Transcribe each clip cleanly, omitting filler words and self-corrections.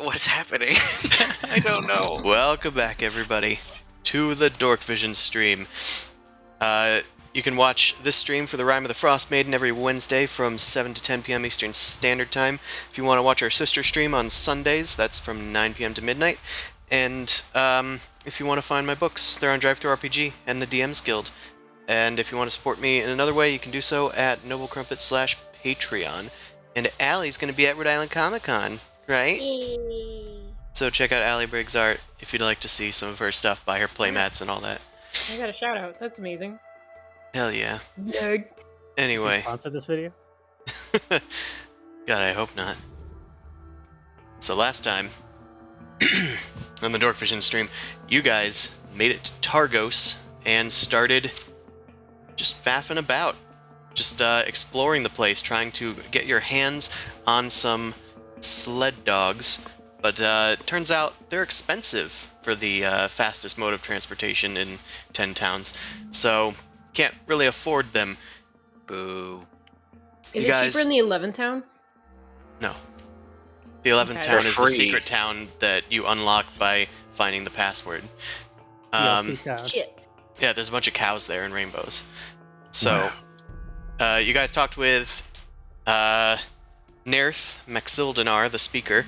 What's happening? I don't know. Welcome back, everybody, to the Dork Vision stream. You can watch this stream for the Rime of the Frostmaiden every Wednesday from 7 to 10 p.m. Eastern Standard Time. If you want to watch our sister stream on Sundays, that's from 9 p.m. to midnight. And if you want to find my books, they're on Drive-Thru-RPG and the DMs Guild. And if you want to support me in another way, you can do so at noblecrumpet.com/Patreon. And Allie's going to be at Rhode Island Comic Con, right? Yay. So check out Allie Briggs' art if you'd like to see some of her stuff, buy her playmats and all that. I got a shout out. That's amazing. Hell yeah. Nerd. Anyway. Sponsor this video? God, I hope not. So last time, on the Dork Vision stream, you guys made it to Targos and started just faffing about. Just exploring the place, trying to get your hands on some sled dogs. But it turns out they're expensive for the fastest mode of transportation in 10 towns. So can't really afford them. Boo. Is You it guys- cheaper in the 11th town? No. The 11th Okay. town They're is the free. secret town that you unlock by finding the password. DLC town. Shit. Yeah, there's a bunch of cows there and rainbows. So, you guys talked with Nerth Maxildanar, the speaker.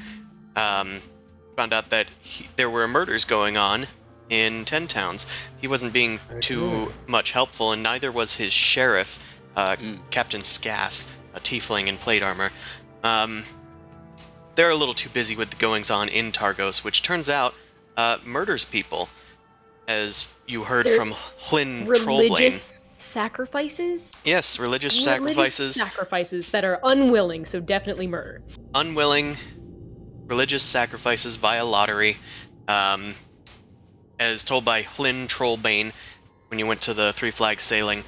Found out that there were murders going on in 10 towns. He wasn't being too much helpful, and neither was his sheriff, Captain Scath, a tiefling in plate armor. They're a little too busy with the goings-on in Targos, which turns out murders people, as you heard They're from Hlyn Trollbane. Religious sacrifices? Yes, religious sacrifices. Sacrifices that are unwilling, so definitely murder. Unwilling religious sacrifices via lottery, as told by Hlyn Trollbane when you went to the Three Flags sailing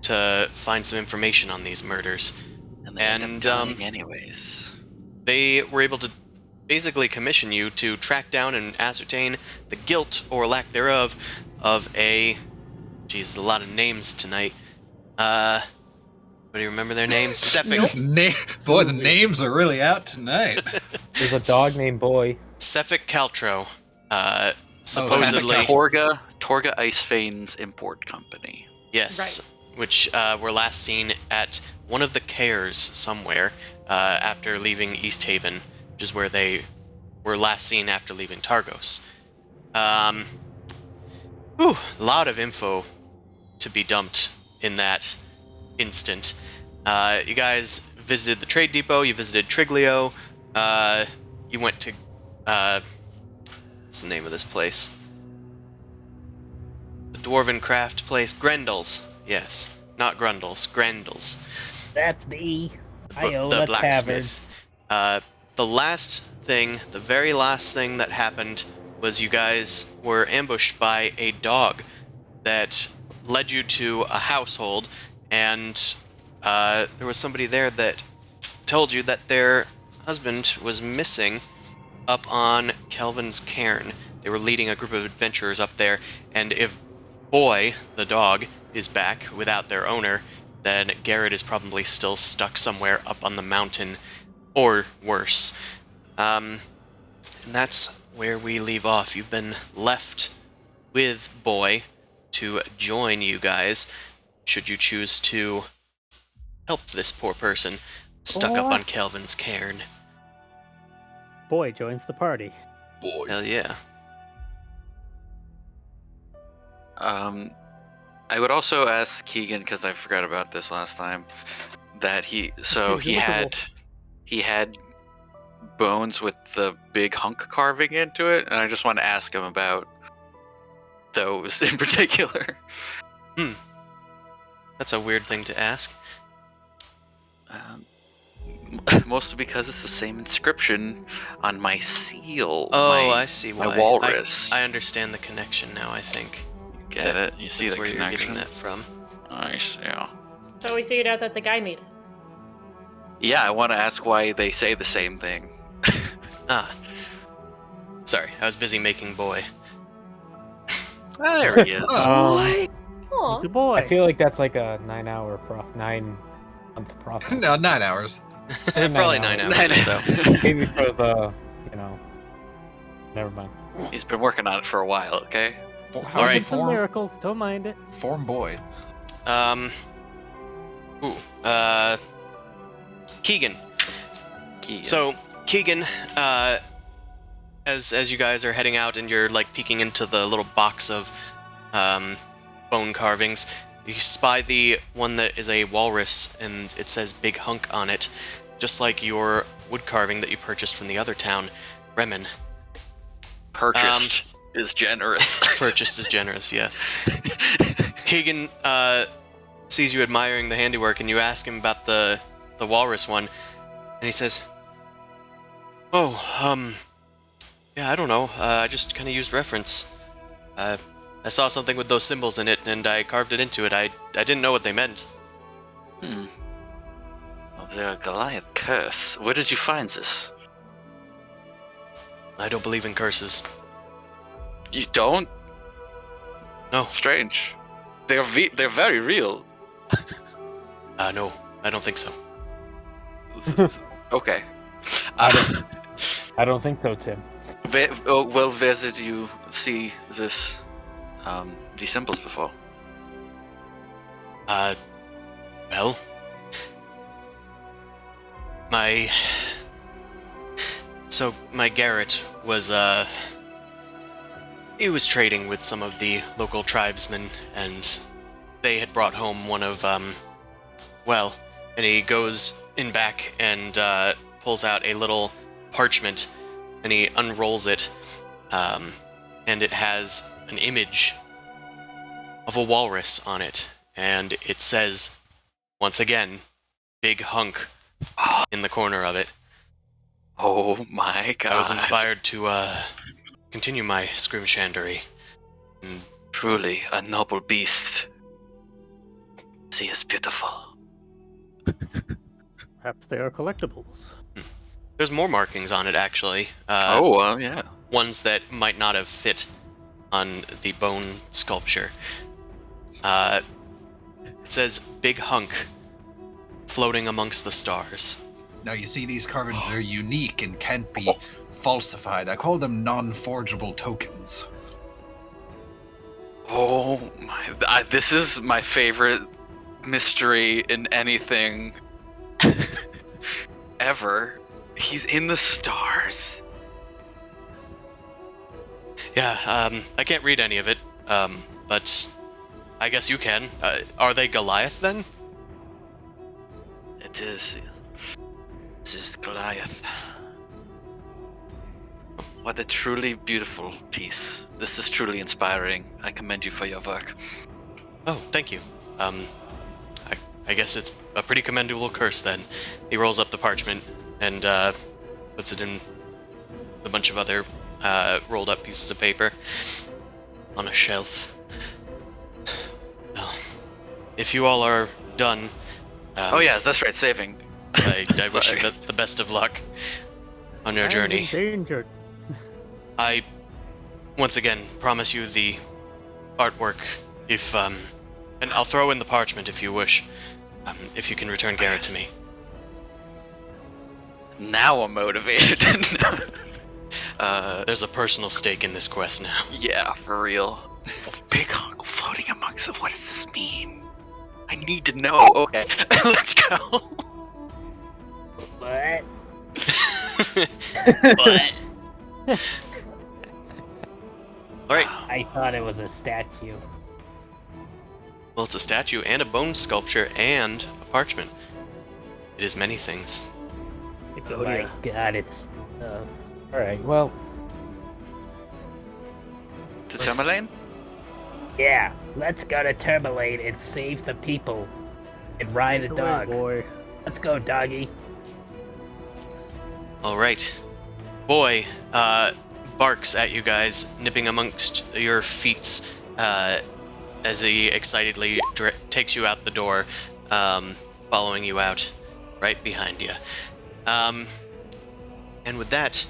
to find some information on these murders. And they end up dying anyways. They were able to basically commission you to track down and ascertain the guilt or lack thereof of a... Geez, a lot of names tonight. Do you remember their names? Sefik. Boy, the names are really out tonight. There's a dog named Boy. Sefik Caltro. Supposedly... Torga Icefane's import company. Yes, which were last seen at one of the cares somewhere after leaving East Haven, which is where they were last seen after leaving Targos. A lot of info to be dumped in that instant. You guys visited the trade depot, you visited Triglio, you went to... what's the name of this place? The Dwarven craft place, Grendel's. Yes, not Grundle's, Grendel's. That's me. I own The a tavern. blacksmith. The last thing, the very last thing that happened was you guys were ambushed by a dog that led you to a household, and there was somebody there that told you that their husband was missing up on Kelvin's Cairn. They were leading a group of adventurers up there, and if Boy, the dog, is back without their owner, then Garrett is probably still stuck somewhere up on the mountain, or worse. And that's where we leave off. You've been left with Boy to join you guys, should you choose to help this poor person stuck up on Kelvin's cairn. Boy joins the party. Boy. Hell yeah. I would also ask Keegan, because I forgot about this last time, that he had bones with the big hunk carving into it, and I just want to ask him about those in particular. That's a weird thing to ask. Mostly because it's the same inscription on my seal. Oh, I see why. My walrus. I understand the connection now, I think. Get it? You see That's the where connection? you're getting that from. Nice, yeah. So we figured out that the guy made it. Yeah, I want to ask why they say the same thing. Ah. Sorry, I was busy making Boy. Ah, there he is. What? Aw. He's a boy. I feel like that's like a 9-month process. No, 9 hours. Probably 9 hours or so. Maybe for the, never mind. He's been working on it for a while, okay? All right. Some miracles. Don't mind it. Form Boy. Keegan. Keegan. So, Keegan, as you guys are heading out and you're like peeking into the little box of bone carvings, you spy the one that is a walrus and it says Big Hunk on it, just like your wood carving that you purchased from the other town, Remen. Purchased is generous. Purchased is generous, yes. Keegan sees you admiring the handiwork and you ask him about the walrus one, and he says, yeah, I don't know. I just kind of used reference. I saw something with those symbols in it, and I carved it into it. I didn't know what they meant. Well, the Goliath Curse. Where did you find this? I don't believe in curses. You don't? No. Strange. They're very real. No, I don't think so. Okay. I don't think so, Tim. Well, where did you see this, these symbols before? Well, my Garrett was, he was trading with some of the local tribesmen, and they had brought home one of, and he goes in back and, pulls out a little parchment, and he unrolls it, and it has an image of a walrus on it, and it says, once again, Big Hunk in the corner of it. Oh my god. I was inspired to continue my scrimshandery. Truly a noble beast. She is beautiful. Perhaps they are collectibles. There's more markings on it, actually. Yeah. Ones that might not have fit on the bone sculpture. It says Big Hunk floating amongst the stars. Now, you see, these carvings, they're unique and can't be falsified. I call them non-forgeable tokens. Oh my! This is my favorite mystery in anything ever. He's in the stars. Yeah, I can't read any of it, but I guess you can. Are they Goliath, then? It is. This is Goliath. What a truly beautiful piece. This is truly inspiring. I commend you for your work. Oh, thank you. I guess it's a pretty commendable curse, then. He rolls up the parchment and puts it in a bunch of other rolled up pieces of paper on a shelf. Well, if you all are done... oh yeah, that's right, saving. I wish you the best of luck on your journey. Endangered. I, once again, promise you the artwork if, and I'll throw in the parchment if you wish, if you can return Garrett to me. Now I'm motivated. There's a personal stake in this quest now. Yeah, for real. Big hunk floating amongst them. What does this mean? I need to know. Okay, let's go. What? What? Alright, I thought it was a statue. well, it's a statue and a bone sculpture and a parchment. It is many things. Oh my god, it's... Alright, well, To Tourmaline? yeah, let's go to Turmalane and save the people. And ride a Away, dog. boy. Let's go, doggy. Alright. Boy, barks at you guys, nipping amongst your feet, as he excitedly takes you out the door, following you out, right behind you. And with that,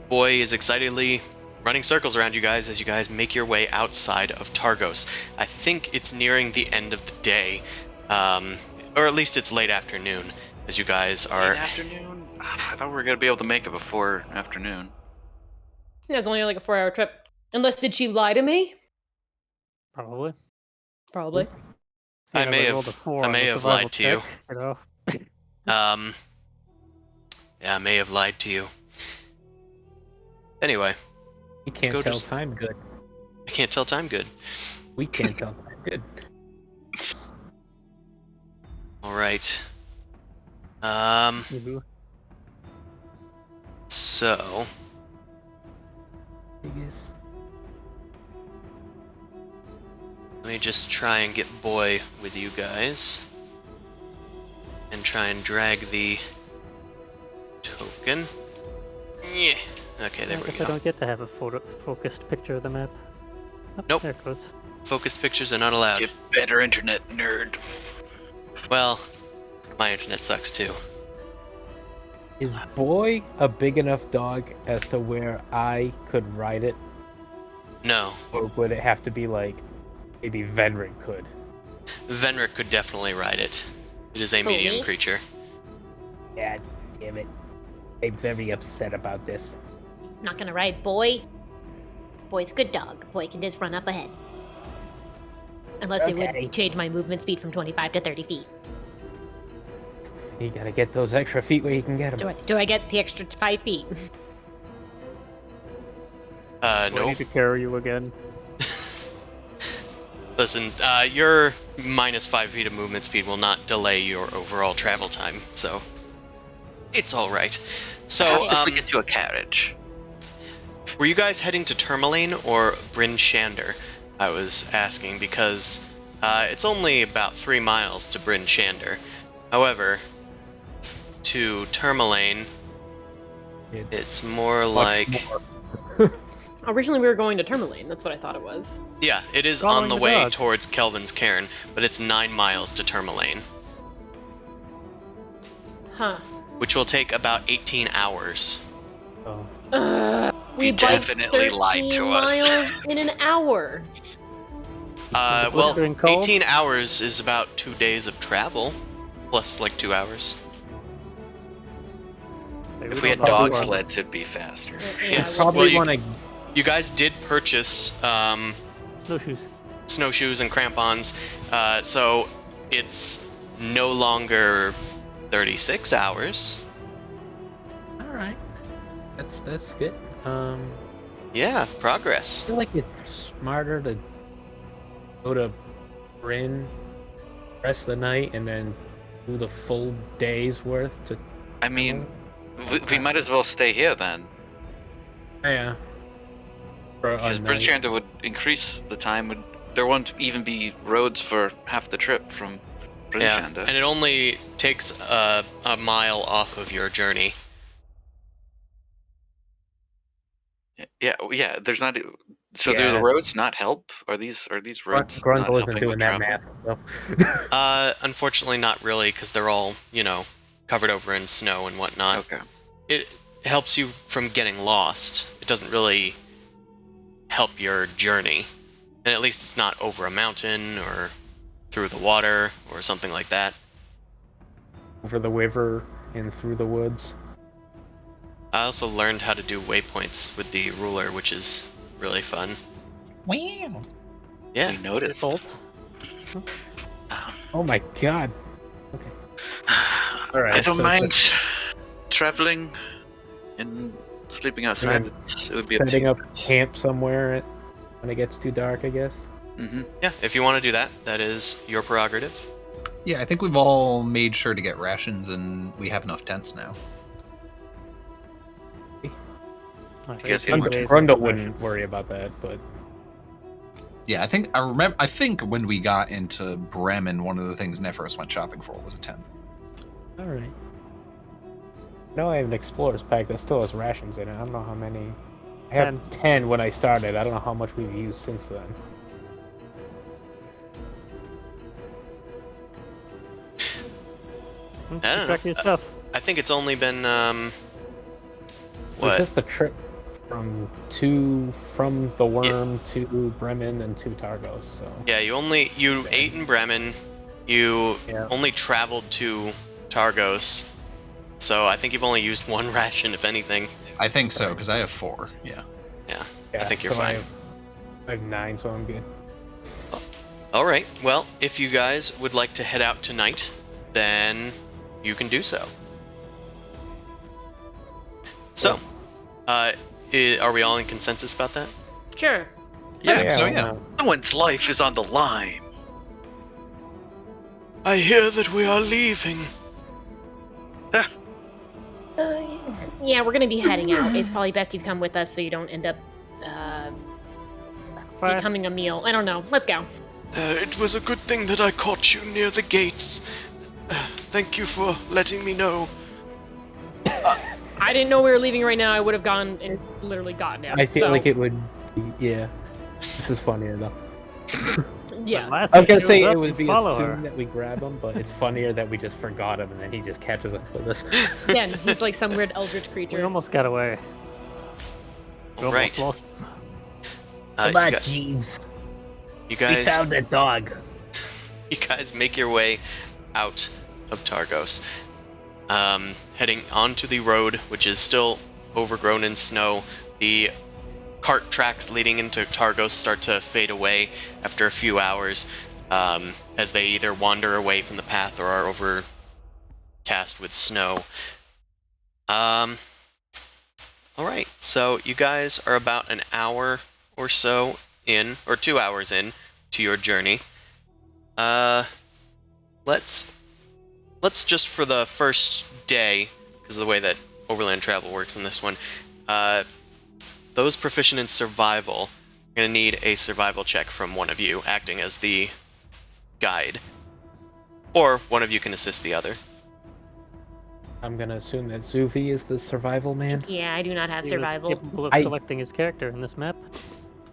Boy is excitedly running circles around you guys as you guys make your way outside of Targos. I think it's nearing the end of the day, or at least it's late afternoon, as you guys are... Late afternoon? I thought we were gonna be able to make it before afternoon. Yeah, it's only like a 4-hour trip. Unless, did she lie to me? Probably. Probably. I Seeing may as have- rolled a 4 I on may the have survival lied to you. check, you know? Yeah, I may have lied to you. Anyway, We can't go tell just- time good. I can't tell time good. We can't tell time good. Alright. Mhm. So... Biggest... Let me just try and get Boy with you guys. And try and drag the token. Yeah. Okay, there I we guess I go. don't get to have a focused picture of the map. Oh, Nope. There it goes. Focused pictures are not allowed. Get better internet, nerd. Well, my internet sucks too. Is Boy a big enough dog as to where I could ride it? No. Or would it have to be like, maybe Venric could? Venric could definitely ride it. It is a medium Really? creature. God damn it. I'm very upset about this. Not gonna ride Boy. Boy's a good dog. Boy can just run up ahead. Unless it Okay. would change my movement speed from 25 to 30 feet. You gotta get those extra feet where you can get them. Do I get the extra 5 feet? Do I No. need to carry you again? Listen, your minus 5 feet of movement speed will not delay your overall travel time, so it's all right. So, How did we get to a carriage? were you guys heading to Tourmaline or Bryn Shander? I was asking because it's only about 3 miles to Bryn Shander. However, to Tourmaline, it's more much like... more. Originally, we were going to Tourmaline. That's what I thought it was. Yeah, it is Following on the the way dog. towards Kelvin's Cairn, but it's 9 miles to Tourmaline, Huh. which will take about 18 hours. Oh. We You biked definitely lied to 13 us. miles in an hour. Well, blistering cold? 18 hours is about 2 days of travel, plus like 2 hours. Maybe If we had don't probably dog want- sleds, it'd be faster. Yes. Probably well, you- want to. You guys did purchase Snowshoes. snowshoes and crampons, so it's no longer 36 hours. All right. That's good. Yeah, I progress. feel like it's smarter to go to Bryn, rest the night, and then do the full day's worth to. I mean, we might as well stay here then, Yeah. For a because night. British Shander would increase the time. There won't even be roads for half the trip from British Yeah, Shander. and it only takes a mile off of your journey. Yeah. There's not. So do Yeah. the roads not help? Are these roads? not Grundle isn't helping doing with that travel? math. So. Unfortunately, not really, because they're all, covered over in snow and whatnot. Okay. It helps you from getting lost. It doesn't really help your journey. And at least it's not over a mountain or through the water or something like that. Over the river and through the woods. I also learned how to do waypoints with the ruler, which is really fun. Wow. Yeah. We noticed. Bolt. Oh my god. Okay. All right. I don't so mind traveling and sleeping outside. then It would be up to setting you. up camp somewhere when it gets too dark, I guess. Mm-hmm. Yeah, if you want to do that, that is your prerogative. Yeah, I think we've all made sure to get rations, and we have enough tents now. I guess think you days Grundle worth of wouldn't rations. worry about that, but Yeah, I think when we got into Bremen, one of the things Nephros went shopping for was a tent. all right. No, I have an explorer's pack that still has rations in it. I don't know how many. I have 10 when I started. I don't know how much we've used since then. I don't Keep track of your know. stuff. I think it's only been It's what? just the trip from the Worm to Bremen and to Targos. So Yeah, you ate in Bremen. You Yeah. only traveled to Targos. So I think you've only used one ration, if anything. I think so, because I have 4. Yeah. Yeah. yeah, think you're so fine. I have 9, so I'm good. All right. Well, if you guys would like to head out tonight, then you can do so. So, are we all in consensus about that? Sure. I think so, why yeah. not? Someone's life is on the line. I hear that we are leaving. Yeah, we're gonna be heading out. It's probably best you come with us so you don't end up Fast. becoming a meal. I don't know. Let's go. It was a good thing that I caught you near the gates. Thank you for letting me know. I didn't know we were leaving right now. I would have gone and literally gotten him. I feel so, like it would. Yeah, this is funnier though. Yeah. Last I was gonna she say up it would and be follow assumed her. that we grab him, but it's funnier that we just forgot him and then he just catches up with us. Yeah, and he's like some weird eldritch We creature. almost got away. We almost Right. lost. Jeeves. You guys, a dog. you guys make your way out of Targos, heading onto the road, which is still overgrown in snow. The cart tracks leading into Targos start to fade away after a few hours, as they either wander away from the path or are overcast with snow. All right, so you guys are about an hour or so in, or 2 hours in, to your journey. Let's just for the first day, because of the way that overland travel works in this one, those proficient in survival are going to need a survival check from one of you, acting as the guide. Or one of you can assist the other. I'm gonna assume that Zuvi is the survival man. Yeah, I do not have He was survival. capable of I- selecting his character in this map.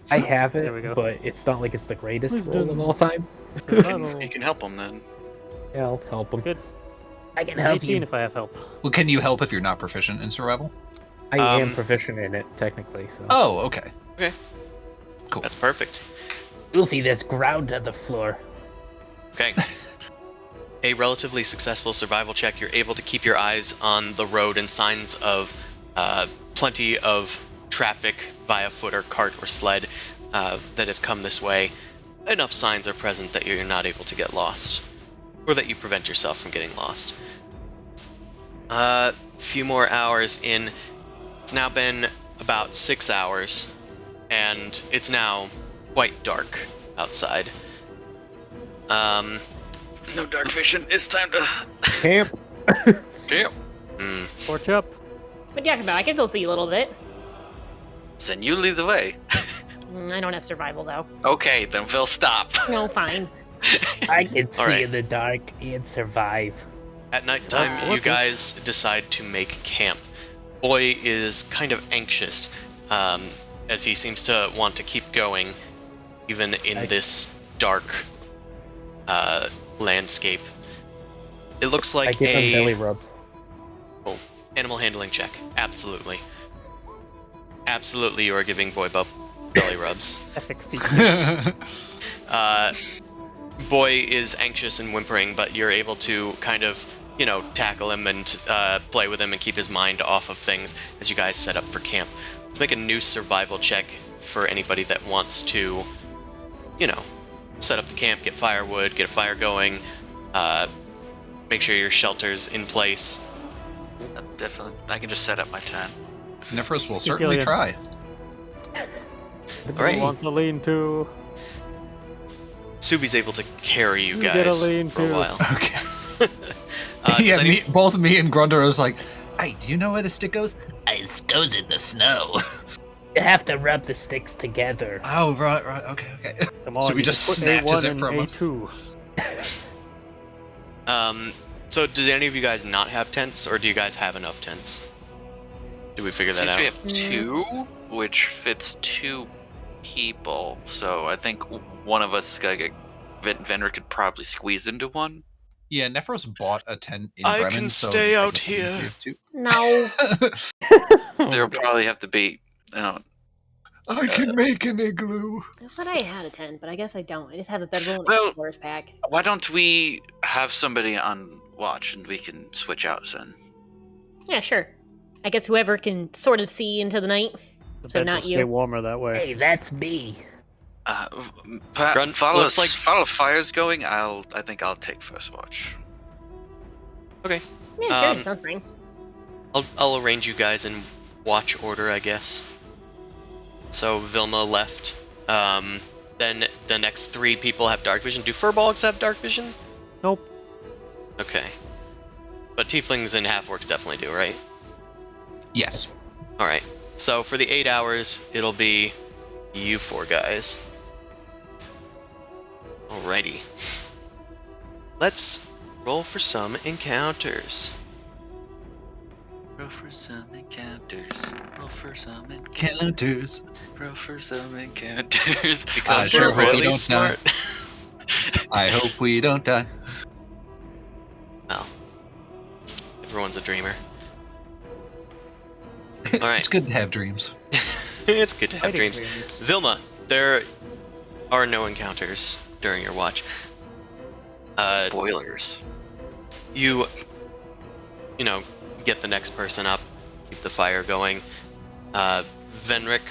I have There we it, go. but it's not like it's the greatest Who's roll of doing- all time. Survival. You can help him then. Yeah, I'll help him. Good. I can 18 if I have help. Well, can you help if you're not proficient in survival? I am Um, proficient in it technically. So. Oh, okay. Okay. Cool. That's perfect. Zuvi, there's ground on the floor. Okay. A relatively successful survival check. You're able to keep your eyes on the road and signs of plenty of traffic via foot or cart or sled that has come this way. Enough signs are present that you're not able to get lost, or that you prevent yourself from getting lost. A few more hours in. It's now been about 6 hours, and it's now quite dark outside. No dark vision. It's time to Camp. camp. Torch up. But yeah, I can still see a little bit. Then you lead the way. I don't have survival though. Okay, then Phil, stop. No, fine. I can see Alright. in the dark and survive. At nighttime, you guys decide to make camp. Boy is kind of anxious, as he seems to want to keep going, even in this dark landscape. It looks I like give him belly a rubs. animal handling check. Absolutely. Absolutely, you are giving Boy belly rubs. Epic feat. Boy is anxious and whimpering, but you're able to kind of, tackle him and play with him and keep his mind off of things as you guys set up for camp. Let's make a new survival check for anybody that wants to, set up the camp, get firewood, get a fire going, make sure your shelter's in place. Definitely, I can just set up my tent. Nephros will certainly Gillian. try. All right. Want to lean to? Subi's able to carry you get a guys lean for a to. while. Okay. Does Yeah, any- both me and Grunder was like, hey, do you know where the stick goes? It goes in the snow. You have to rub the sticks together. Oh, right, okay. Come on, So we you just put snatches A1 it and from us. A2. So does any of you guys not have tents, or do you guys have enough tents? Did we figure that Seems out? we have 2, which fits 2 people. So I think one of us, Venner, could probably squeeze into one. Yeah, Nephros bought a tent in I Bremen, can so stay I out guess we can here. save 2. No. There'll probably have to be, I can make an igloo. I thought I had a tent, but I guess I don't. I just have a bedroll and Well- explorer's pack. why don't we have somebody on watch and we can switch out then? Yeah, sure. I guess whoever can sort of see into the night. The So beds not will stay you. warmer that way. Hey, that's me. Grunt, Follow looks like- fires going. I think I'll take first watch. Okay. Yeah, sure. Sounds fine. I'll arrange you guys in watch order, I guess. So Vilma left. Then the next 3 people have dark vision. Do furbolgs have dark vision? Nope. Okay. But tieflings and half-orcs definitely do, right? Yes. Alright. So for the 8 hours, it'll be you 4 guys. Alrighty. Let's roll for some encounters. Roll for some encounters. Roll for some encounters. Counters. Roll for some encounters. Because sure we're hope we really don't smart. I hope we don't die. Well, everyone's a dreamer. Alright. It's good to have dreams. It's good to have Fighting dreams. Vilma, there are no encounters during your watch. Boilers. You get the next person up, keep the fire going. Venric,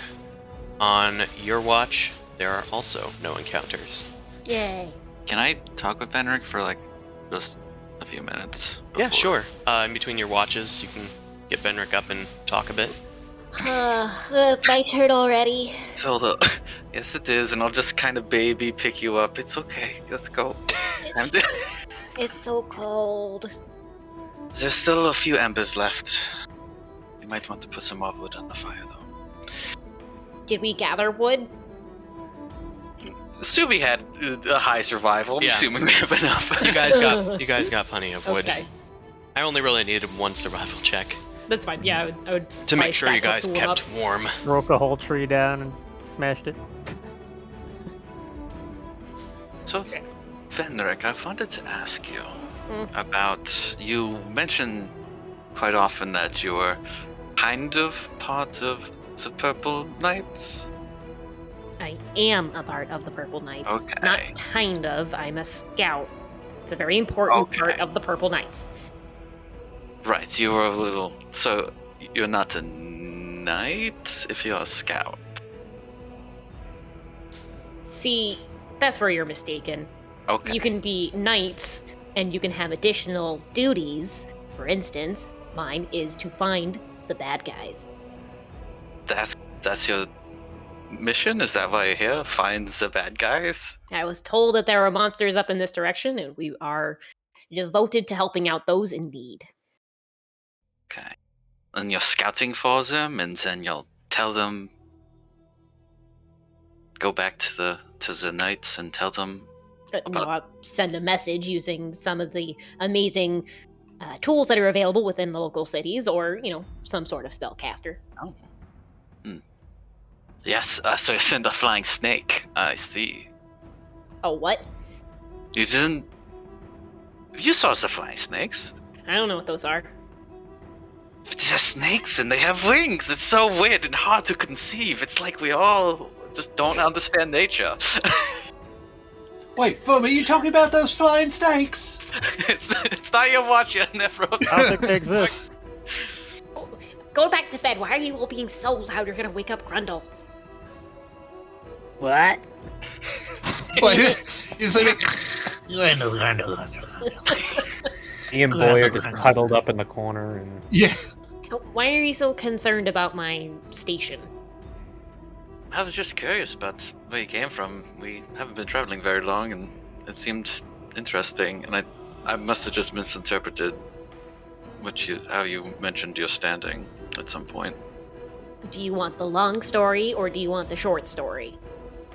on your watch, there are also no encounters. Yay. Can I talk with Benric for just a few minutes? Yeah, before- sure. In between your watches, you can get Venric up and talk a bit. My turn already. So yes, it is, and I'll just kind of baby pick you up. It's okay. Let's go. It's so cold. There's still a few embers left. You might want to put some more wood on the fire, though. Did we gather wood? Subi had a high survival. I'm Yeah. assuming we have enough. You guys got plenty of wood. Okay. I only really needed 1 survival check That's fine. Yeah, I would to probably make sure you stack guys the tool kept up. warm. Broke a whole tree down and smashed it. So, Venric, I wanted to ask you about. You mention quite often that you're kind of part of the Purple Knights. I am a part of the Purple Knights. Okay. Not kind of. I'm a scout. It's a very important part Okay. of the Purple Knights. Right, you're a little. So, you're not a knight if you're a scout. See, that's where you're mistaken. Okay. You can be knights, and you can have additional duties. For instance, mine is to find the bad guys. That's your mission? Is that why you're here? Find the bad guys? I was told that there are monsters up in this direction, and we are devoted to helping out those in need. Okay. And you're scouting for them, and then you'll tell them. Go back to the knights and tell them. No, I'll send a message using some of the amazing tools that are available within the local cities, or some sort of spellcaster. Oh. Yes. So you send a flying snake. I see. Oh, what? You didn't. You saw the flying snakes. I don't know what those are. They're snakes and they have wings. It's so weird and hard to conceive. It's like we all just don't understand nature. Wait, Fum, are you talking about those flying snakes? it's not your watch yet, Nephros. I don't think they exist. Go back to bed. Why are you all being so loud? You're gonna wake up Grundle. What? He's like, Me and Boy are just cuddled up in the corner, and yeah. Why are you so concerned about my station? I was just curious about where you came from. We haven't been traveling very long, and it seemed interesting. And I must have just misinterpreted how you mentioned your standing at some point. Do you want the long story or do you want the short story?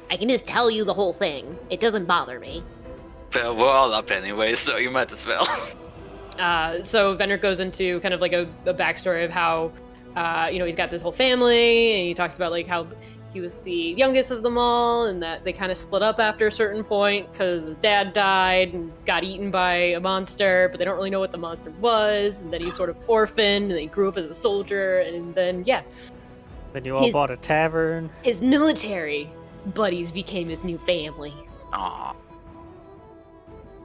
I can just tell you the whole thing. It doesn't bother me. Well, we're all up anyway, so you might as well. So Venric goes into kind of like a backstory of how, he's got this whole family, and he talks about like how he was the youngest of them all, and that they kind of split up after a certain point because his dad died and got eaten by a monster, but they don't really know what the monster was, and then he was sort of orphaned, and then he grew up as a soldier, and then, yeah. Then you all bought a tavern. His military buddies became his new family. Aw.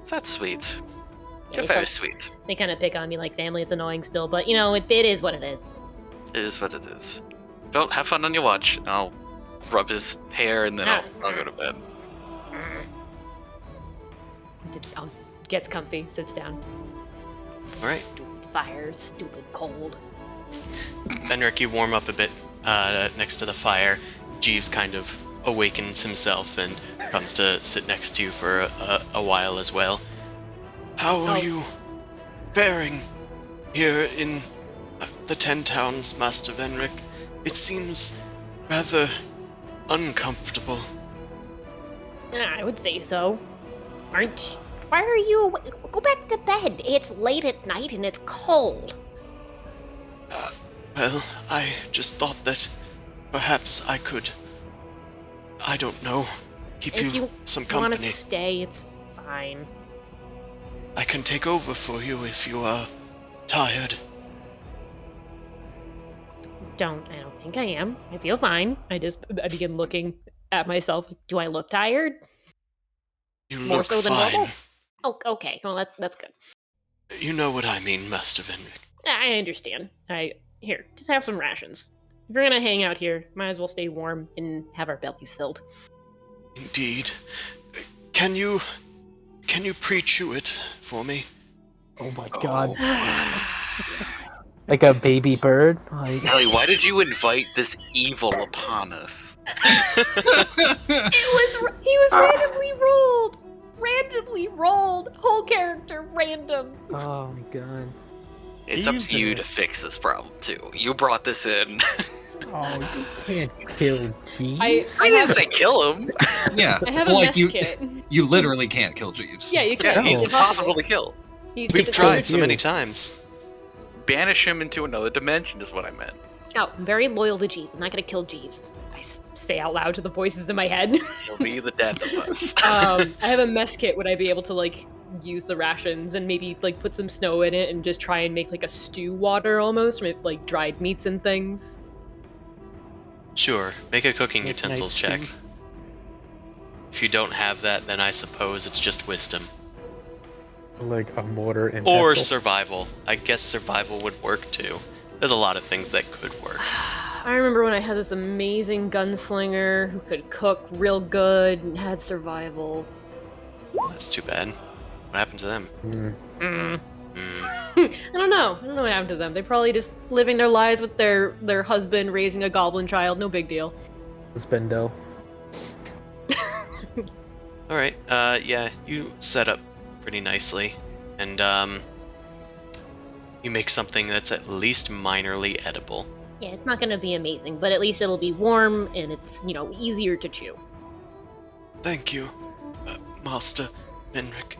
That's sweet. Yeah, You're very sweet. They kind of pick on me like family. It's annoying still, but, it is what it is. It is what it is. Well, have fun on your watch. I'll rub his hair and then I'll go to bed. Gets comfy, sits down. All right. Stupid fire, stupid cold. Venric, you warm up a bit next to the fire. Jeeves kind of awakens himself and comes to sit next to you for a while as well. How are you faring here in the 10 Towns, Master Venric? It seems rather uncomfortable. I would say so. Why are you awake? Go back to bed. It's late at night and it's cold. Well, I just thought that perhaps I could, I don't know, keep you some If you want to company. stay, it's fine. I can take over for you if you are tired. I don't think I am. I feel fine. I begin looking at myself. Do I look tired? You More look so than fine. normal? Oh, okay. Well, that's good. You know what I mean, Master Venric. I understand. Here, just have some rations. If you're gonna hang out here, might as well stay warm and have our bellies filled. Indeed. Can you pre-chew it for me? oh my god, like a baby bird. Like, Ellie, why did you invite this evil upon us? He was randomly rolled. Whole character random. oh my god. It's up to you to fix this problem, too. You brought this in. Oh, you can't kill Jeeves. I didn't say kill him. Yeah. I have a mess kit. You literally can't kill Jeeves. Yeah, you Yeah, can. he's impossible to kill. We've tried so many times. Banish him into another dimension is what I meant. Oh, I'm very loyal to Jeeves. I'm not gonna kill Jeeves. I say out loud to the voices in my head. He'll be the death of us. I have a mess kit. Would I be able to use the rations and maybe put some snow in it and just try and make a stew water almost with dried meats and things? Sure, make a cooking Make utensils nice check. stew. If you don't have that, then I suppose it's just wisdom. Like a mortar and Or pestle. survival. I guess survival would work too. There's a lot of things that could work. I remember when I had this amazing gunslinger who could cook real good and had survival. That's too bad. What happened to them? I don't know. I don't know what happened to them. They're probably just living their lives with their husband, raising a goblin child. No big deal. It's Bendo. Alright, yeah, you set up pretty nicely. And, you make something that's at least minorly edible. Yeah, it's not gonna be amazing, but at least it'll be warm and it's, easier to chew. Thank you, Master Benric.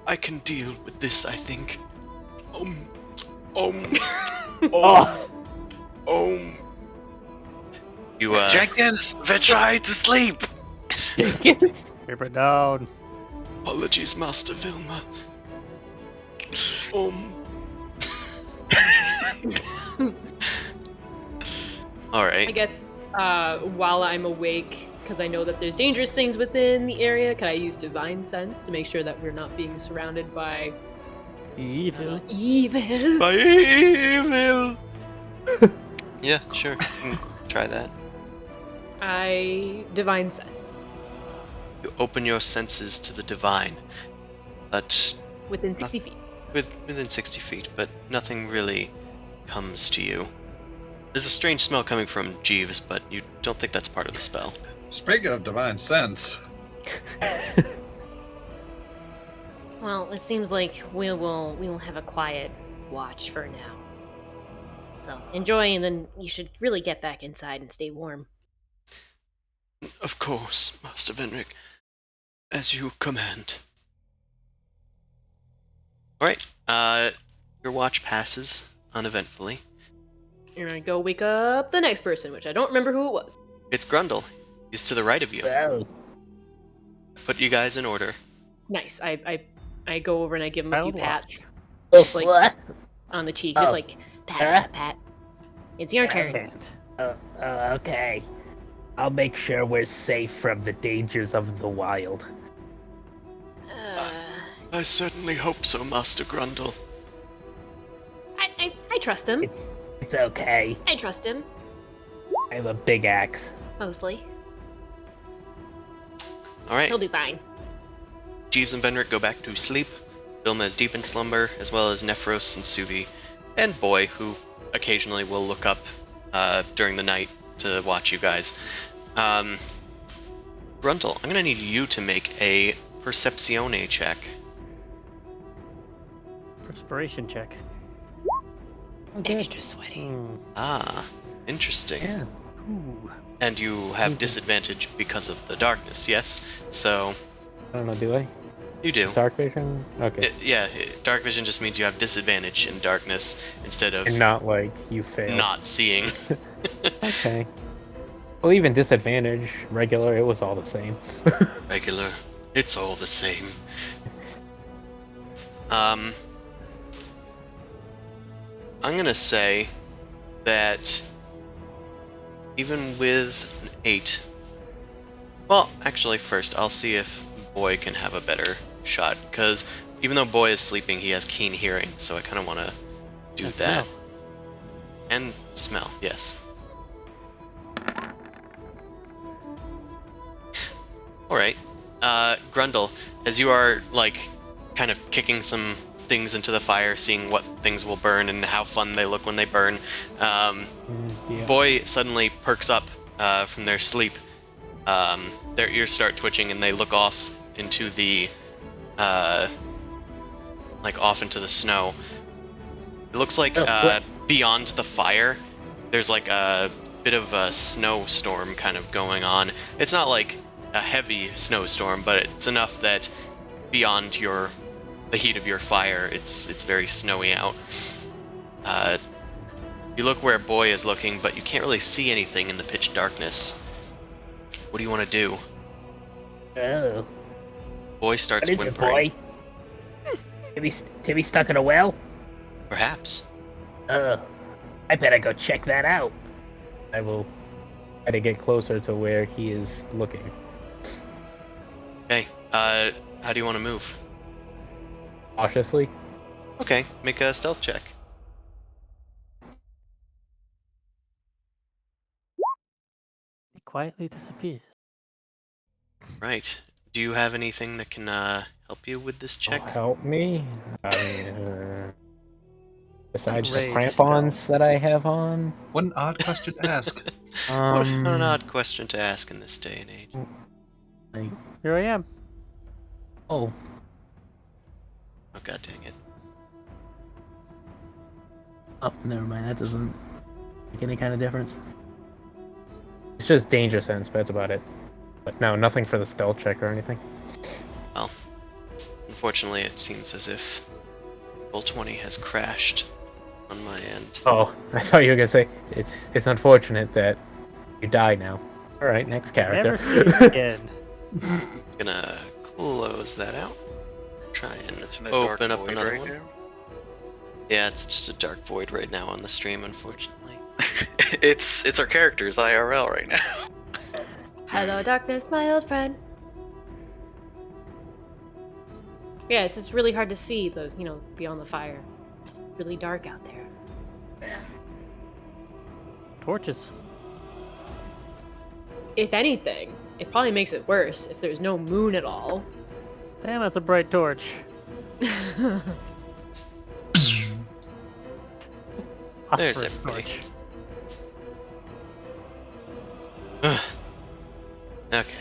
I can deal with this, I think. You, Jenkins, they tried to sleep. Jenkins? Keep it down. apologies, Master Vilma. Alright. I guess while I'm awake, because I know that there's dangerous things within the area, can I use Divine Sense to make sure that we're not being surrounded by Evil. evil? By evil! Yeah, sure. You can try that. I divine sense You open your senses to the divine, but within 60 feet. within 60 feet, but nothing really comes to you. There's a strange smell coming from Jeeves, but you don't think that's part of the spell. Speaking of divine sense, Well, it seems like we will have a quiet watch for now. So enjoy, and then you should really get back inside and stay warm. Of course, Master Venric. As you command. Alright, your watch passes uneventfully. You're gonna go wake up the next person, which I don't remember who it was. It's Grundle. He's to the right of you. Well, Put you guys in order. Nice. I go over and I give him a few Child pats like, Like on the cheek, just Oh. like pat, pat. It's your turn. okay. I'll make sure we're safe from the dangers of the wild. I certainly hope so, Master Grundle. I trust him. It's okay. I trust him I have a big axe. Mostly, Alright, he'll do fine. Jeeves and Venric go back to sleep. Vilma is deep in slumber, as well as Nephros and Suvi, and Boy, who occasionally will look up during the night to watch you guys. Grundle, I'm gonna need you to make a Percepzione check. Perspiration check. Extra sweaty. Ah, interesting. Yeah. Ooh. And you have disadvantage because of the darkness, yes? So, I don't know, do I? you do. Dark vision? Okay. Dark vision just means you have disadvantage in darkness instead of And not like you fail. not seeing. Okay. Well, even disadvantage, regular, it was all the same. Regular. It's all the same. I'm gonna say that even with an 8... Well, actually, first, I'll see if Boy can have a better shot, because even though Boy is sleeping, he has keen hearing, so I kind of want to do And that. smell. And smell, yes. Alright. Grundle, as you are, like, kind of kicking some things into the fire, seeing what things will burn and how fun they look when they burn, Yeah. Boy suddenly perks up from their sleep. Their ears start twitching and they look off into the, off into the snow. It looks like what? beyond the fire, there's like a bit of a snowstorm kind of going on. It's not like a heavy snowstorm, but it's enough that beyond the heat of your fire, it's very snowy out. You look where Boy is looking, but you can't really see anything in the pitch darkness. What do you want to do? Oh. Boy starts What is it, whimpering. boy? Timmy stuck in a well? Perhaps. I better go check that out. I will try to get closer to where he is looking. Okay. How do you want to move? Cautiously. Okay, make a stealth check. It quietly disappears. Right. Do you have anything that can help you with this check? Help me. I mean, besides the Rage crampons that I have on. what an odd question to ask. What an odd question to ask in this day and age. Like, Here I am. oh, Oh, god dang it. oh, never mind. That doesn't make any kind of difference. It's just danger sense, but that's about it. But no, nothing for the stealth check or anything. Well, unfortunately, it seems as if Roll 20 has crashed on my end. Oh, I thought you were gonna say it's unfortunate that you die now. All right, next character. Never see it again. Gonna close that out. Try and It's in a dark open up void another right one. here. Yeah, it's just a dark void right now on the stream, unfortunately. It's our characters IRL right now. Hello, darkness, my old friend. Yeah, it's just really hard to see the, beyond the fire. It's really dark out there. Torches. if anything, it probably makes it worse if there's no moon at all. Damn, that's a bright torch. There's Phosphorus everybody. torch. Okay.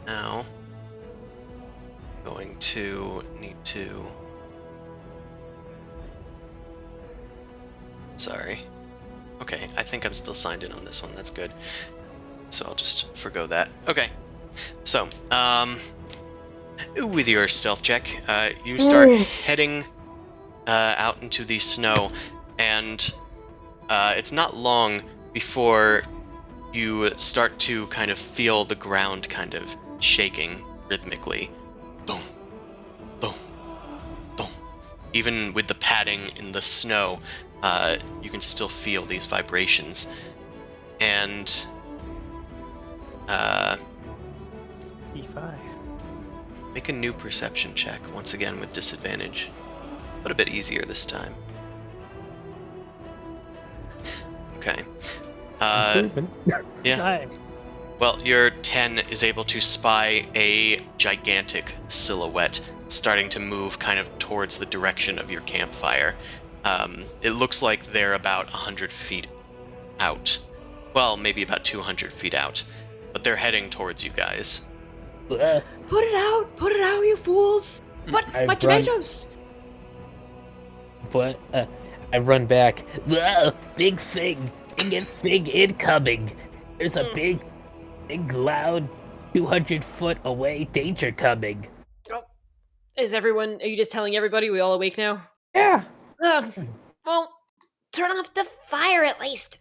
Now going to need to. Sorry. Okay, I think I'm still signed in on this one. That's good. So I'll just forgo that. Okay. So, with your stealth check, you start heading out into the snow, and it's not long before you start to kind of feel the ground kind of shaking rhythmically. Boom, boom, boom. Even with the padding in the snow, you can still feel these vibrations. And E5. make a new perception check, once again with disadvantage, but a bit easier this time. Okay. Improvement. Yeah. Hi. Well, your 10 is able to spy a gigantic silhouette starting to move kind of towards the direction of your campfire. It looks like they're about 100 feet out. Well, maybe about 200 feet out. But they're heading towards you guys. Put it out, you fools! I My tomatoes! But I run back. Whoa, big thing incoming. There's a big, loud, 200-foot away danger coming. Are you just telling everybody we all awake now? Yeah, Well, Turn off the fire at least.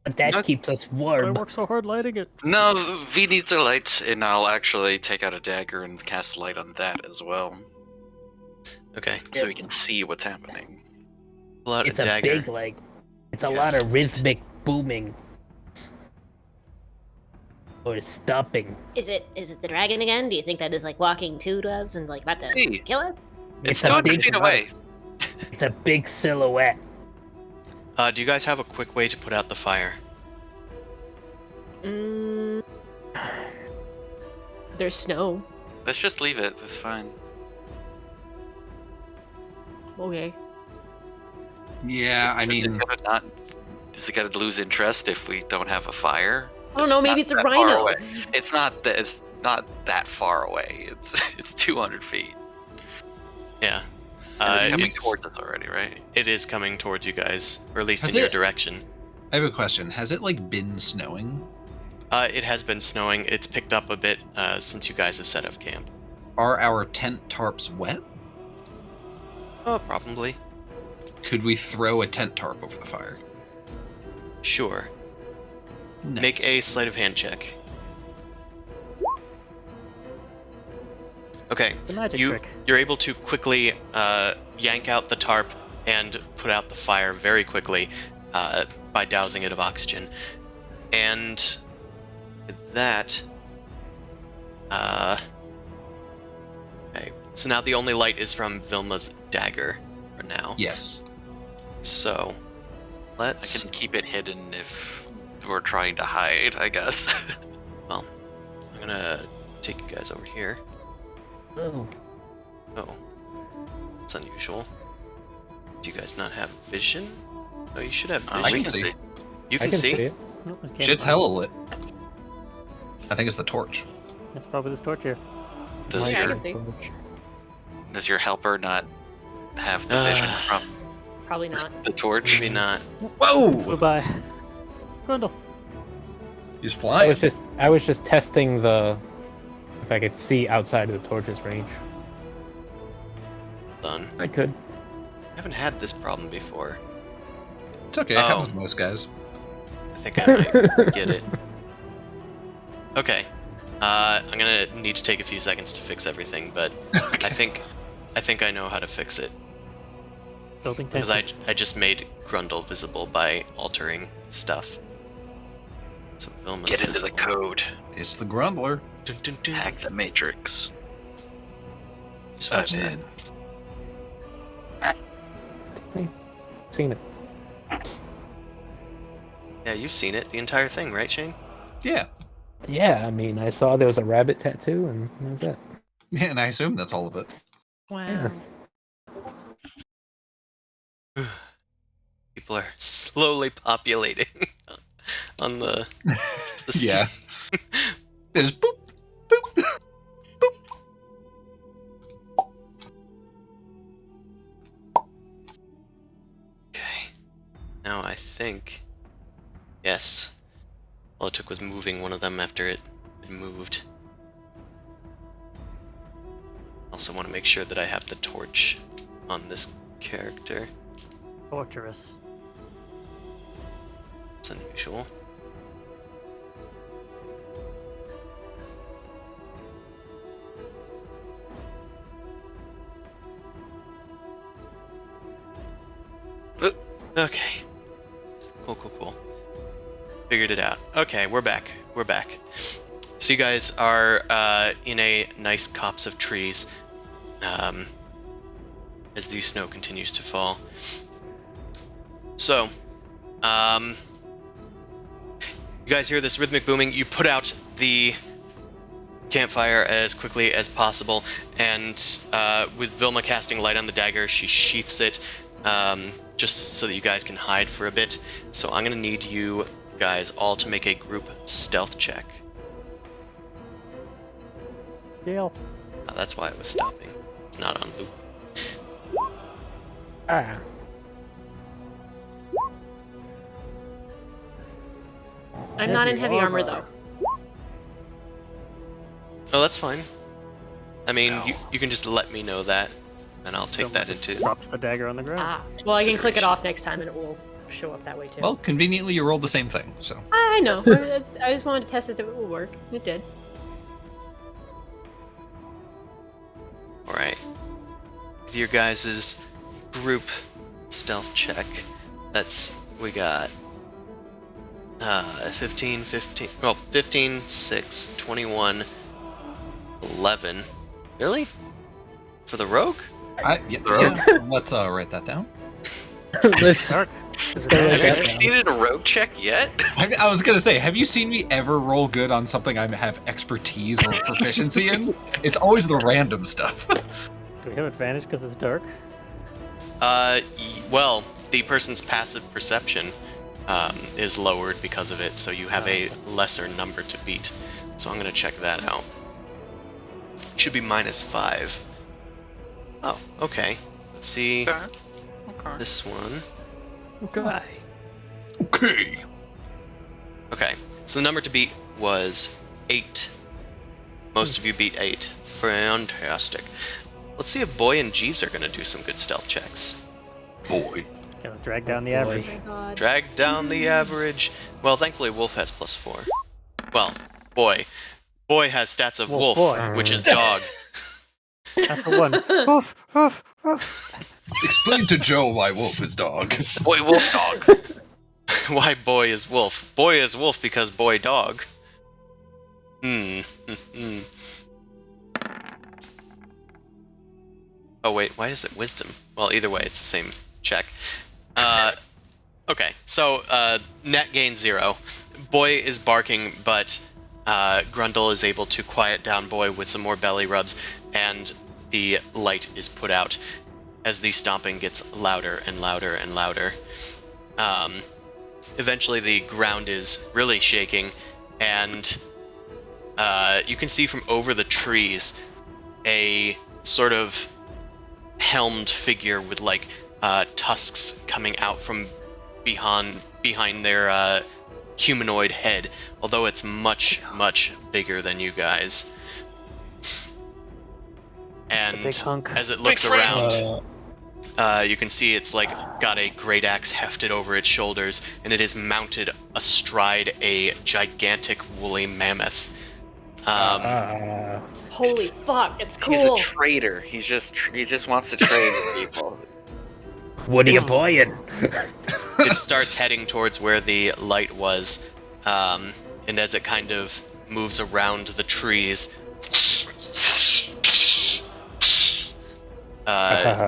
but that keeps us I warm. worked so hard lighting it. No, V needs a light, and I'll actually take out a dagger and cast light on that as well, Okay. so we can see what's happening. Pull out It's a a dagger. big, it's a lot Yes. of rhythmic booming. Or stopping. Is it the dragon again? Do you think that is like walking to us and like about to Hey. kill us? It's a 200 big feet away. It's a big silhouette. Do you guys have a quick way to put out the fire? there's snow. Let's just leave it. It's fine. Okay. Yeah, I mean, Does it gotta lose interest if we don't have a fire? I don't know, maybe not it's a that far rhino. away. It's not that far away. It's 200 feet. Yeah. And it's coming It's- towards us already, right? It is coming towards you guys, or at least Has in your it? direction. I have a question. Has it like been snowing? It has been snowing. It's picked up a bit since you guys have set up camp. Are our tent tarps wet? Oh, probably. Could we throw a tent tarp over the fire? Sure. Nice. Make a sleight of hand check. Okay. The magic trick. You're able to quickly yank out the tarp and put out the fire very quickly by dousing it of oxygen. And with that, okay. So now the only light is from Vilma's dagger for now. Yes. So I let's. can keep it hidden if we're trying to hide, I guess. Well, I'm gonna take you guys over here. Oh, Oh, that's unusual. Do you guys not have vision? Oh, you should have I vision. can see. You I can, can see. it. Oh, I can't Shit's find hella lit. I think it's the torch. it. That's probably this torch here. Does Yeah, I your can see. does your helper not have the vision from Probably not. the torch? Maybe not. Whoa! Goodbye. Grundle. He's I flying. was just testing if I could see outside of the torch's range. Done. I could. I haven't had this problem before. It's okay. It Oh. happens to most guys. I think I might get it. Okay. I'm gonna need to take a few seconds to fix everything, but I think I know how to fix it. Building Because tanks. I just made Grundle visible by altering stuff. So Vilma's Get into the visible. code. It's the Grumbler. Dun, dun, dun. Hack the matrix. Just watch that. in. Seen it. you've seen it, the entire thing, right, Shane? Yeah. Yeah, I mean, I saw there was a rabbit tattoo, and that was it. Yeah, and I assume that's all of it. Wow. Yeah. People are slowly populating on the Yeah. There's boop, boop, boop. Okay. Now I think... Yes. All it took was moving one of them after it had moved. Also want to make sure that I have the torch on this character. Torturous. It's unusual. Okay. Cool. Figured it out. Okay, we're back. So you guys are in a nice copse of trees as the snow continues to fall. So, you guys hear this rhythmic booming. You put out the campfire as quickly as possible, and with Vilma casting light on the dagger, she sheaths it just so that you guys can hide for a bit. So I'm going to need you guys all to make a group stealth check. Deal. Oh, that's why it was stopping. It's not on loop. Ah. I'm not in heavy armor though. Oh, that's fine. I mean, you can just let me know that, and I'll take that into... Drops the dagger on the ground. Ah, well, I can click it off next time and it will show up that way too. Well, conveniently, you rolled the same thing, so. I know. I just wanted to test if it will work. It did. Alright. With your guys' group stealth check, we got 15, 6, 21, 11. Really? For the rogue? Yeah. Let's write that down. Let's- Have you succeeded a rogue check yet? I was gonna say, have you seen me ever roll good on something I have expertise or proficiency in? It's always the random stuff. Do we have advantage because it's dark? Well, the person's passive perception is lowered because of it, so you have a lesser number to beat. So I'm gonna check that out. Should be -5. Oh, okay. Let's see Okay. this one. Okay. Okay. Okay, so the number to beat was 8. Most of you beat 8. Fantastic. Let's see if Boy and Jeeves are gonna do some good stealth checks. Boy. Gonna drag down the boy. average. Oh my god. Drag down the average. Well, thankfully Wolf has +4. Well, Boy. Boy has stats of Well, Wolf, boy. which is dog. That's a 1. Woof, woof, woof. Explain to Joe why Wolf is dog. Boy, wolf dog. Why Boy is Wolf? Boy is Wolf because Boy dog. Oh wait, why is it Wisdom? Well, either way, it's the same check. Okay, so net gain 0. Boy is barking, but Grundle is able to quiet down Boy with some more belly rubs, and the light is put out as the stomping gets louder and louder and louder. Eventually the ground is really shaking, and you can see from over the trees a sort of helmed figure with like tusks coming out from behind their humanoid head, although it's much bigger than you guys. And big hunk. as it looks Big friend. around, you can see it's like got a great axe hefted over its shoulders, and it is mounted astride a gigantic woolly mammoth. Holy fuck, it's He's a cool. traitor. He just wants to trade with people. What are you buying? It starts heading towards where the light was, and as it kind of moves around the trees,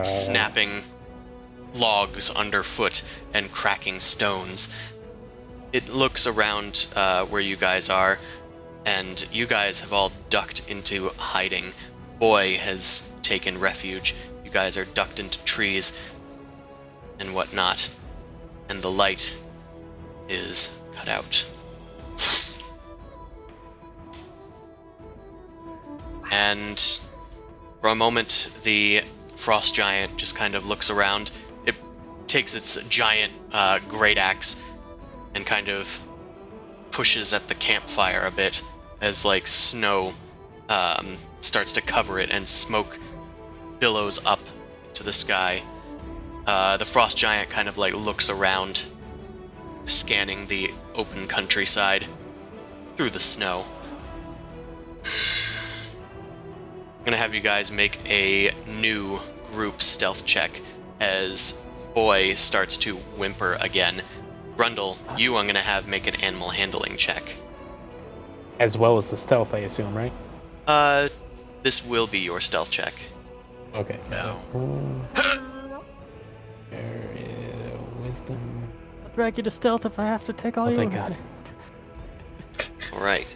snapping logs underfoot and cracking stones. it looks around where you guys are, and you guys have all ducked into hiding. Boy has taken refuge. You guys are ducked into trees and whatnot, and the light is cut out. And for a moment, the frost giant just kind of looks around. It takes its giant great axe and kind of pushes at the campfire a bit as like snow starts to cover it and smoke billows up to the sky. The frost giant kind of like looks around, scanning the open countryside through the snow. I'm gonna have you guys make a new group stealth check as Boy starts to whimper again. Grundle, you I'm gonna have make an animal handling check. As well as the stealth, I assume, right? This will be your stealth check. Okay. No. There is wisdom. I'll drag you to stealth if I have to take all Oh, your thank God. Alright.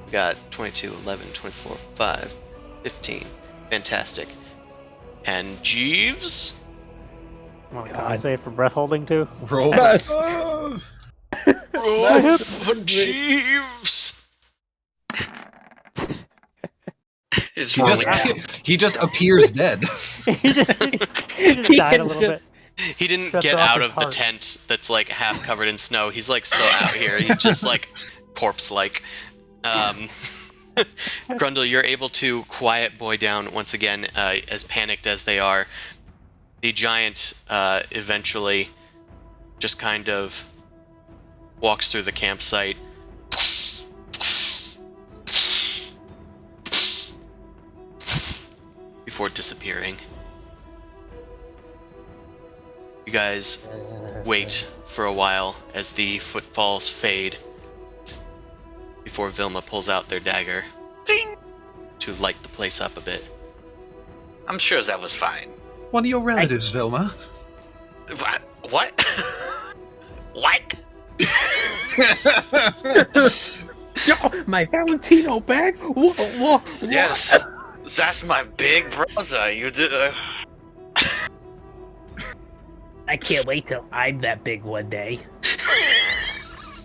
We got 22, 11, 24, 5, 15. Fantastic. And Jeeves? Oh, God. can I save for breath holding too? Roll. Best. Roll for Jeeves! It's He rolling just, out. he just appears dead. he just died a little bit. He didn't Shuts get off out his of the heart. tent that's like half covered in snow. He's like still out here. He's just like corpse-like. Grundle, you're able to quiet Boy down once again, as panicked as they are. The giant eventually just kind of walks through the campsite. Before disappearing. You guys wait for a while as the footfalls fade before Vilma pulls out their dagger Ding! to light the place up a bit. I'm sure that was fine. One of your relatives, Vilma. What? What? Yo, my Valentino bag? Whoa. Yes, that's my big brother. You did. I can't wait till I'm that big one day.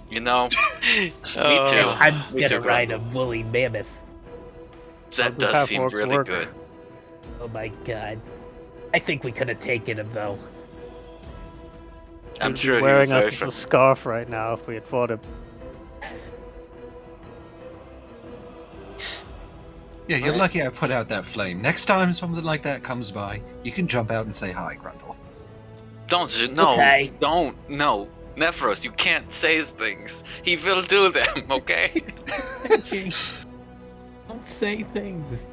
You know, me Oh. too. I'm Me gonna too, ride a Grundle. woolly mammoth. That do does half seem orcs really work. good. Oh my God. I think we could have taken him though. I'm He'd be sure he was wearing us very as a scarf right now if we had fought him. Yeah, you're lucky I put out that flame. Next time something like that comes by, you can jump out and say hi, Grundle. Okay. No, Nephros, you can't say things. He will do them, okay? Don't say things.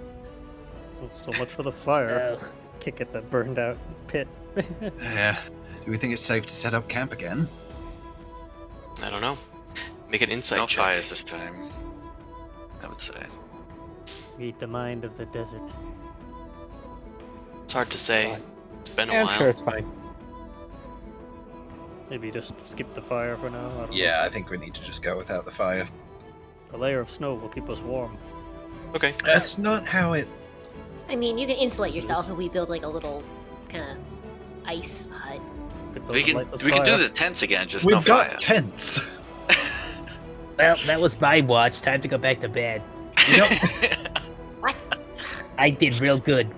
Well, so much for the fire. Oh, Kick at the burned out pit. Yeah. Do we think it's safe to set up camp again? I don't know. Make an insight No check. fires this time, I would say. Meet the mind of the desert. It's hard to say. It's been a yeah, while. I'm sure it's fine. Maybe just skip the fire for now. I don't know. Yeah, I think we need to just go without the fire. A layer of snow will keep us warm. Okay. That's not how it... I mean, you can insulate yourself if we build like a little kind of ice hut. Could build We a can lightless do fire. the tents again, just We've no got fire. tents. Well, that was my watch. Time to go back to bed. You know, What? I did real good.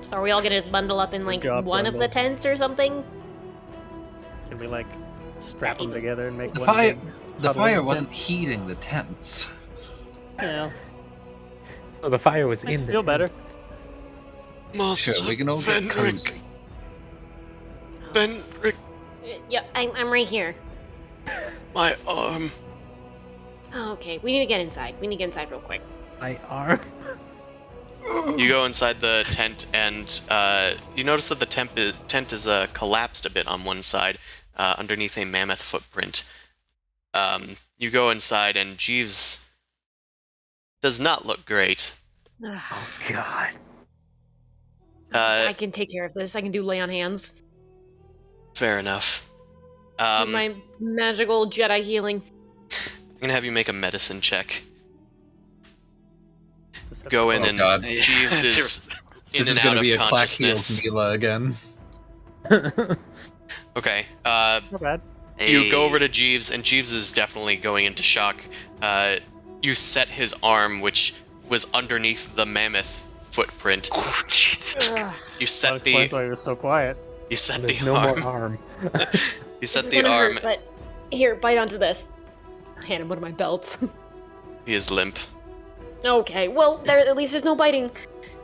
So are we all gonna bundle up in like job, one of the Grundle. tents or something? Can we like strap them together and make the one fire, big the huddle fire tent? wasn't heating the tents. Yeah, So the fire was makes in me the feel tent. better. Sure, we can all get cozy. Benric, Yeah, I'm right here. my arm. Oh, okay. We need to get inside. We need to get inside real quick. My arm. You go inside the tent, and you notice that the tent is collapsed a bit on one side, underneath a mammoth footprint. You go inside, and Jeeves does not look great. Oh God. I can take care of this. I can do lay on hands. Fair enough. Do my magical Jedi healing. I'm gonna have you make a medicine check. Go in Oh, and God. Jeeves is in This is and going out to be of a consciousness. Clackfield Mila again. Okay. Not bad. You go over to Jeeves, and Jeeves is definitely going into shock. You set his arm, which was underneath the mammoth footprint. Oh, Jesus. Ugh. You That set explains the why you're so quiet. you set There's the no arm. more arm. You set This is the gonna arm. hurt, but here, bite onto this. Hand him one of my belts. He is limp. Okay, well, at least there's no biting.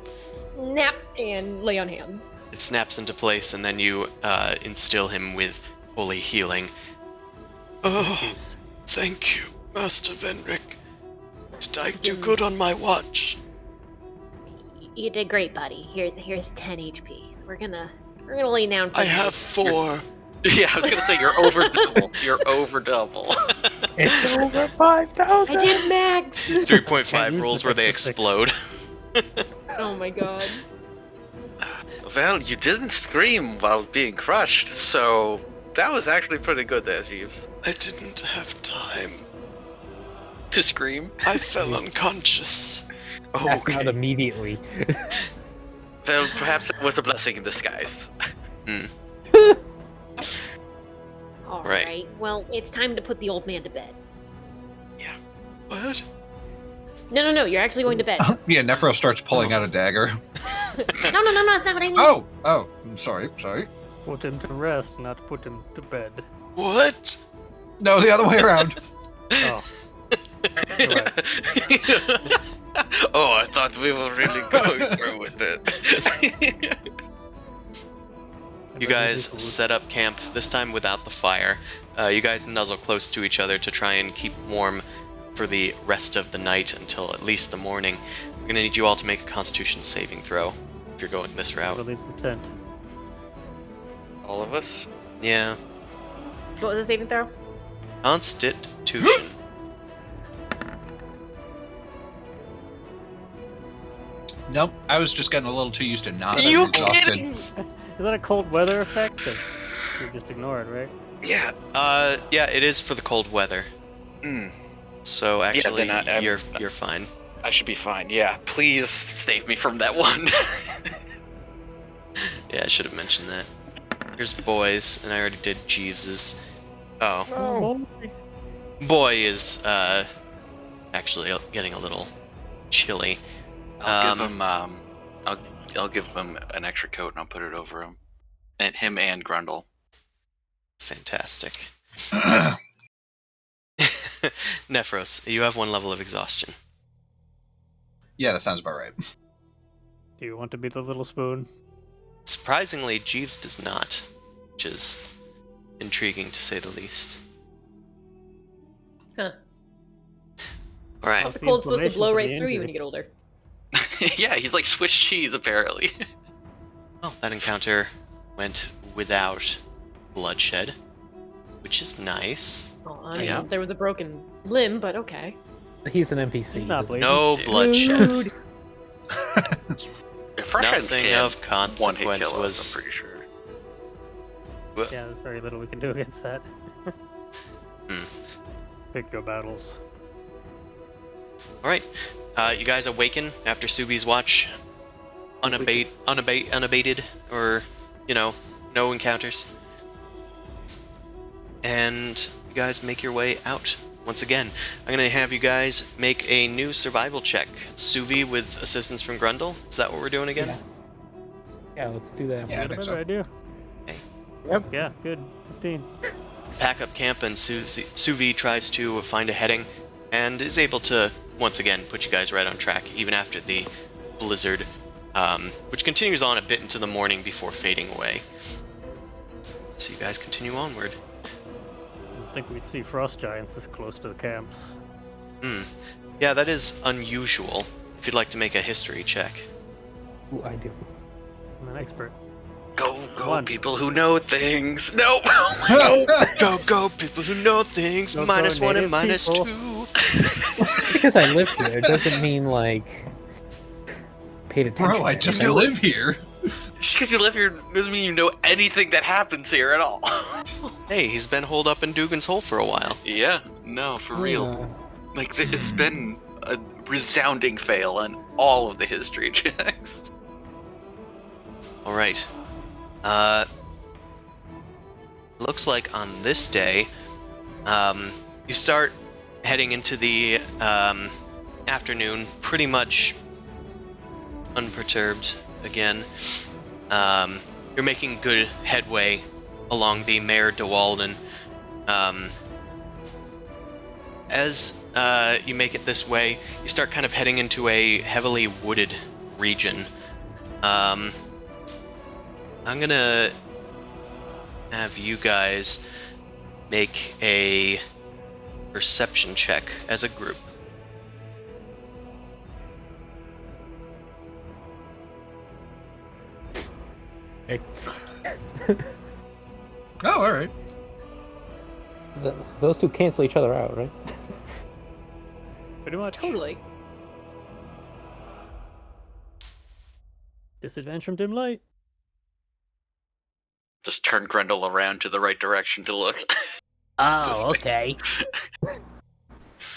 Snap and lay on hands. It snaps into place, and then you instill him with holy healing. Oh, thank you, Master Venric. Did I do good on my watch? You did great, buddy. Here's 10 HP. We're gonna lay down. For I you. have 4. Yeah, I was gonna say you're over double. You're over double. It's over 5,000. I did max. 3.5 use rolls the where they extra 6. explode. Oh my god. Well, you didn't scream while being crushed, so that was actually pretty good there, Jeeves. I didn't have time. To scream? I fell unconscious. Passed out Okay. immediately. Well, perhaps it was a blessing in disguise. All Right. right. Well, it's time to put the old man to bed. What? No. You're actually going to bed. Yeah, Nephro starts pulling out a dagger. No. That's not what I mean. Oh, I'm sorry. Put him to rest, not put him to bed. What? No, the other way around. Oh. Right. Oh, I thought we were really going through with it. You guys set up camp, this time without the fire. You guys nuzzle close to each other to try and keep warm for the rest of the night until at least the morning. I'm gonna need you all to make a Constitution saving throw if you're going this route. Relieves the tent. All of us? Yeah. What was the saving throw? Constitution. Nope, I was just getting a little too used to not being You exhausted. kidding? Is that a cold weather effect? That's, you just ignore it, right? Yeah. Yeah, it is for the cold weather. Mm, So actually, then I'm- you're fine. I should be fine. Yeah, please save me from that one. Yeah, I should have mentioned that. Here's boys, and I already did Jeeves's. Oh, Oh. boy is actually getting a little chilly. I'll give him an extra coat and I'll put it over him. And him and Grundle. Fantastic. Nephros, you have 1 level of exhaustion. Yeah, that sounds about right. Do you want to be the little spoon? Surprisingly, Jeeves does not, which is intriguing to say the least. Huh. All right. The cold's supposed to inflammation blow from right the through you when injury. you get older. Yeah, he's like Swiss cheese, apparently. Well, that encounter went without bloodshed, which is nice. Oh, I mean, Yeah. there was a broken limb, but okay. He's an NPC. He's not doesn't- bleeding. No bloodshed. Fresh ends Nothing can of one-hit consequence kill us, was. I'm pretty sure. Yeah, there's very little we can do against that. Pick your battles. All right, you guys awaken after Suvi's watch, unabated, or no encounters, and you guys make your way out. Once again, I'm gonna have you guys make a new survival check. Suvi with assistance from Grundle. Is that what we're doing again? Yeah, let's do that. Yeah, I Got a think better so. idea. Okay. Yep. Yeah, good. 15. Pack up camp, and Suvi tries to find a heading, and is able to once again put you guys right on track, even after the blizzard, which continues on a bit into the morning before fading away. So you guys continue onward. I don't think we'd see frost giants this close to the camps. Yeah, that is unusual. If you'd like to make a history check. Ooh, I do. I'm an expert. Go, One. people who know things. No! Go, people who know things. Go, -1 and native people. -2. Because I live here doesn't mean like paid attention. Bro, I to just anything. live here. Just because you live here doesn't mean you know anything that happens here at all. Hey, he's been holed up in Dugan's Hole for a while. Yeah, no, for real. Like, it's been a resounding fail on all of the history checks. All right. Looks like on this day, you start heading into the afternoon pretty much unperturbed again. You're making good headway along the Mare de Walden. As you make it this way, you start kind of heading into a heavily wooded region. I'm gonna have you guys make a perception check as a group. Oh, all right. Those two cancel each other out, right? Pretty much. Totally. Disadvantage from dim light. Just turn Grendel around to the right direction to look. Oh, okay.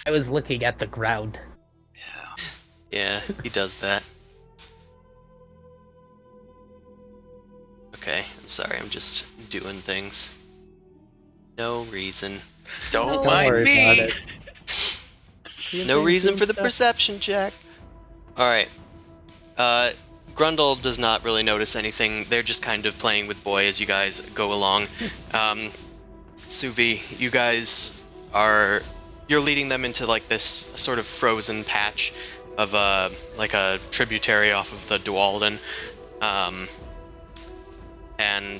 I was looking at the ground. Yeah, he does that. Okay, I'm sorry, I'm just doing things. No reason. Don't worry mind about me. it. No reason for the perception check. Alright. Grundle does not really notice anything. They're just kind of playing with Boy as you guys go along. Suvi, you guys you're leading them into like this sort of frozen patch of like a tributary off of the Dualden. And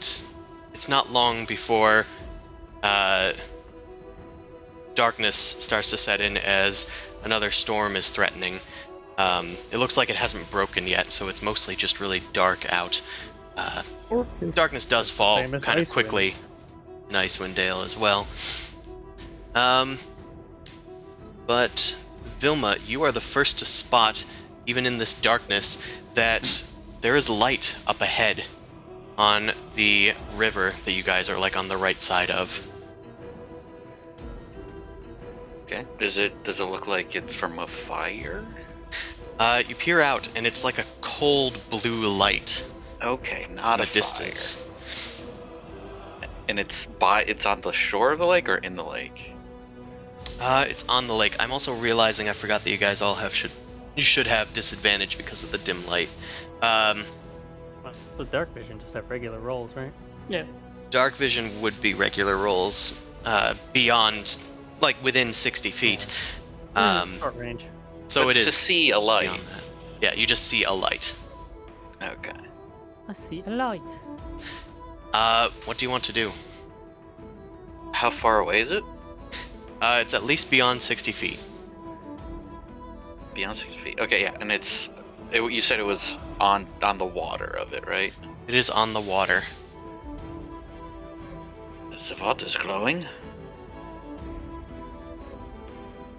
it's not long before darkness starts to set in as another storm is threatening. It looks like it hasn't broken yet, so it's mostly just really dark out. Darkness does fall kind of quickly in Icewind Dale as well. But Vilma, you are the first to spot, even in this darkness, that there is light up ahead on the river that you guys are like on the right side of. Okay. Does it look like it's from a fire? You peer out, and it's like a cold blue light Okay, not in a the distance. fire. And it's on the shore of the lake or in the lake? It's on the lake. I'm also realizing I forgot that you guys all should have disadvantage because of the dim light. Well, the dark vision just have regular rolls, right? Yeah. Dark vision would be regular rolls beyond, like within 60 feet. Short range. So But it to is see a light. beyond that. Yeah, you just see a light. Okay. I see a light. What do you want to do? How far away is it? It's at least beyond 60 feet. Beyond 60 feet. Okay, yeah, and you said it was on the water of it, right? It is on the water. The water's glowing.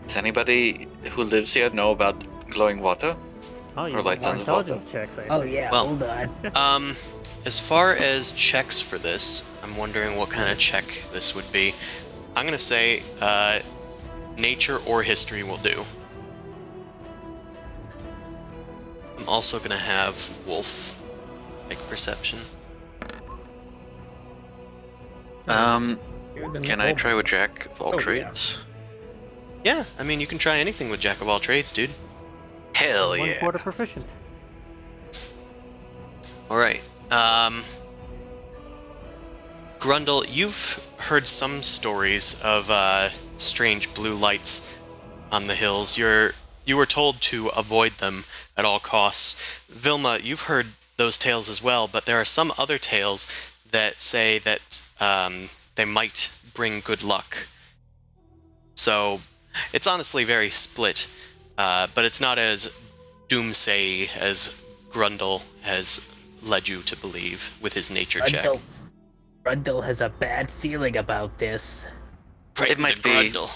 Does anybody who lives here know about glowing water? Oh, you Or lights more on the water. intelligence checks, I Oh see. yeah, Well, hold on. As far as checks for this, I'm wondering what kind of check this would be. I'm gonna say, nature or history will do. I'm also gonna have Wolf make perception. Can I try with Jack of all Oh, yeah. trades? Yeah, I mean, you can try anything with Jack of all trades, dude. Hell One yeah. quarter proficient. Alright, Grundle, you've heard some stories of, strange blue lights on the hills. You were told to avoid them at all costs. Vilma, you've heard those tales as well, but there are some other tales that say that, they might bring good luck. So, it's honestly very split, but it's not as doomsay as Grundle has led you to believe with his nature check. Grundle has a bad feeling about this. It might be Grundle.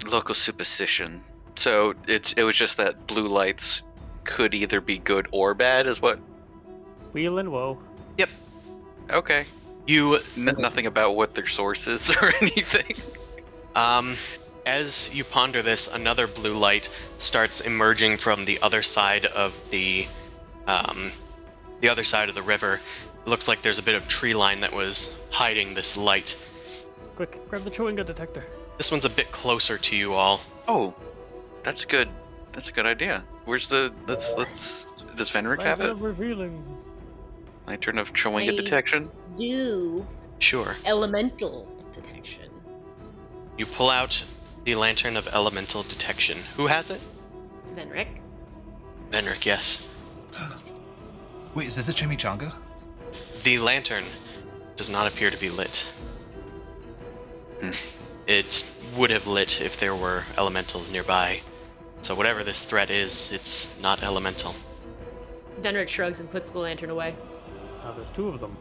local superstition. So it was just that blue lights could either be good or bad, is what? Wheel and woe. Okay. You Nothing about what their source is or anything. As you ponder this, another blue light starts emerging from the other side of the river. It looks like there's a bit of tree line that was hiding this light. Quick, grab the chewing gum detector. This one's a bit closer to you all. Oh, that's good. That's a good idea. Where's the let's does Fenric have it? Revealing. Lantern of Chewinga I- detection. Do Sure. elemental detection. You pull out the Lantern of Elemental Detection. Who has it? Venric. Venric, yes. Wait, is this a chimichanga? The lantern does not appear to be lit. It would have lit if there were elementals nearby. So whatever this threat is, it's not elemental. Venric shrugs and puts the lantern away. Now there's two of them.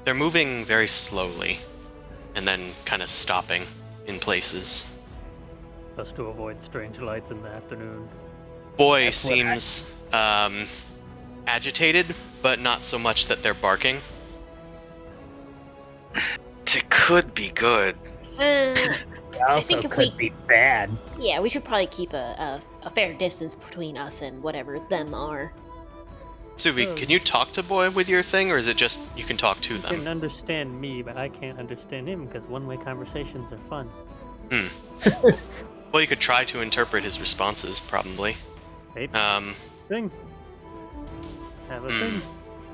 They're moving very slowly, and then kind of stopping in places. Just to avoid strange lights in the afternoon. Boy seems agitated, but not so much that they're barking. It could be good. It also think if could we- be bad. Yeah, we should probably keep a fair distance between us and whatever them are. Suvi, can you talk to Boy with your thing, or is it just you can talk to He can them? understand me, but I can't understand him because one-way conversations are fun. Well, you could try to interpret his responses, probably. Wait, Um, thing. Have a thing,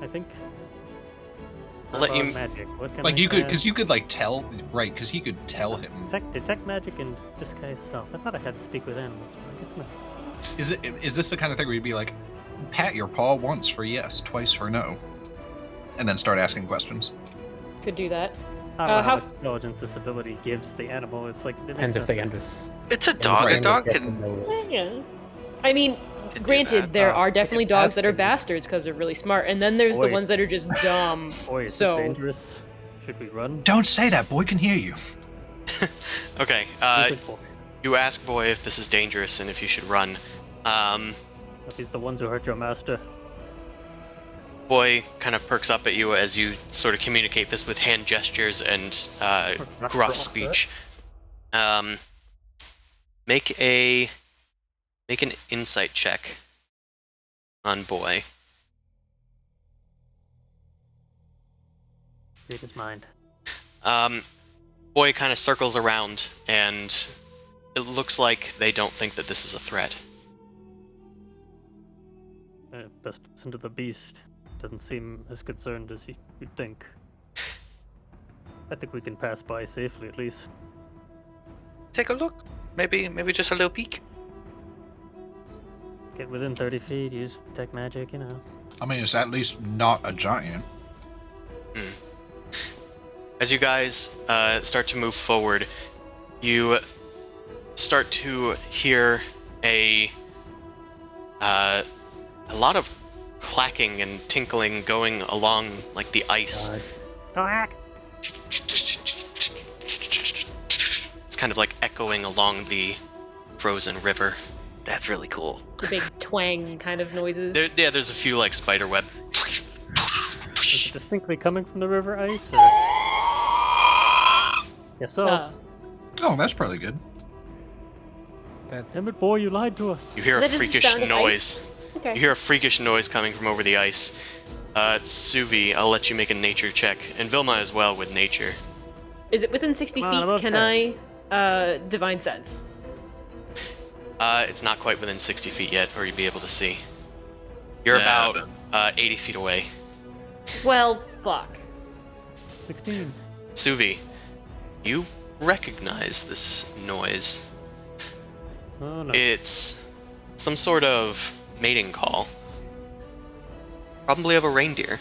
I think. I'll let How you- about magic. What can Like I you could, have? because you could like tell, right? Because he could tell him. Detect magic and disguise self. I thought I had to speak with animals, but I guess not. Is this the kind of thing where you'd be like, pat your paw once for yes, twice for no, and then start asking questions? Could do that. I don't know how how- much intelligence this ability gives the animal. It's like it Depends makes if they no understand. sense. It's a dog. A dog Get can. the nose. Yeah. I mean, can do granted, that. there Oh, are they can definitely dogs that are ask them. bastards because they're really smart, and then there's the Boy. ones that are just dumb. Boy, is So- this dangerous? Should we run? Don't say that. Boy can hear you. okay, Stupid boy. you ask Boy if this is dangerous and if you should run. If he's the ones who hurt your master. Boy kind of perks up at you as you sort of communicate this with hand gestures and gruff speech. Make an insight check on Boy. Read his mind. Boy kind of circles around, and it looks like they don't think that this is a threat. Best listen to the beast. Doesn't seem as concerned as you'd think. I think we can pass by safely, at least. Take a look. Maybe just a little peek. Get within 30 feet, use detect magic, you know. I mean, it's at least not a giant. As you guys start to move forward, you start to hear a lot of clacking and tinkling going along like the ice. God. It's kind of like echoing along the frozen river. That's really cool. The big twang kind of noises. There's a few like spider web. Is it distinctly coming from the river ice, or? Yes, so. Oh, that's probably good. Damn it, boy, you lied to us. You hear a That doesn't freakish sound like noise. Okay. You hear a freakish noise coming from over the ice. Suvi, I'll let you make a nature check, and Vilma as well with nature. Is it within 60 Come on, feet? about Can 10. I divine sense? It's not quite within 60 feet yet, or you'd be able to see. You're Yeah, about 80 feet away. Well, fuck. 16. Suvi, you recognize this noise. Oh no. It's some sort of mating call. Probably of a reindeer.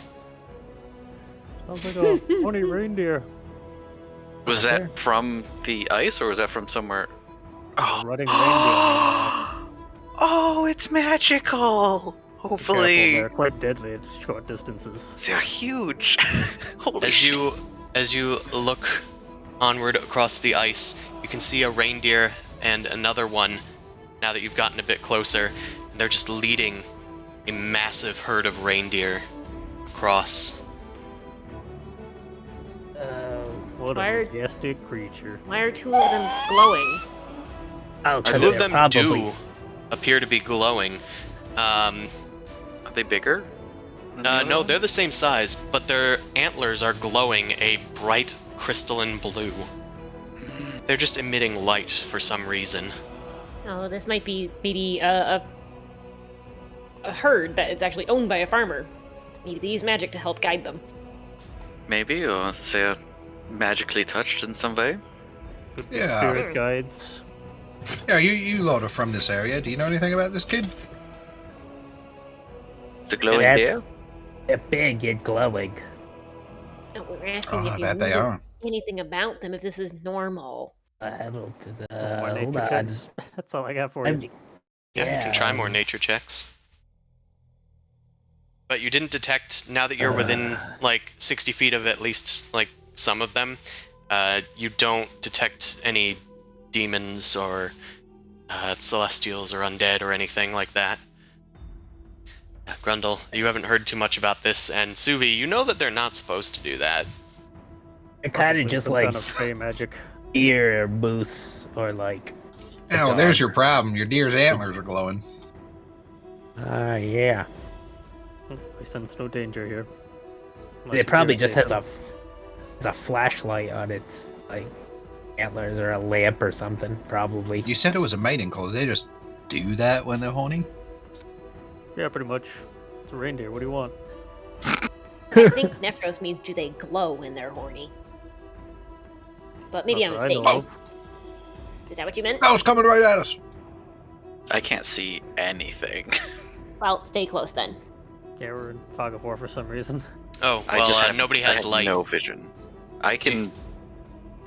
Sounds like a pony reindeer. Was Okay. that from the ice or was that from somewhere? Oh, Running reindeer. oh, it's magical. Careful, Hopefully, they're quite deadly at short distances. they're huge. Holy As shit. you look onward across the ice, you can see a reindeer and another one. Now that you've gotten a bit closer, they're just leading a massive herd of reindeer across What Why a are- majestic creature. Why are two of them glowing? Oh, 'cause Two of they're them probably- do appear to be glowing. Are they bigger? than the other No, one? they're the same size, but their antlers are glowing a bright crystalline blue. They're just emitting light for some reason. Oh, this might be maybe a herd that is actually owned by a farmer. Maybe they use magic to help guide them. Maybe, or say magically touched in some way. Could be Yeah. spirit guides. Yeah, you lot are from this area. Do you know anything about this kid? It's a glowing That- bear? They're big and glowing. Oh, we're asking Oh, if I you bet they know are. anything about them, if this is normal. I don't More hold nature on. checks. That's all I got for I'm- you. Yeah, you can try more um, nature checks. But you didn't detect, now that you're within like 60 feet of at least like some of them, you don't detect any demons or celestials or undead or anything like that. Grundle, you haven't heard too much about this, and Suvi, you know that they're not supposed to do that. They're kind of Probably just some like kind of fey magic. deer or moose or like. Oh, well, there's your problem. Your deer's antlers are glowing. Yeah. I sense no danger here. Unless It you probably irritate just has them. a flashlight on its like antlers or a lamp or something. Probably. You said it was a mating call. Do they just do that when they're horny? Yeah, pretty much. It's a reindeer. What do you want? I think Nephros means do they glow when they're horny? But maybe I'm Not that I know mistaken. of. Is that what you meant? Oh, it's coming right at us. I can't see anything. Well, stay close then. Yeah, we're in fog of war for some reason. Oh, I just well, have, nobody I has have light. no vision. I can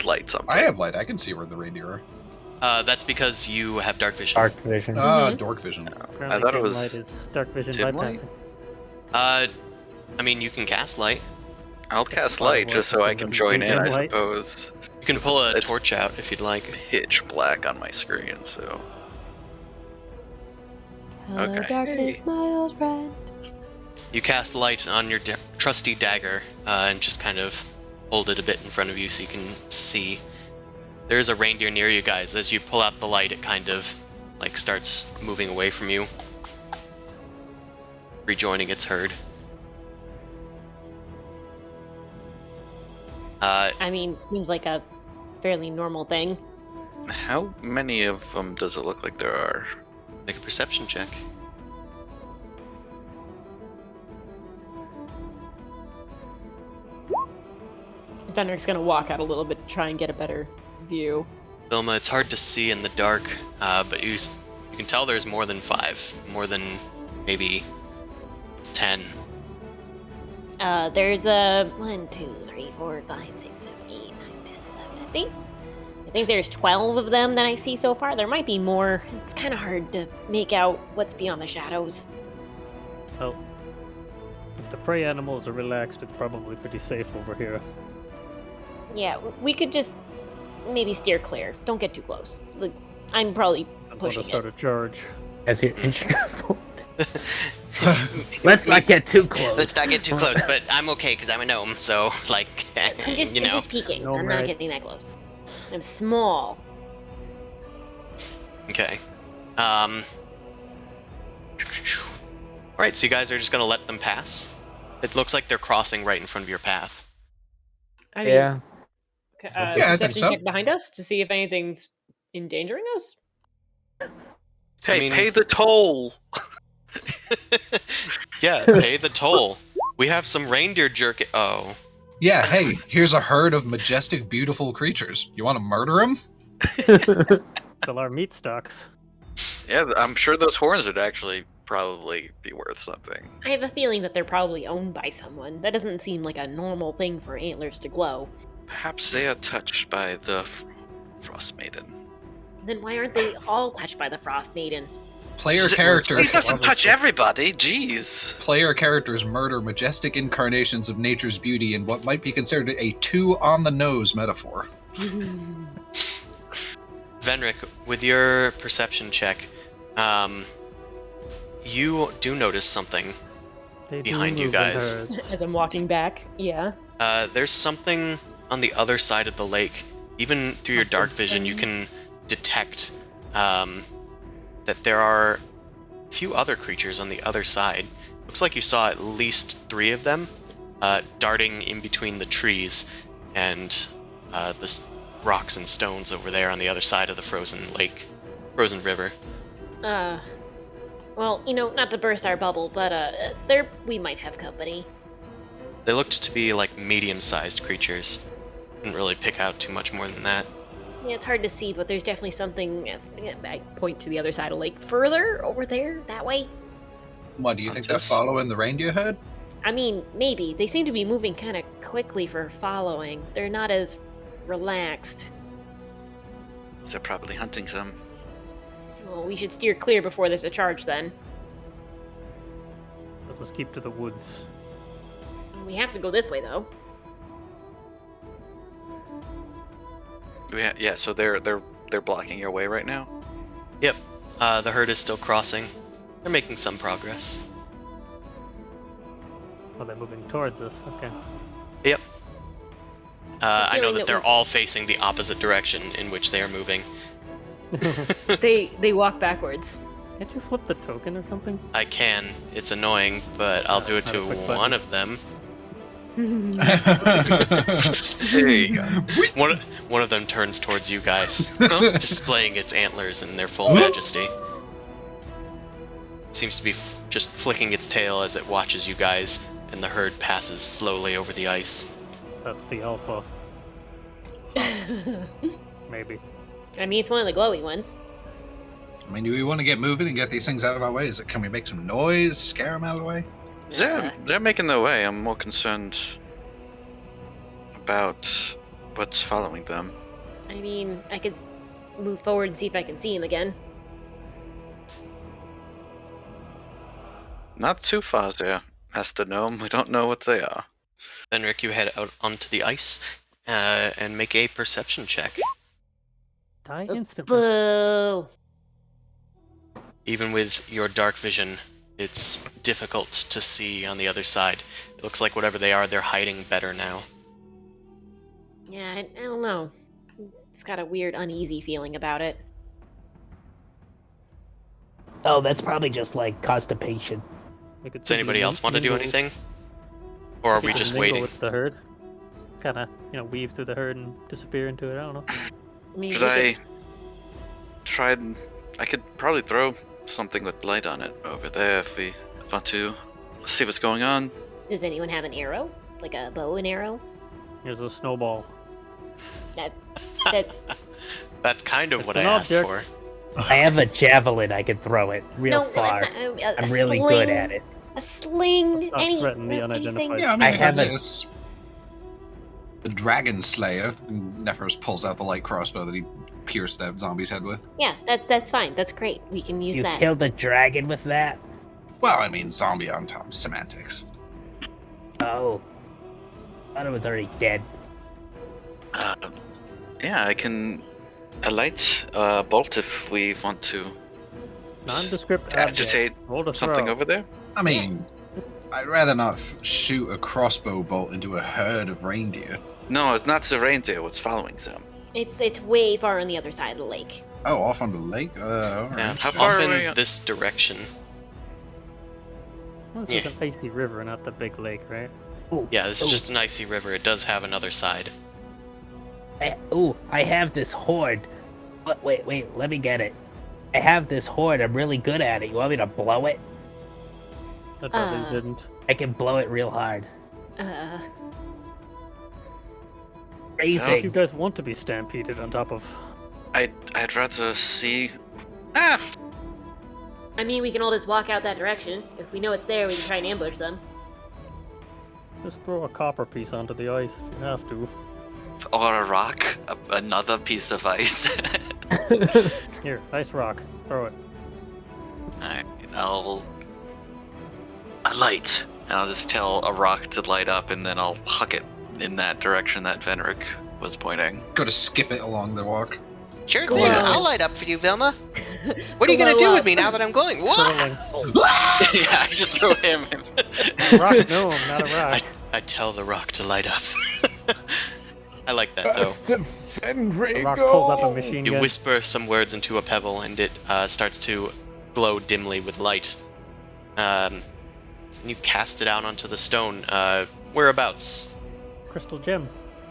light something. I have light. I can see where the reindeer are. That's because you have dark vision. Dark vision. Ah, dork vision. Apparently thought it dim was light is dark vision dim light? bypassing. I mean, you can cast light. I'll cast fog of light war just so I system can doesn't join in, dim I light. suppose. You can pull a It's- torch out if you'd like. Pitch black on my screen, so. Hello, Okay. darkness, my old friend. You cast light on your trusty dagger and just kind of hold it a bit in front of you so you can see. There's a reindeer near you guys. As you pull out the light, it kind of like starts moving away from you, rejoining its herd. I mean, seems like a fairly normal thing. How many of them does it look like there are? Make a perception check. Fenric's gonna walk out a little bit to try and get a better view. Vilma, it's hard to see in the dark, but you can tell there's more than 5. More than maybe 10. There's a 1, 2, 3, 4, 5, 6, 7, 8, 9, 10, 11. I think there's 12 of them that I see so far. There might be more. It's kind of hard to make out what's beyond the shadows. Well, if the prey animals are relaxed, it's probably pretty safe over here. Yeah, we could just maybe steer clear. Don't get too close. Like, I'm probably I'm going pushing to start it. a charge. As your instrument. Let's not get too close. Let's not get too close, but I'm okay because I'm a gnome, so like, I'm just, you I'm know. just peeking. No I'm not rights. getting that close. I'm small. Okay. All right, so you guys are just gonna let them pass. It looks like they're crossing right in front of your path. I mean, Yeah. Yeah, I think perception so. check behind us to see if anything's endangering us. Hey, mean- pay the toll! Yeah, pay the toll. We have some reindeer jerk. Oh, Yeah, hey, here's a herd of majestic, beautiful creatures. You want to murder them? Fill our meat stocks. Yeah, I'm sure those horns would actually probably be worth something. I have a feeling that they're probably owned by someone. That doesn't seem like a normal thing for antlers to glow. Perhaps they are touched by the Frostmaiden. Then why aren't they all touched by the Frostmaiden? Player characters. He doesn't touch everybody, jeez. Player characters murder majestic incarnations of nature's beauty in what might be considered a too on the nose metaphor. Venric, with your perception check, you do notice something. They do Behind you move in guys. herds. As I'm walking back, yeah. There's something on the other side of the lake. Even through your dark vision, you can detect that there are a few other creatures on the other side. Looks like you saw at least 3 of them darting in between the trees and the rocks and stones over there on the other side of the frozen river. Well, not to burst our bubble, but there we might have company. They looked to be like medium-sized creatures. Didn't really pick out too much more than that. Yeah, it's hard to see, but there's definitely something. I point to the other side of the lake, further over there, that way. What, do you think they're following the reindeer herd? I mean, maybe. They seem to be moving kind of quickly for following. They're not as relaxed. They're probably hunting some. Well, we should steer clear before there's a charge then. Let us keep to the woods. We have to go this way, though. Yeah, so they're blocking your way right now? Yep. The herd is still crossing. They're making some progress. Oh, they're moving towards us. Okay. Yep. I know feeling that that they're we- all facing the opposite direction in which they are moving. They walk backwards. Can't you flip the token or something? I can. It's annoying, but I'll do it Not to a quick button. one of them. There you go. One of them turns towards you guys, displaying its antlers in their full majesty. It seems to be just flicking its tail as it watches you guys, and the herd passes slowly over the ice. That's the alpha. Maybe. I mean, it's one of the glowy ones. I mean, do we want to get moving and get these things out of our way? Can we make some noise, scare them out of the way? They're making their way. I'm more concerned about what's following them. I mean, I could move forward and see if I can see him again. Not too far there, Master Gnome. We don't know what they are. Then, Rick, you head out onto the ice and make a perception check. Die instantly. Boo! Even with your dark vision, it's difficult to see on the other side. It looks like whatever they are, they're hiding better now. Yeah, I don't know. It's got a weird, uneasy feeling about it. Oh, that's probably just like constipation. We could Does anybody else want to do anything? Or are we just waiting? With the herd? Kind of, weave through the herd and disappear into it. I don't know. I mean, Should I try and... I could probably throw something with light on it over there if we want to see what's going on. Does anyone have an arrow? Like a bow and arrow? Here's a snowball. That That's kind of what I an asked object. for. I have a javelin. I can throw it real far. I'm really good at it. A sling. Let's not threaten the unidentified. Yeah, I mean, I I have have a- this. The Dragon Slayer. Nephros pulls out the light crossbow that he pierced that zombie's head with. Yeah, that's fine. That's great. We can use You that. killed the dragon with that? Well, I mean, zombie on top, semantics. Oh. Thought it was already dead. Yeah, I can light a bolt if we want to Nondescript agitate object. Roll to something throw. over there. I mean, I'd rather not shoot a crossbow bolt into a herd of reindeer. No, it's not the reindeer. What's following them? It's way far on the other side of the lake. Oh, off on the lake? Alright. Yeah, How far off away? in this direction. Well, this is an icy river, not the big lake, right? Ooh, Yeah, this is ooh, just an icy river. It does have another side. I have this horde. Wait, let me get it. I have this horde. I'm really good at it. You want me to blow it? I'd rather you didn't. I can blow it real hard. If you Crazy. guys want to be stampeded on top of... I'd rather see. I mean, we can all just walk out that direction. If we know it's there, we can try and ambush them. Just throw a copper piece onto the ice if you have to. Or a rock, another piece of ice. Here, ice rock. Throw it. Alright, I'll light, and I'll just tell a rock to light up, and then I'll huck it in that direction that Venric was pointing. Go to skip it along the walk. Sure Glow. thing. I'll light up for you, Vilma. What are you gonna Glow do with up. me now that I'm glowing? What? Twirling. Yeah, I just threw him. Rock gnome, not a rock. I tell the rock to light up. I like that though. The rock pulls up a machine You gun. whisper some words into a pebble, and it starts to glow dimly with light. And you cast it out onto the stone. Whereabouts? Crystal gem.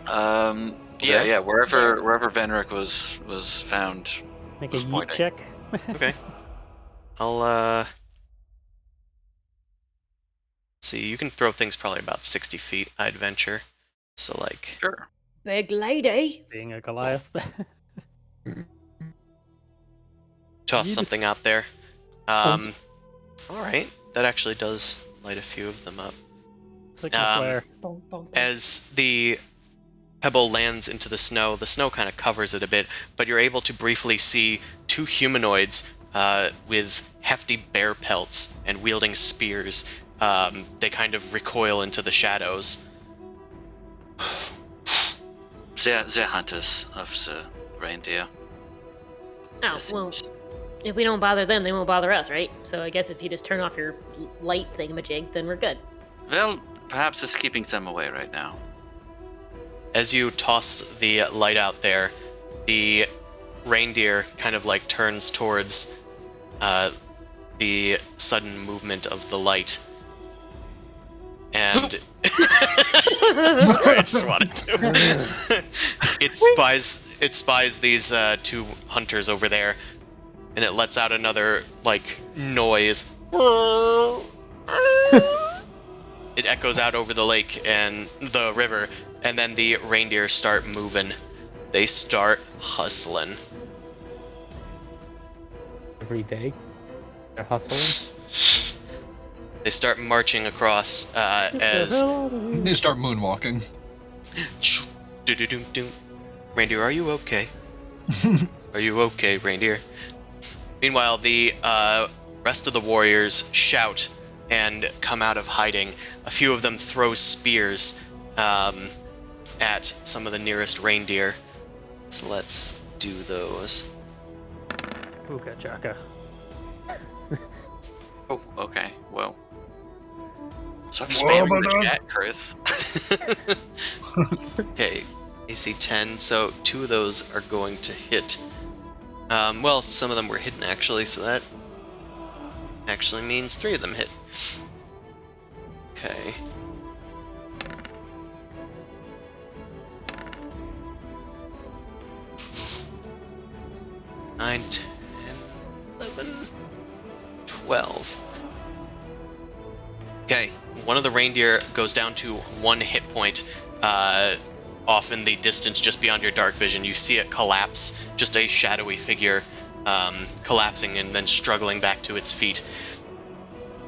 Yeah, wherever Venric was found. Make a was yeet pointing. check. Okay. I'll see. You can throw things probably about 60 feet, I'd venture. So like, Sure. Big lady. Being a Goliath. toss You something out there. All right, that actually does light a few of them up. It's like a flare. As the pebble lands into the snow kind of covers it a bit, but you're able to briefly see two humanoids with hefty bear pelts and wielding spears. They kind of recoil into the shadows. They're hunters of the reindeer. Oh, well, if we don't bother them, they won't bother us, right? So I guess if you just turn off your light thingamajig, then we're good. Well, perhaps it's keeping them away right now. As you toss the light out there, the reindeer kind of like turns towards the sudden movement of the light. And sorry, I just wanted to. It spies these two hunters over there, and it lets out another like noise. It echoes out over the lake and the river, and then the reindeer start moving. They start hustling. Every day, they're hustling. They start marching across as They start moonwalking. Reindeer, are you okay? Are you okay, reindeer? Meanwhile, the rest of the warriors shout and come out of hiding. A few of them throw spears at some of the nearest reindeer. So let's do those. Ooka chaka. Oh, okay. Well. Stop Whoa, spamming the but, chat, Chris. Okay, AC 10, so 2 of those are going to hit. Well, some of them were hidden actually, so that actually means 3 of them hit. Okay. Nine, 10, 11, 12. Okay, one of the reindeer goes down to 1 hit point. Off in the distance, just beyond your dark vision, you see it collapse. Just a shadowy figure collapsing and then struggling back to its feet.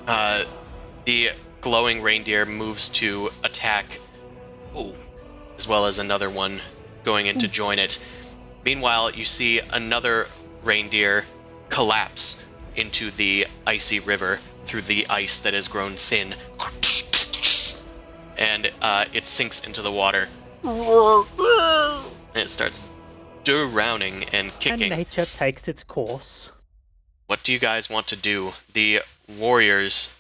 The glowing reindeer moves to attack, as well as another one going in to join it. Meanwhile, you see another reindeer collapse into the icy river through the ice that has grown thin. And it sinks into the water. And it starts drowning and kicking. And nature takes its course. What do you guys want to do? The warriors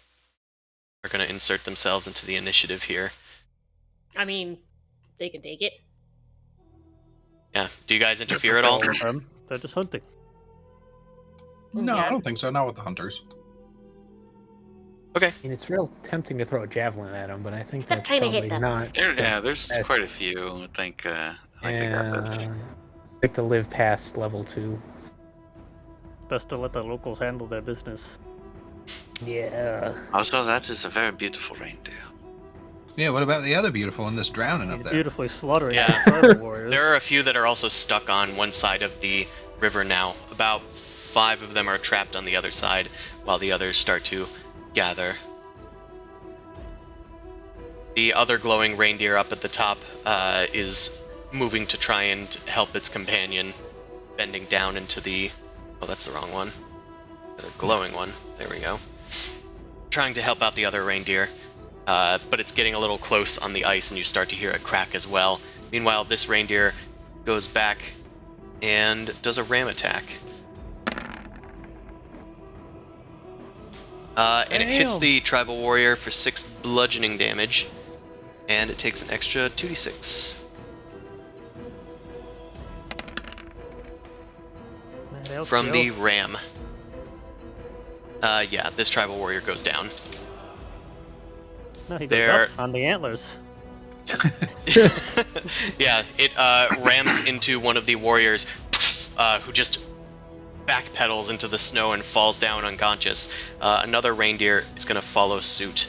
are going to insert themselves into the initiative here. I mean, they can take it. Yeah. Do you guys interfere at all? They're just hunting. No, Yeah. I don't think so. Not with the hunters. Okay. I mean, it's real tempting to throw a javelin at them, but I think Stop that's trying to probably hit them. not. There's Yes. quite a few. I think they got this. Like to live past level 2. Best to let the locals handle their business. Yeah. Also, that is a very beautiful reindeer. Yeah, what about the other beautiful one that's drowning up He's there? beautifully slaughtering Yeah. the tribal warriors. There are a few that are also stuck on one side of the river now. About 5 of them are trapped on the other side, while the others start to gather. The other glowing reindeer up at the top is moving to try and help its companion, bending down into the... Oh, that's the wrong one. The glowing one. There we go. Trying to help out the other reindeer, but it's getting a little close on the ice, and you start to hear it crack as well. Meanwhile, this reindeer goes back and does a ram attack. And it hits Damn. the tribal warrior for 6 bludgeoning damage, and it takes an extra 2d6. Elk from go. the ram. Yeah, this tribal warrior goes down. No, he goes There- up on the antlers. Yeah, it rams into one of the warriors, who just backpedals into the snow and falls down unconscious. Another reindeer is going to follow suit.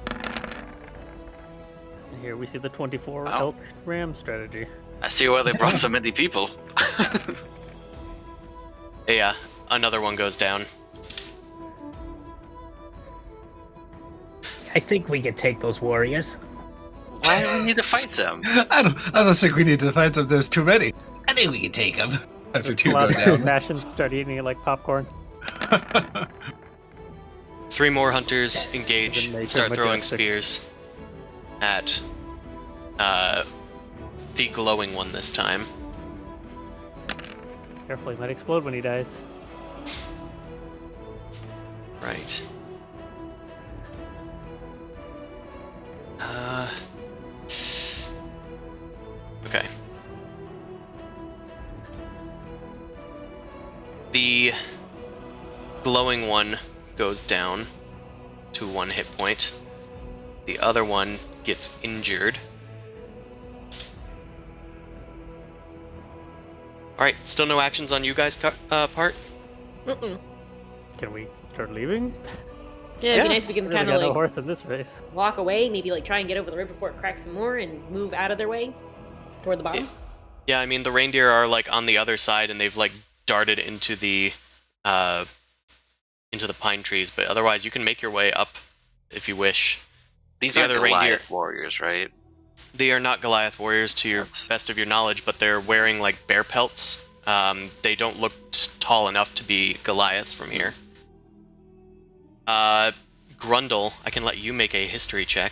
And here we see the 24 Wow. elk ram strategy. I see why they brought so many people. Yeah, another one goes down. I think we can take those warriors. Why do we need to fight them? I don't think we need to fight them. There's too many. I think we can take them. After two Pull go out down. Bastions, start eating it like popcorn. 3 more hunters engage Then make and start them throwing majestic. spears at the glowing one this time. Careful, he might explode when he dies. Right. Okay. The glowing one goes down to 1 hit point. The other one gets injured. Alright, still no actions on you guys' part? Mm-mm. Can we start leaving? Yeah, it'd Yeah. be nice if we can Really kind got of no like horse in this race. walk away, maybe like try and get over the road before it cracks some more and move out of their way toward the bottom. Yeah, I mean, the reindeer are, like, on the other side, and they've, like, darted into the pine trees, but otherwise you can make your way up if you wish. These The are other Goliath reindeer- warriors, right? They are not Goliath warriors to your best of your knowledge, but they're wearing, like, bear pelts. They don't look tall enough to be Goliaths from here. Grundle, I can let you make a history check.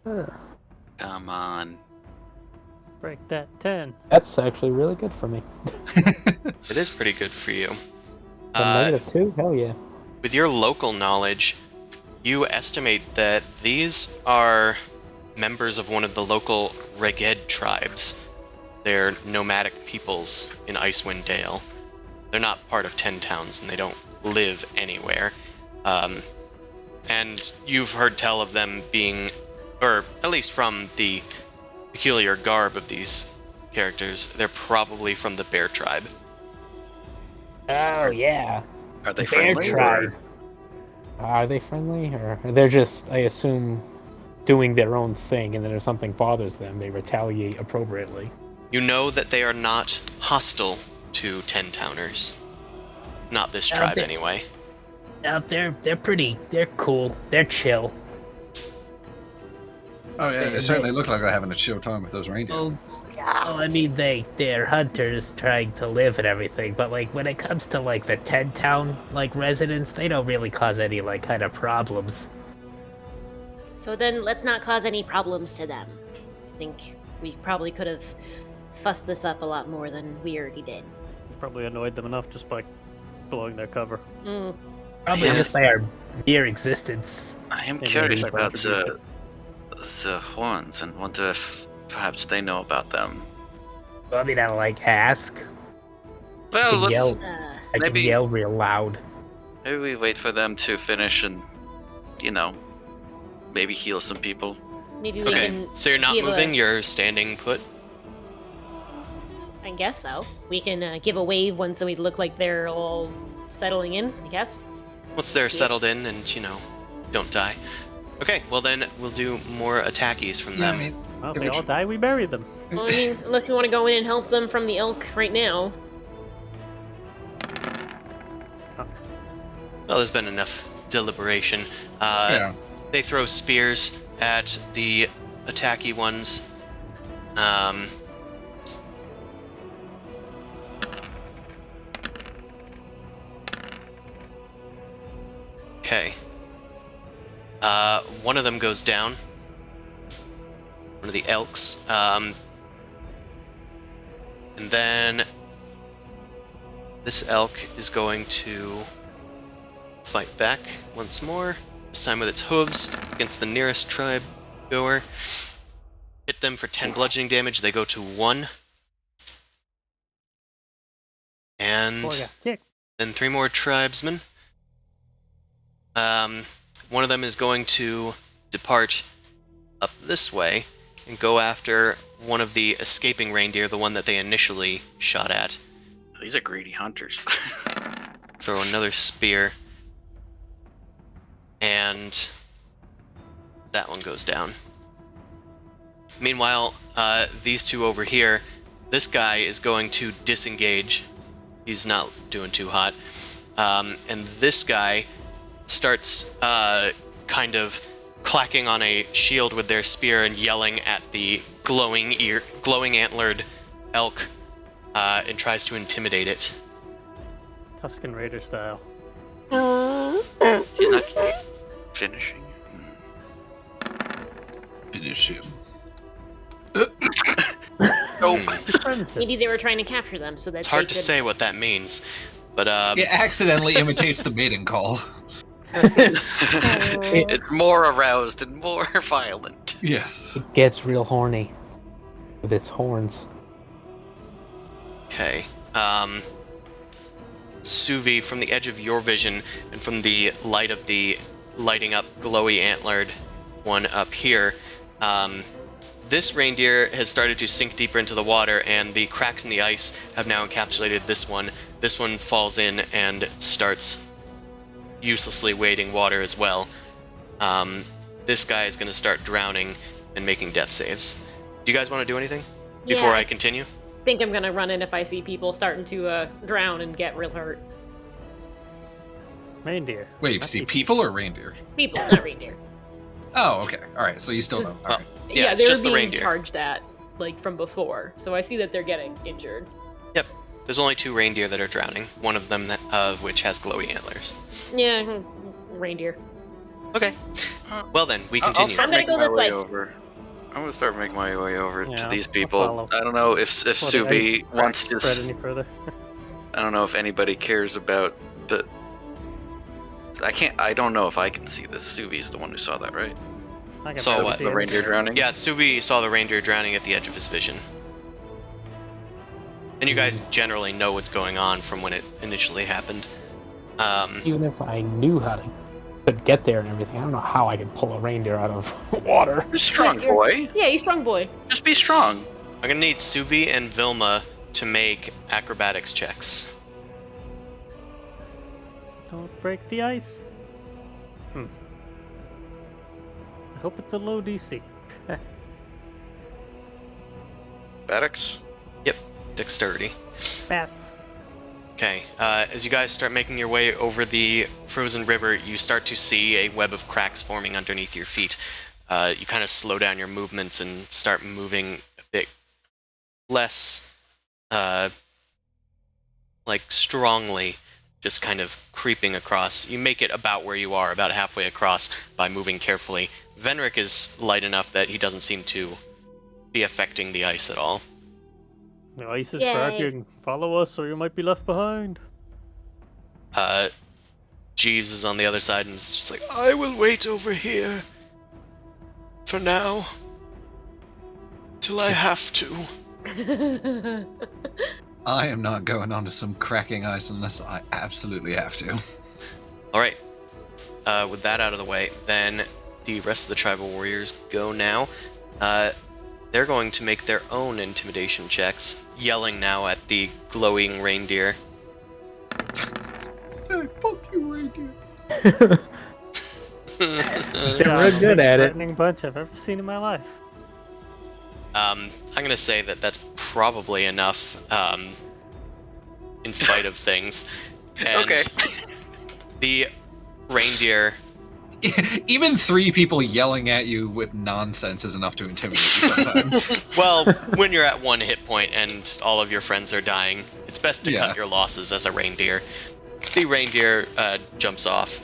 Come on. Break that 10. That's actually really good for me. It is pretty good for you. A -2? Hell yeah. With your local knowledge, you estimate that these are members of one of the local Reged tribes. They're nomadic peoples in Icewind Dale. They're not part of 10 towns, and they don't live anywhere. And you've heard tell of them being, or at least from the peculiar garb of these characters, they're probably from the Bear tribe. Oh yeah. Are they Bear friendly? tribe. Are they friendly, or they're just, I assume, doing their own thing, and then if something bothers them, they retaliate appropriately? You know that they are not hostile to 10 towners. Not this tribe, they- anyway. No, they're they're cool. They're chill. Oh yeah, they certainly look like they're having a chill time with those reindeer. Oh, I mean, they're hunters trying to live and everything, but like when it comes to like the 10 town like residents, they don't really cause any like kind of problems. So then let's not cause any problems to them. I think we probably could have fussed this up a lot more than we already did. We've probably annoyed them enough just by blowing their cover. Probably just by our mere existence. I am Maybe curious it's about contribution. the horns and wonder if perhaps they know about them. I mean, I like ask. Well, can let's, yell. I maybe- can yell real loud. maybe we wait for them to finish and, you know, maybe heal some people. Maybe we Okay, can. so you're not give moving, A, you're standing put. I guess so. We can give a wave once we look like they're all settling in. I guess. Once they're settled in and, don't die. Okay, well then we'll do more attackies from Yeah, them. I mean, Well, if Yeah, they we all should- die, we bury them. Well, I mean, unless you want to go in and help them from the elk right now. Well, there's been enough deliberation. yeah. They throw spears at the attacky ones. Okay. One of them goes down. One of the elks. And then this elk is going to fight back once more. This time with its hooves against the nearest tribe goer. Hit them for 10 bludgeoning damage. They go to 1. And Boy got kicked. then 3 more tribesmen. One of them is going to depart up this way and go after one of the escaping reindeer, the one that they initially shot at. These are greedy hunters. Throw another spear. And that one goes down. Meanwhile, these two over here, this guy is going to disengage. He's not doing too hot. And this guy starts kind of clacking on a shield with their spear and yelling at the glowing antlered elk and tries to intimidate it. Tuscan Raider style. He's not finishing. Finish him. Oh, Maybe they were trying to capture them so that It's hard they to could... say what that means, but It accidentally imitates the mating call. it's more aroused and more violent. Yes. It gets real horny with its horns. okay. Suvi, from the edge of your vision and from the light of the lighting up glowy antlered one up here, this reindeer has started to sink deeper into the water, and the cracks in the ice have now encapsulated this one. This one falls in and starts uselessly wading water as well. This guy is going to start drowning and making death saves. Do you guys want to do anything before Yeah. I continue? I think I'm gonna run in if I see people starting to drown and get real hurt. Reindeer. Wait, you see people or reindeer? People, not reindeer. Oh, okay. All right. So you still know. All right. Yeah, it's they just were the being reindeer. charged at, like, from before. So I see that they're getting injured. Yep. There's only 2 reindeer that are drowning, one of them of which has glowy antlers. Yeah, reindeer. Okay. Well then, we I'll continue. start I'm gonna making go this my way. over. I'm gonna start making my way over Yeah, to these I'll people. follow. I don't know if Before the Subi ice wants to. cracks spread any further. I don't know if anybody cares about the. I don't know if I can see this. Subi's the one who saw that, right? I can Saw barely what? see The anything. reindeer drowning. Yeah, Subi saw the reindeer drowning at the edge of his vision. And you guys generally know what's going on from when it initially happened. Even if I knew how to could get there and everything, I don't know how I could pull a reindeer out of water. You're strong, boy. Yeah, you strong boy. Just be strong. I'm gonna need Subi and Vilma to make acrobatics checks. Don't break the ice. I hope it's a low DC. Baddox. Yep, dexterity. Bats. Okay, as you guys start making your way over the frozen river, you start to see a web of cracks forming underneath your feet. You kind of slow down your movements and start moving a bit less, like strongly, just kind of creeping across. You make it about where you are, about halfway across, by moving carefully. Venric is light enough that he doesn't seem to be affecting the ice at all. The ice is Yay. cracking. Follow us or you might be left behind. Jeeves is on the other side and is just like, I will wait over here for now till I have to. I am not going onto some cracking ice unless I absolutely have to. All right. With that out of the way, then the rest of the tribal warriors go now. They're going to make their own intimidation checks, yelling now at the glowing reindeer. Hey, fuck you, reindeer. They're real good most at it. threatening bunch I've ever seen in my life. I'm going to say that that's probably enough, in spite of things. And Okay. the reindeer... Even 3 people yelling at you with nonsense is enough to intimidate you sometimes. Well, when you're at 1 hit point and all of your friends are dying, it's best to Yeah. cut your losses as a reindeer. The reindeer jumps off,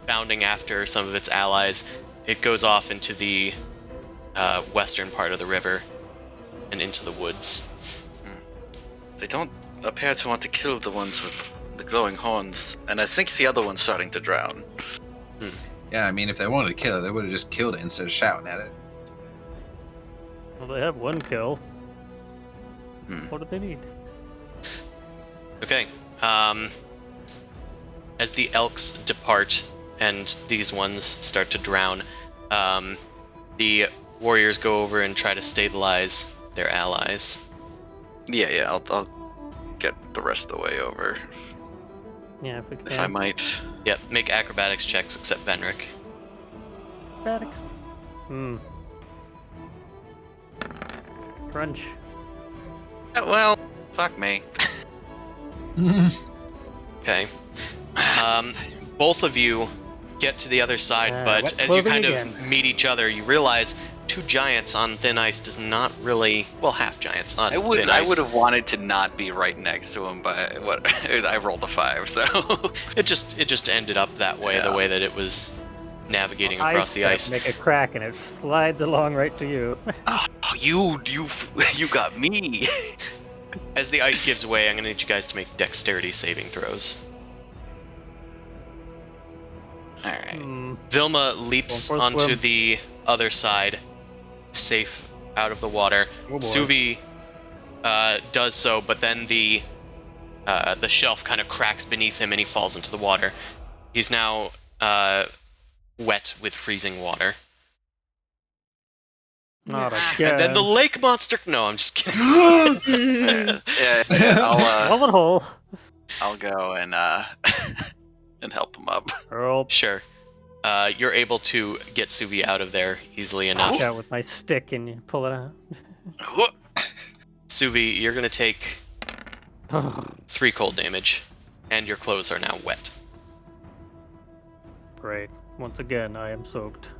bounding after some of its allies. It goes off into the western part of the river and into the woods. They don't appear to want to kill the ones with the glowing horns, and I think the other one's starting to drown. Yeah, I mean, if they wanted to kill it, they would have just killed it instead of shouting at it. Well, they have 1 kill. Hmm. What do they need? Okay. As the elks depart and these ones start to drown, the warriors go over and try to stabilize their allies. Yeah, I'll get the rest of the way over, Yeah, if we can. if I might. Yep, make acrobatics checks except Venric. Acrobatics. Crunch. Well, fuck me. Okay. Both of you get to the other side, but wet as you clothing kind of again. meet each other, you realize two giants on thin ice does not really... Well, half giants on I would thin ice. have wanted to not be right next to him, but what I rolled a 5, so It just ended up that way, the way that it was navigating across the step, ice. Make a crack and it slides along right to you. oh, you got me. As the ice gives way, I'm going to need you guys to make dexterity saving throws. All right. Vilma leaps Going for the onto swim. the other side, safe out of the water. Oh boy. Suvi does so, but then the shelf kind of cracks beneath him and he falls into the water. He's now wet with freezing water. Not Ah. again. And then the lake monster... No, I'm just kidding. Yeah, Bullet hole. I'll go and and help him up. Earl, Sure. You're able to get Suvi out of there easily enough. watch out with my stick and you pull it out. Suvi, you're going to take 3 cold damage, and your clothes are now wet. Great. Once again, I am soaked.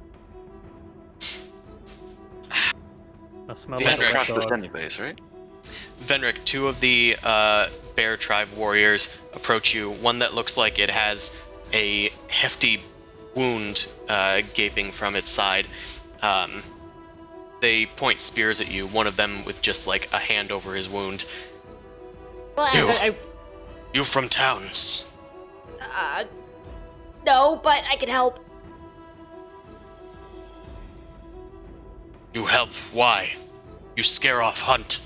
I smell You Yeah, had like to a cross wet this dog. anyways, right? Venric, 2 of the Bear Tribe warriors approach you. One that looks like it has a hefty wound gaping from its side. They point spears at you, one of them with just like a hand over his wound. Well, You from towns? no, but I can help. You help? Why? You scare off Hunt.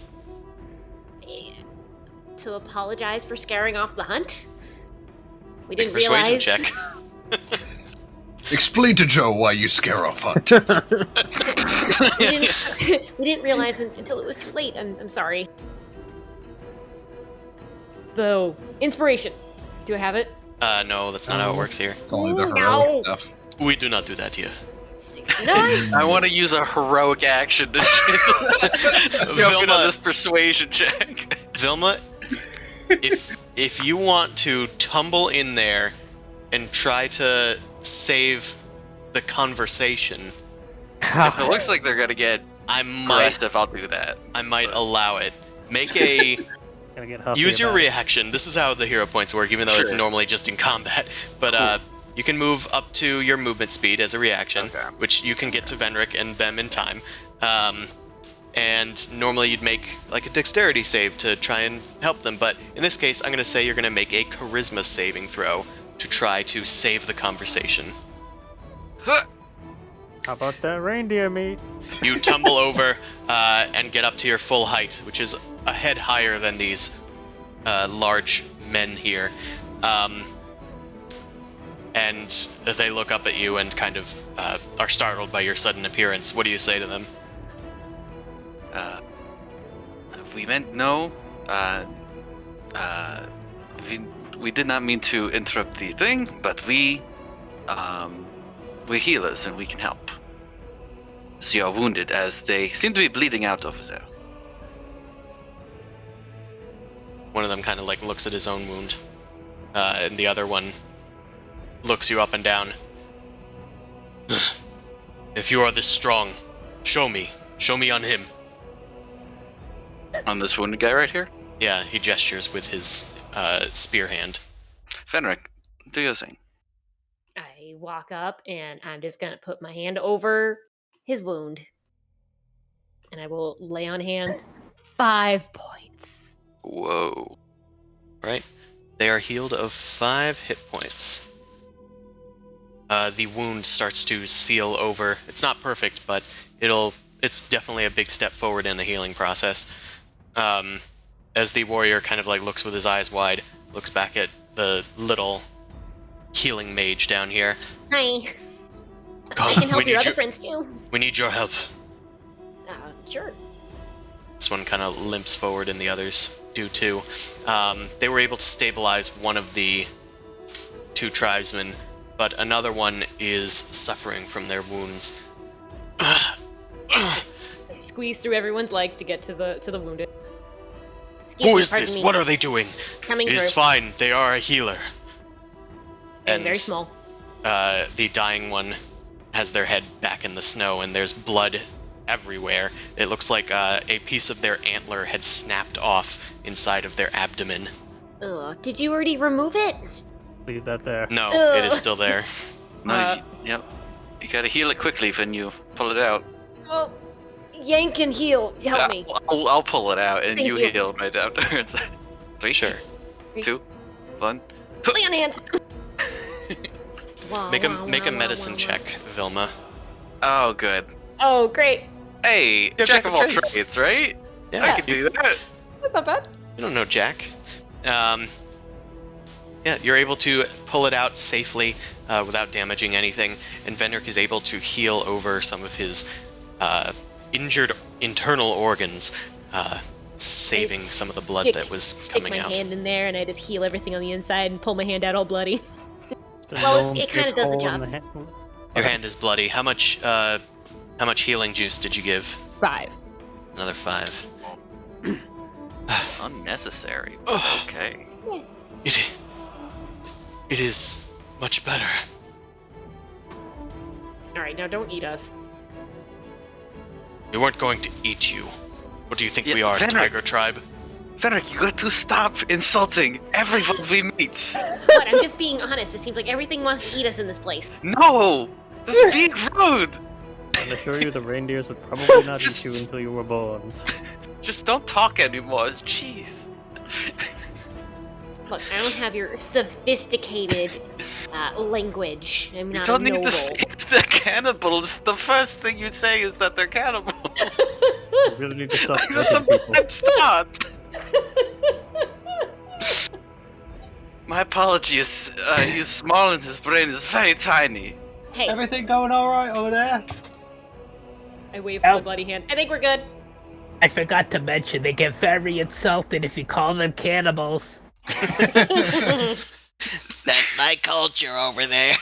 To apologize for scaring off the hunt. We Make a didn't persuasion realize. check. Explain to Joe why you scare off Hunt. We didn't realize until it was too late. I'm sorry. So, inspiration. Do I have it? No, that's not how it works here. It's only the No. heroic stuff. We do not do that here. 69. I want to use a heroic action to go into this persuasion check. Vilma, if you want to tumble in there and try to save the conversation, If it looks like they're gonna get I might aggressive, I'll do that. allow it. Make a Gonna get huffy use your about it. reaction. This is how the hero points work, even though it's Sure. normally just in combat. But you can move up to your movement speed as a reaction, Okay. which you can get to Venric and them in time. And normally you'd make like a dexterity save to try and help them, but in this case, I'm going to say you're going to make a charisma saving throw to try to save the conversation. Huh. How about that reindeer meat? You tumble over and get up to your full height, which is a head higher than these large men here. And they look up at you and kind of are startled by your sudden appearance. What do you say to them? We meant no. We did not mean to interrupt the thing, but we're healers and we can help. So you are wounded, as they seem to be bleeding out over there. One of them kind of like looks at his own wound, and the other one looks you up and down. If you are this strong, show me. Show me on him. On this wounded guy right here, Yeah, he gestures with his spear hand. Fenric, do your thing. I walk up and I'm just gonna put my hand over his wound, and I will lay on hands. 5 points. Whoa. Right? They are healed of 5 hit points. The wound starts to seal over. It's not perfect, but it's definitely a big step forward in the healing process. As as the warrior kind of like looks with his eyes wide, looks back at the little healing mage down here. Hi. Come, I can we help need your other your- friends too. We need your help. Sure. This one kind of limps forward, and the others do too. They were able to stabilize one of the 2 tribesmen, but another one is suffering from their wounds. I squeeze through everyone's legs to get to the wounded. Who is this? What are they doing? Coming It through. is fine. They are a healer. And very small. The dying one has their head back in the snow, and there's blood everywhere. It looks like a piece of their antler had snapped off inside of their abdomen. Ugh, did you already remove it? Leave that there. No, Ugh. it is still there. No, yep. You gotta heal it quickly when you pull it out. Well, Yank can heal. Help me. I'll pull it out, and Thank you you. heal right afterwards. 3, Sure. 2, 1. Lay on hands. Make a medicine check, Vilma. Oh, good. Oh, great. Hey, You're jack of all trades. trades, right? Yeah. I can do that. That's not bad. You don't know Jack. Yeah, you're able to pull it out safely without damaging anything, and Vendrick is able to heal over some of his injured internal organs, saving some of the blood that was Stick coming my out. hand in there and I just heal everything on the inside and pull my hand out all bloody. Well, it kinda does the job. Your hand is bloody. How much healing juice did you give? 5. Another 5. Unnecessary. Okay. It is much better. All right, now don't eat us. We weren't going to eat you. What do you think Yeah, we are, Vendrick. Tiger Tribe? Fenric, you got to stop insulting everyone we meet. What? I'm just being honest. It seems like everything wants to eat us in this place. No! That's being rude! I assure you the reindeers would probably not eat you until you were born. Just don't talk anymore. Jeez. Look, I don't have your sophisticated language. I'm You not don't a need noble. to say they're cannibals. The first thing you say is that they're cannibals. You really need to stop That's a judging people. bad start. My apologies. He's small and his brain is very tiny. Hey, Everything going all right over there? I wave for the bloody hand. I think we're good. I forgot to mention they get very insulted if you call them cannibals. That's my culture over there.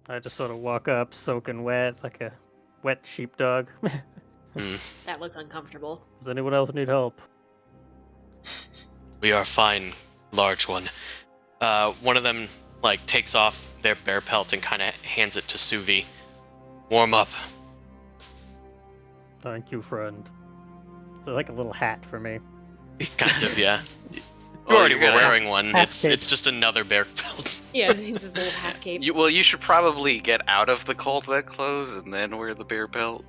I just sort of walk up, soaking wet, like a wet sheepdog. That looks uncomfortable. Does anyone else need help? We are fine, large one. One of them takes off their bear pelt and kind of hands it to Suvi. Warm up. Thank you, friend. It's like a little hat for me. Kind of, yeah. You Oh, already you're were gonna- wearing one. Half It's cape. it's just another bear pelt. Yeah, this little half cape. You should probably get out of the cold, wet clothes and then wear the bear pelt,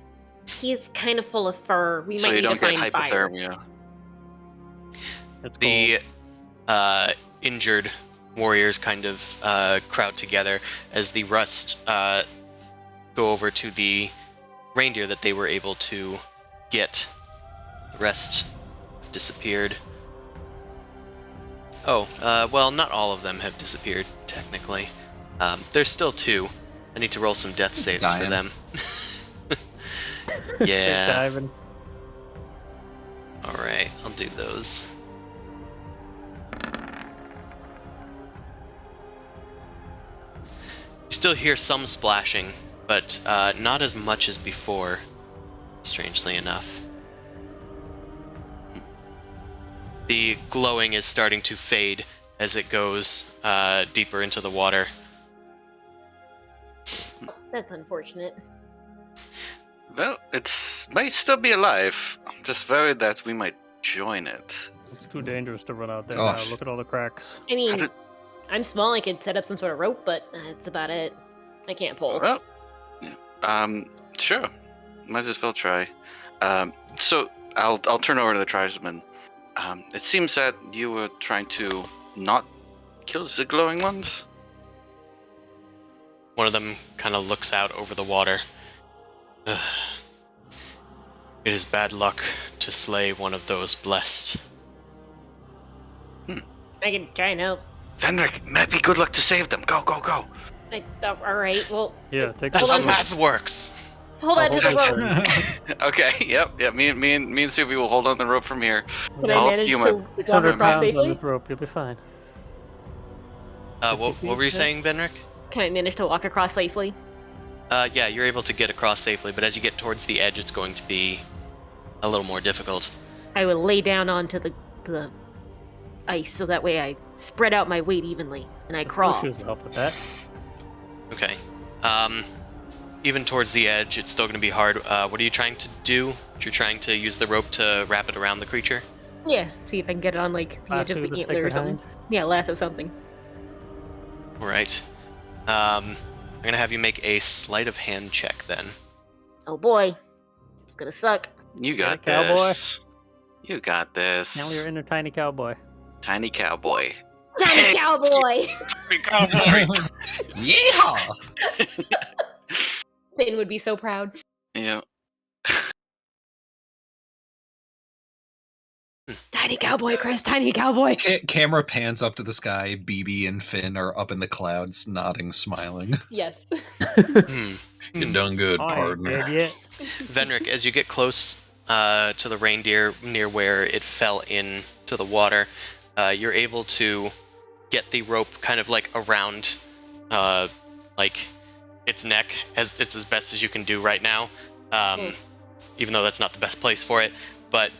He's kind of full of fur. We so might you need to don't get find fire. hypothermia. It's The cold. injured warriors kind of crowd together as the rust go over to the reindeer that they were able to get. The rest disappeared. Oh, well, not all of them have disappeared, technically. There's still 2. I need to roll some death saves for Dying. them. Keep Yeah. diving. Alright, I'll do those. You still hear some splashing, but not as much as before, strangely enough. The glowing is starting to fade as it goes deeper into the water. That's unfortunate. Well, it might still be alive. I'm just worried that we might join it. It's too dangerous to run out there Gosh. now. Look at all the cracks. I mean, did- I'm small. I could set up some sort of rope, but that's about it. I can't pull. Well, sure. Might as well try. So I'll turn over to the tribesman. It seems that you were trying to not kill the glowing ones. One of them kind of looks out over the water. It is bad luck to slay one of those blessed. I can try and help. Fenric, might be good luck to save them. Go, go, go. All right. Well, Yeah, take That's the how math works. hold on to the hold rope. on. Okay, yep. Me and Suvi will hold on the rope from here. Can I I'll manage do to my- walk 600 across pounds on safely? this rope, you'll be fine. What were you saying, Venric? Can I manage to walk across safely? Yeah, you're able to get across safely, but as you get towards the edge, it's going to be a little more difficult. I would lay down onto the ice so that way I spread out my weight evenly and I crawl. Snowshoes will help with that. Okay. Even towards the edge, it's still going to be hard. What are you trying to do? You're trying to use the rope to wrap it around the creature? Yeah, see if I can get it on like the edge Lasso of the the antler or sacred something. hind. Yeah, lasso something. All right. I'm going to have you make a sleight of hand check then. Oh boy, it's gonna suck. You got Get it, cowboy? this. You got this. Now you're inner tiny cowboy. Tiny cowboy. Tiny cowboy. Cowboy. Yeehaw! Zane would be so proud. Yeah. Tiny cowboy, Chris. Tiny cowboy. Camera pans up to the sky. BB and Finn are up in the clouds, nodding, smiling. Yes. Hmm. You done good, I ain't partner. dead yet. Venric, as you get close to the reindeer near where it fell into the water, you're able to get the rope kind of like around like its neck as it's as best as you can do right now, even though that's not the best place for it, but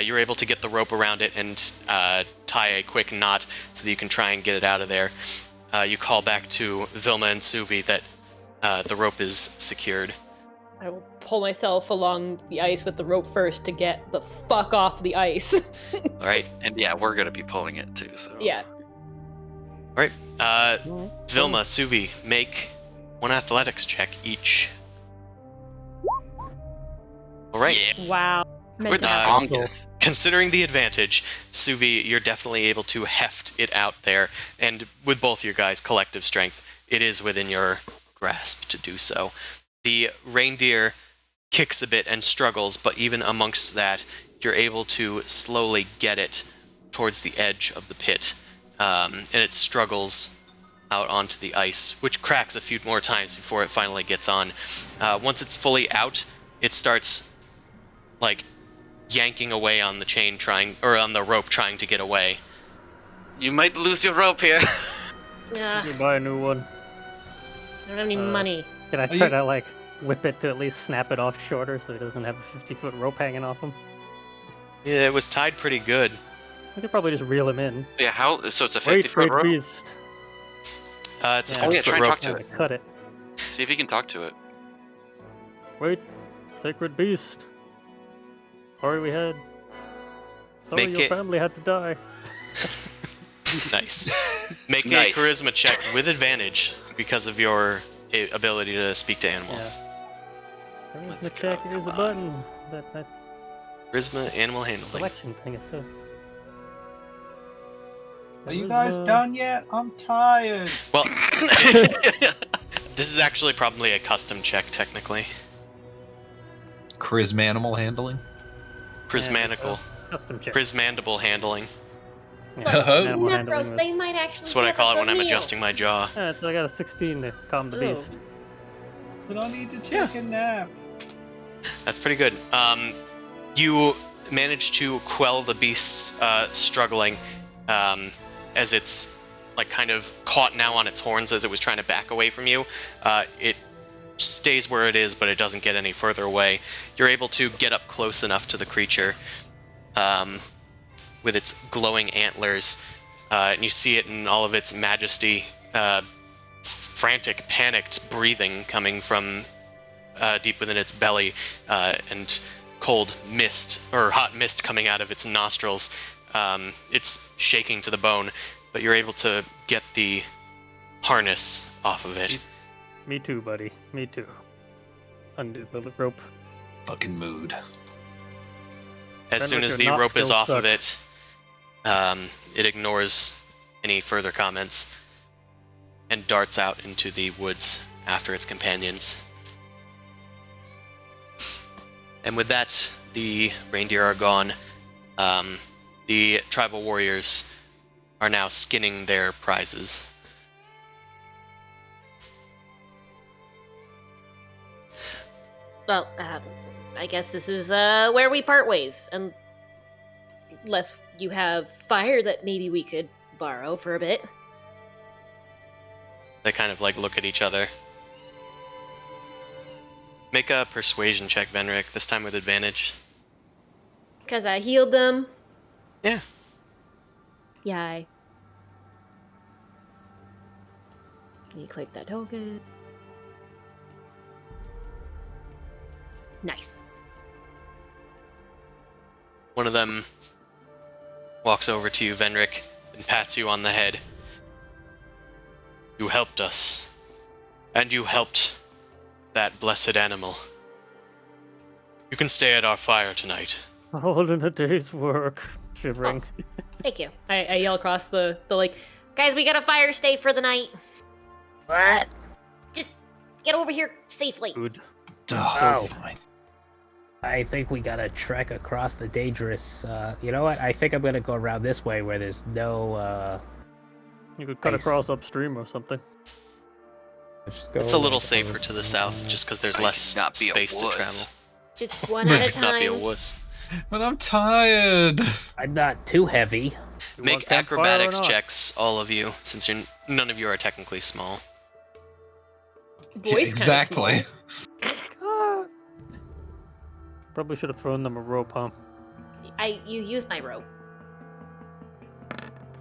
you're able to get the rope around it and tie a quick knot so that you can try and get it out of there. You call back to Vilma and Suvi that the rope is secured. I will pull myself along the ice with the rope first to get the fuck off the ice. All right. And yeah, we're gonna be pulling it too. So Yeah. All right. Vilma, Suvi, make one athletics check each. All right. Yeah. Wow. We're Meant the to happen. strongest. Considering the advantage, Suvi, you're definitely able to heft it out there, and with both your guys' collective strength, it is within your grasp to do so. The reindeer kicks a bit and struggles, but even amongst that, you're able to slowly get it towards the edge of the pit, and it struggles out onto the ice, which cracks a few more times before it finally gets on. Once it's fully out, it starts like yanking away on the chain, on the rope, trying to get away. You might lose your rope here. Yeah, You buy a new one. I don't have any money. Can I try to like whip it to at least snap it off shorter so he doesn't have a 50-foot rope hanging off him? Yeah, it was tied pretty good. We could probably just reel him in. Yeah, how? So it's a Wait, 50-foot great rope? beast. It's a Yeah. 50-foot yeah, try and rope. talk to Gotta it. cut it. See if you can talk to it. Wait, sacred beast. Sorry we had. Sorry Make your it- family had to die. Nice. Make Nice. a charisma check with advantage because of your ability to speak to animals. Charisma Let's check, go, here's a come button. That Charisma, animal handling. selection thing is so. Are you guys done yet? I'm tired. Well, this is actually probably a custom check, technically. Charisma animal handling. Prismanical. Custom check. Prismandible handling. Yeah, animal handling Nephros, with- they might actually. That's what I give call us it when a I'm meal. adjusting my jaw. Yeah, so I got a 16 to calm the Oh. beast. But I need to take a nap. That's pretty good. You manage to quell the beast's struggling as it's like kind of caught now on its horns as it was trying to back away from you. It stays where it is, but it doesn't get any further away. You're able to get up close enough to the creature with its glowing antlers, and you see it in all of its majesty, frantic, panicked breathing coming from deep within its belly, and cold mist, or hot mist coming out of its nostrils. It's shaking to the bone, but you're able to get the harness off of it. Me too, buddy. Me too. Undo the rope. Fucking mood. As soon Fenric, as your the knots rope is still off suck. of it, it ignores any further comments and darts out into the woods after its companions. And with that, the reindeer are gone. The tribal warriors are now skinning their prizes. Well, I guess this is where we part ways. Unless you have fire that maybe we could borrow for a bit. They kind of like look at each other. Make a persuasion check, Venric, this time with advantage. Because I healed them. Yeah. Yay. You click that token. Nice. One of them walks over to you, Venric, and pats you on the head. You helped us. And you helped that blessed animal. You can stay at our fire tonight. All in a day's work. Shivering. Thank you. I yell across the guys, we got a fire stay for the night. What? Just get over here safely. Good. Oh, I think we gotta trek across the dangerous. You know what? I think I'm gonna go around this way where there's no. You could cut Nice. across upstream or something. Just go It's a little like safer over- to the south, just because there's I less should not be a space to wuss. travel. Just one at a Could not be a time. wuss. but I'm tired. I'm not too heavy. You want Make campfire or acrobatics not? checks, all of you, since none of you are technically small. Boy's exactly. Probably should have thrown them a rope, huh? You used my rope.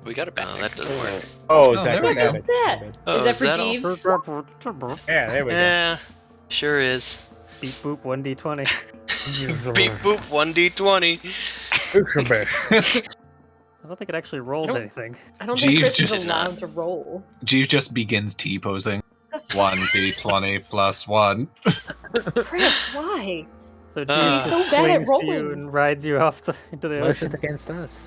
We got a Oh, bad that doesn't work. Oh, is that What is that? Oh, is that for all? Jeeves? Yeah, there we go. Yeah, sure is. Beep boop 1d20. Beep boop 1d20. I don't think it actually rolled Nope. anything. I don't Jeeves think Chris is just- allowed to roll. Jeeves just begins T-posing. 1d20 plus 1. Chris, why? So He's Jeeves so just bad at clings to you rolling. and rides you off into the Unless ocean. it's against us.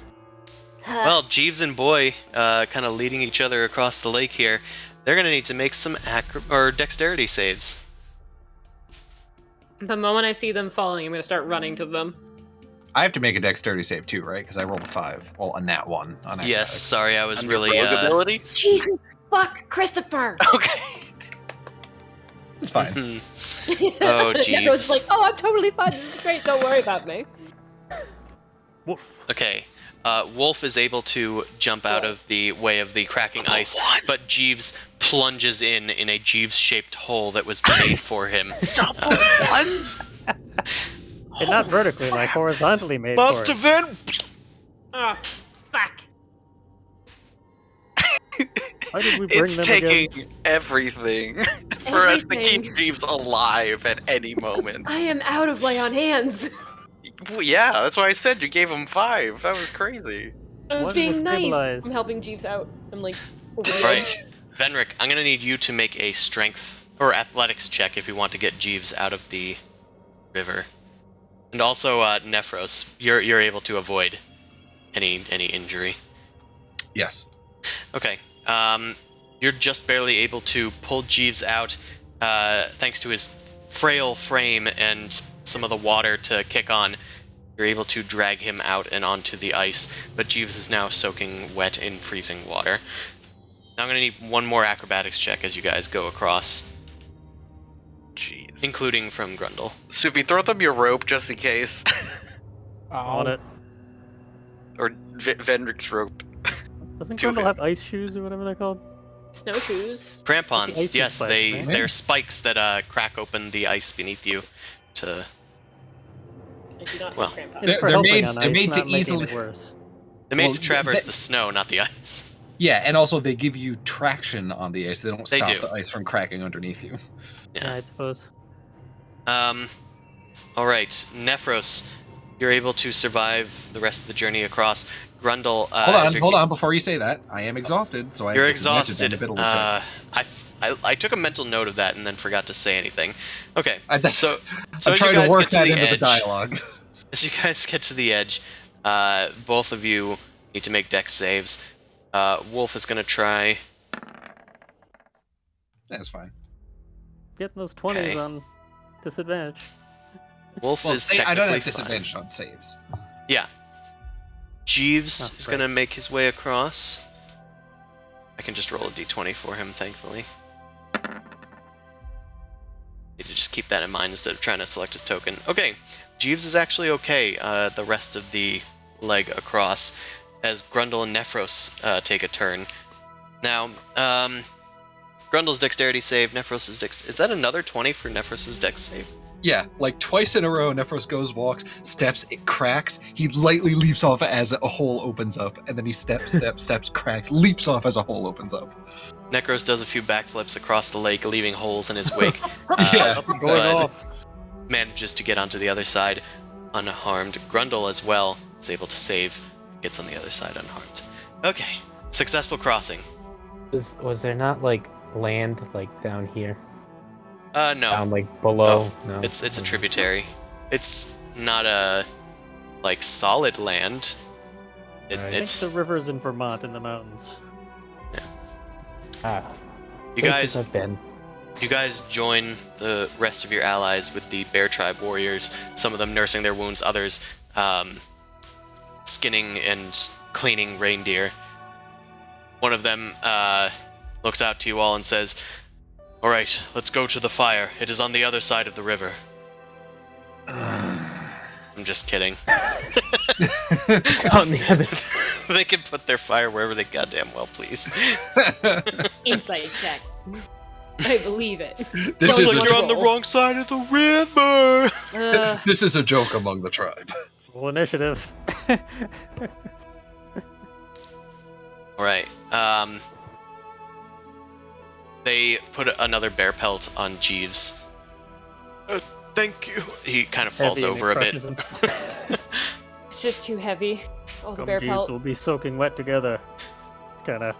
Well, Jeeves and Boy, kind of leading each other across the lake here. They're gonna need to make some dexterity saves. The moment I see them falling, I'm gonna start running to them. I have to make a dexterity save too, right? Because I rolled a 5. Well, a nat 1 on acrobatics. Yes, sorry, I was Under really. rogue ability. Jesus fuck, Christopher! Okay. It's fine. Oh, Nero's Jeeves. like, oh, I'm totally fine. This is great. Don't worry about me. Woof. Okay. Wolf is able to jump out of the way of the cracking ice, but Jeeves plunges in a Jeeves-shaped hole that was made for him. Double one. And not vertically, like horizontally made Must for have it. been. Oh, fuck. Why did we bring It's them taking again? everything for us to Everything. keep Jeeves alive at any moment. I am out of lay on hands. Well, yeah, that's why I said you gave him 5. That was crazy. I was One being was nice. stabilized. I'm helping Jeeves out. I'm like, over the edge. Right. Venric, I'm gonna need you to make a strength or athletics check if you want to get Jeeves out of the river. And also, Nephros, you're able to avoid any injury. Yes. Okay. You're just barely able to pull Jeeves out, thanks to his frail frame and some of the water to kick on. You're able to drag him out and onto the ice, but Jeeves is now soaking wet in freezing water. Now I'm gonna need one more acrobatics check as you guys go across, Jeez. including from Grundle. Soupy, throw them your rope just in case. On it. Or Vendrick's rope. Doesn't Two Grundle of have ice shoes or whatever they're called? Snowshoes. Crampons, The ice yes, spikes, right? they're spikes that crack open the ice beneath you to. I do not have Well, crampons. It's They're- for they're helping made- on they're ice, made to not making easily- it worse. They're made Well, to traverse that- the snow, not the ice. Yeah, and also they give you traction on the ice. They don't They stop do. the ice from cracking underneath you. Yeah. I suppose. All right, Nephros, you're able to survive the rest of the journey across. Grundle, Hold on. Before you say that, I am exhausted, so I You're have disadvantage exhausted. on ability checks. I took a mental note of that and then forgot to say anything. Okay, That's- so I'm as you trying guys to work get to that the into the edge, dialogue. as you guys get to the edge, both of you need to make dex saves. Wolf is gonna try. That's fine. Getting those 20s Okay. on disadvantage. Wolf Well, is I technically don't have fine. disadvantage on saves. Yeah. Jeeves Not is bad. going to make his way across. I can just roll a d20 for him, thankfully. Need to just keep that in mind instead of trying to select his token. Okay, Jeeves is actually okay the rest of the leg across, as Grundle and Nephros take a turn. Now, Grundle's dexterity save, Nephros' is that another 20 for Nephros' dex save? Yeah, like twice in a row, Nephros goes, walks, steps, it cracks. He lightly leaps off as a hole opens up, and then he steps, cracks, leaps off as a hole opens up. Necros does a few backflips across the lake, leaving holes in his wake. Yeah, Up and going but off. manages to get onto the other side unharmed. Grundle as well is able to save, gets on the other side unharmed. Okay, successful crossing. Was there not like land like down here? No. Down like below? No. It's a tributary. It's not a like solid land. Right. I think It's the river's in Vermont in the mountains. you places guys. I've been. You guys join the rest of your allies with the Bear Tribe warriors. Some of them nursing their wounds, others skinning and cleaning reindeer. One of them looks out to you all and says, "All right, let's go to the fire. It is on the other side of the river." I'm just kidding. On the other. They can put their fire wherever they goddamn well please. Insight check. I believe it. This Looks is like a you're on the wrong side of the river. this is a joke among the tribe. Well, initiative. All right. They put another bear pelt on Jeeves. Thank you. He kind of falls Heavy and it over a bit. crushes him. It's just too heavy. Oh, the Some bear Jeeves pelt. will be soaking wet together. Kind of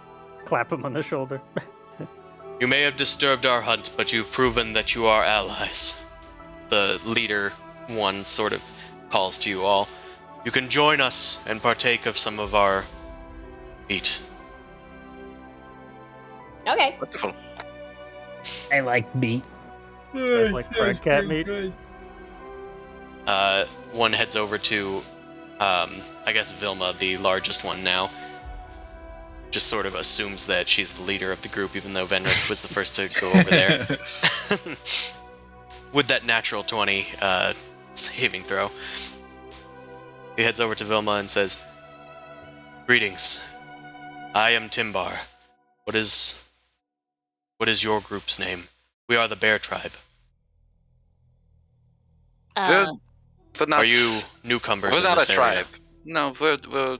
clap him on the shoulder. You may have disturbed our hunt, but you've proven that you are allies. The leader one sort of calls to you all. You can join us and partake of some of our meat. Okay. Wonderful. I like meat. Guys like fried cat meat. One heads over to, I guess Vilma, the largest one now. Just sort of assumes that she's the leader of the group, even though Venric was the first to go over there. With that natural 20 saving throw. He heads over to Vilma and says, "Greetings. I am Timbar. What is your group's name? We are the Bear Tribe. We're not, Are you newcomers we're in not this a area?" tribe. No, we're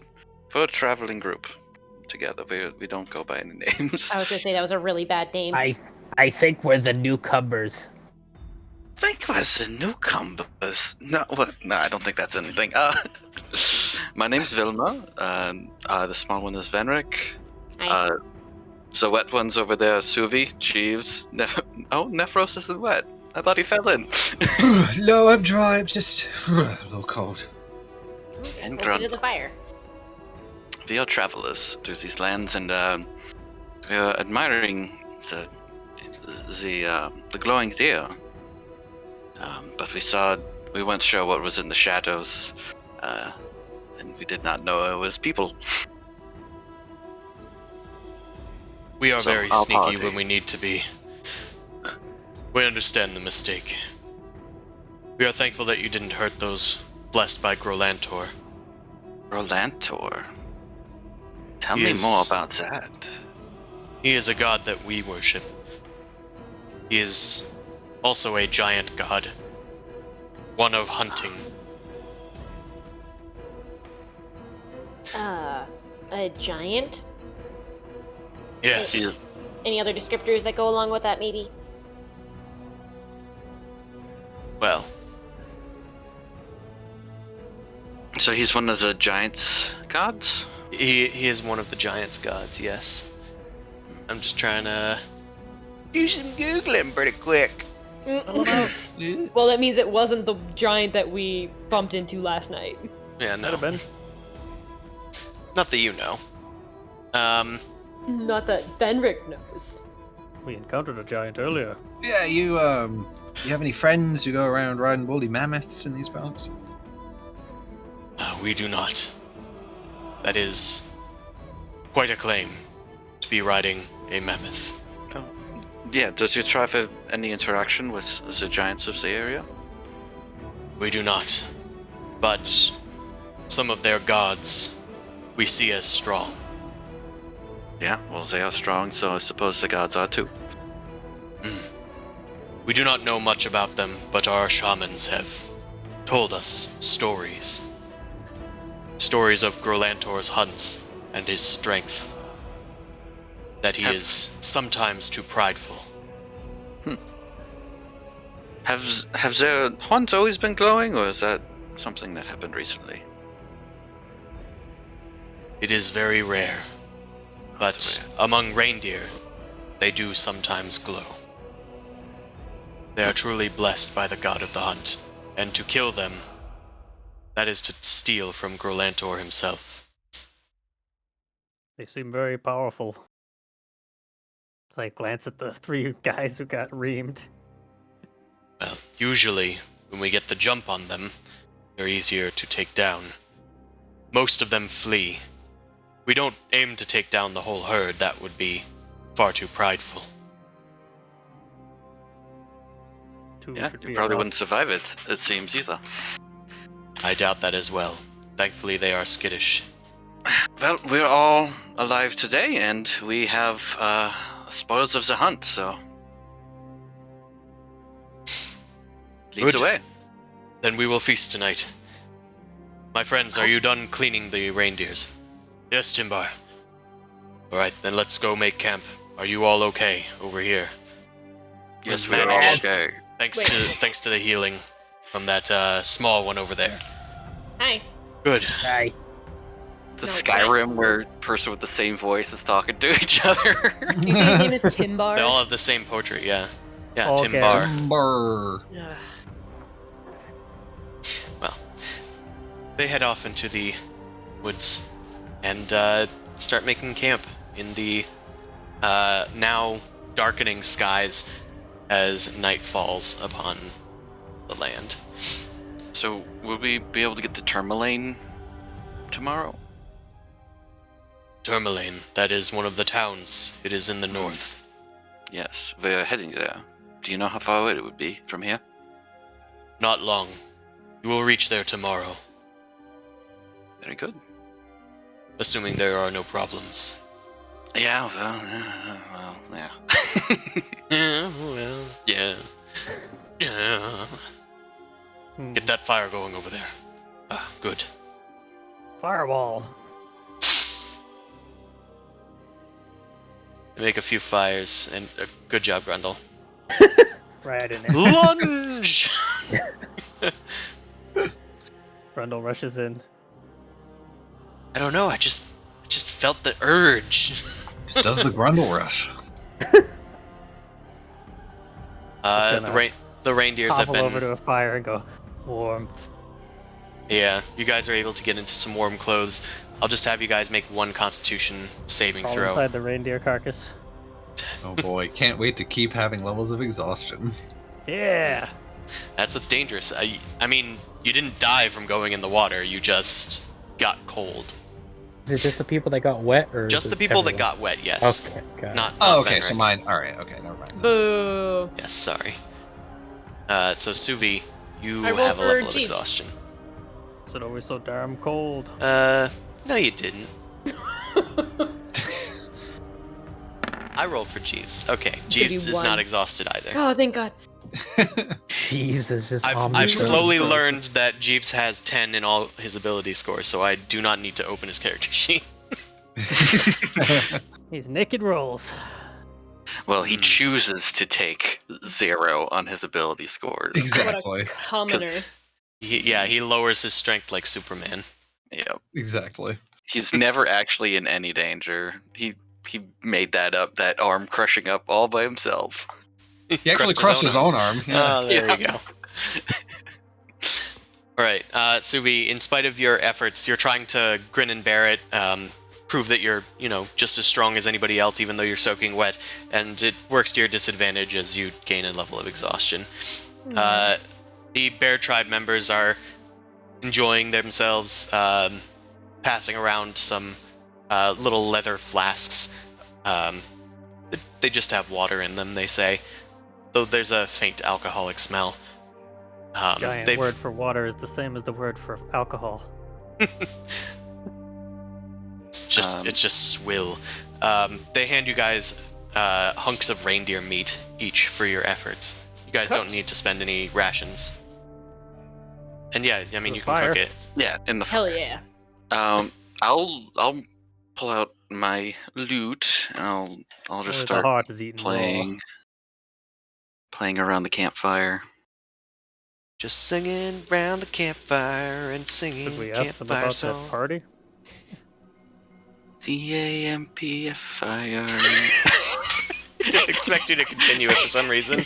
a traveling group together. We don't go by any names. I was gonna say that was a really bad name. I think we're the newcomers. I think it was the newcomers. No, I don't think that's anything. My name's Vilma. The small one is Venric. I, The wet one's over there, Suvi, Jeeves. Nephros isn't wet. I thought he fell in. No, I'm dry. I'm just a little cold. And closer to Grunt. the fire. We are travelers through these lands, and we are admiring the glowing deer. But we weren't sure what was in the shadows, and we did not know it was people. We are So, very our sneaky party. when we need to be. We understand the mistake. We are thankful that you didn't hurt those blessed by Grolantor. Rolantor. Tell He me is- more about that. He is a god that we worship. He is also a giant god. One of hunting. A giant? Yes. He- Any other descriptors that go along with that, maybe? Well, So he's one of the giant gods? he is one of the giant's gods, yes. I'm just trying to do some Googling pretty quick. Well, that means it wasn't the giant that we bumped into last night. Yeah, Might no. have been. Not that you know. Not that Fenric knows. We encountered a giant earlier. Yeah, you have any friends who go around riding woolly mammoths in these parts? We do not. That is quite a claim to be riding a mammoth. Yeah, does your tribe have any interaction with the giants of the area? We do not. But some of their gods we see as strong. Yeah, well, they are strong, so I suppose the gods are too. We do not know much about them, but our shamans have told us stories. Stories of Grolantor's hunts and his strength. That he is sometimes too prideful. Have their horns always been glowing, or is that something that happened recently? It is very rare. But among reindeer, they do sometimes glow. They are truly blessed by the god of the hunt, and to kill them, that is to steal from Grolantor himself. They seem very powerful. So I glance at the 3 guys who got reamed. Well, usually, when we get the jump on them, they're easier to take down. Most of them flee. We don't aim to take down the whole herd, that would be far too prideful. Yeah, you probably wouldn't survive it seems, either. I doubt that as well. Thankfully, they are skittish. Well, we're all alive today, and we have spoils of the hunt, so... Lead the way. Then we will feast tonight. My friends, are you done cleaning the reindeers? Yes, Timbar. Alright, then let's go make camp. Are you all okay over here? Yes, We've we're all managed. okay. Thanks to the healing from that small one over there. Hi. Good. Hi. The No, Skyrim where person with the same voice is talking to each other. Do you say his name is Timbar? They all have the same portrait, yeah. Yeah, Okay. Timbar. Brr. Ugh. Well, they head off into the woods and start making camp in the now darkening skies as night falls upon the land. So, will we be able to get to Tourmaline tomorrow? Tourmaline, that is one of the towns. It is in the north. Yes, we're heading there. Do you know how far away it would be from here? Not long. You will reach there tomorrow, Very good. assuming there are no problems. Yeah, well, yeah. Yeah, well, yeah. Yeah. Hmm. Get that fire going over there. Ah, good. Fireball. Make a few fires, and good job, Grundle. Right in it. Lunge! Brundle rushes in. I don't know, I just felt the urge. Just does the Grundle rush. The reindeers have Hobble over been... to a fire and go, warmth. Yeah, you guys are able to get into some warm clothes. I'll just have you guys make one Constitution saving Crawl throw. inside the reindeer carcass. Oh boy, can't wait to keep having levels of exhaustion. Yeah. That's what's dangerous. I mean, you didn't die from going in the water, you just got cold. Is it just the people that got wet, or Just is the it people that everyone? got wet, yes. Okay, got it. Not Oh, okay, Venric. so mine. Alright, okay, never mind. then. Boo. Yes, sorry. So Suvi, you I rolled have a for level of Jeeves. exhaustion. Is it always so damn cold? No you didn't. I rolled for Jeeves. Okay, Jeeves is not 31. exhausted either. Oh, thank God. Jesus, just I've omnipresent. slowly learned that Jeeves has 10 in all his ability scores, so I do not need to open his character sheet. These naked rolls. Well, he chooses to take 0 on his ability scores. Exactly. What a commoner. He lowers his strength like Superman. Yep. Exactly. He's never actually in any danger. He made that up, that arm crushing up all by himself. He actually crushed his own arm. Yeah. Oh, there you go. Alright, Suvi, in spite of your efforts, you're trying to grin and bear it. prove that you're, just as strong as anybody else, even though you're soaking wet, and it works to your disadvantage as you gain a level of exhaustion. The Bear Tribe members are enjoying themselves, passing around some little leather flasks. They just have water in them, they say, though there's a faint alcoholic smell. Giant word for water is the same as the word for alcohol. It's just swill. They hand you guys hunks of reindeer meat each for your efforts. You guys don't need to spend any rations. And yeah, I mean, you can cook it. Yeah, in the Hell fire. yeah. I'll pull out my lute and I'll just Only start the heart is eaten raw. playing around the campfire. Just singing round the campfire and Did singing we ask them campfire about song. that party? CAMPFire. Didn't expect you to continue it for some reason.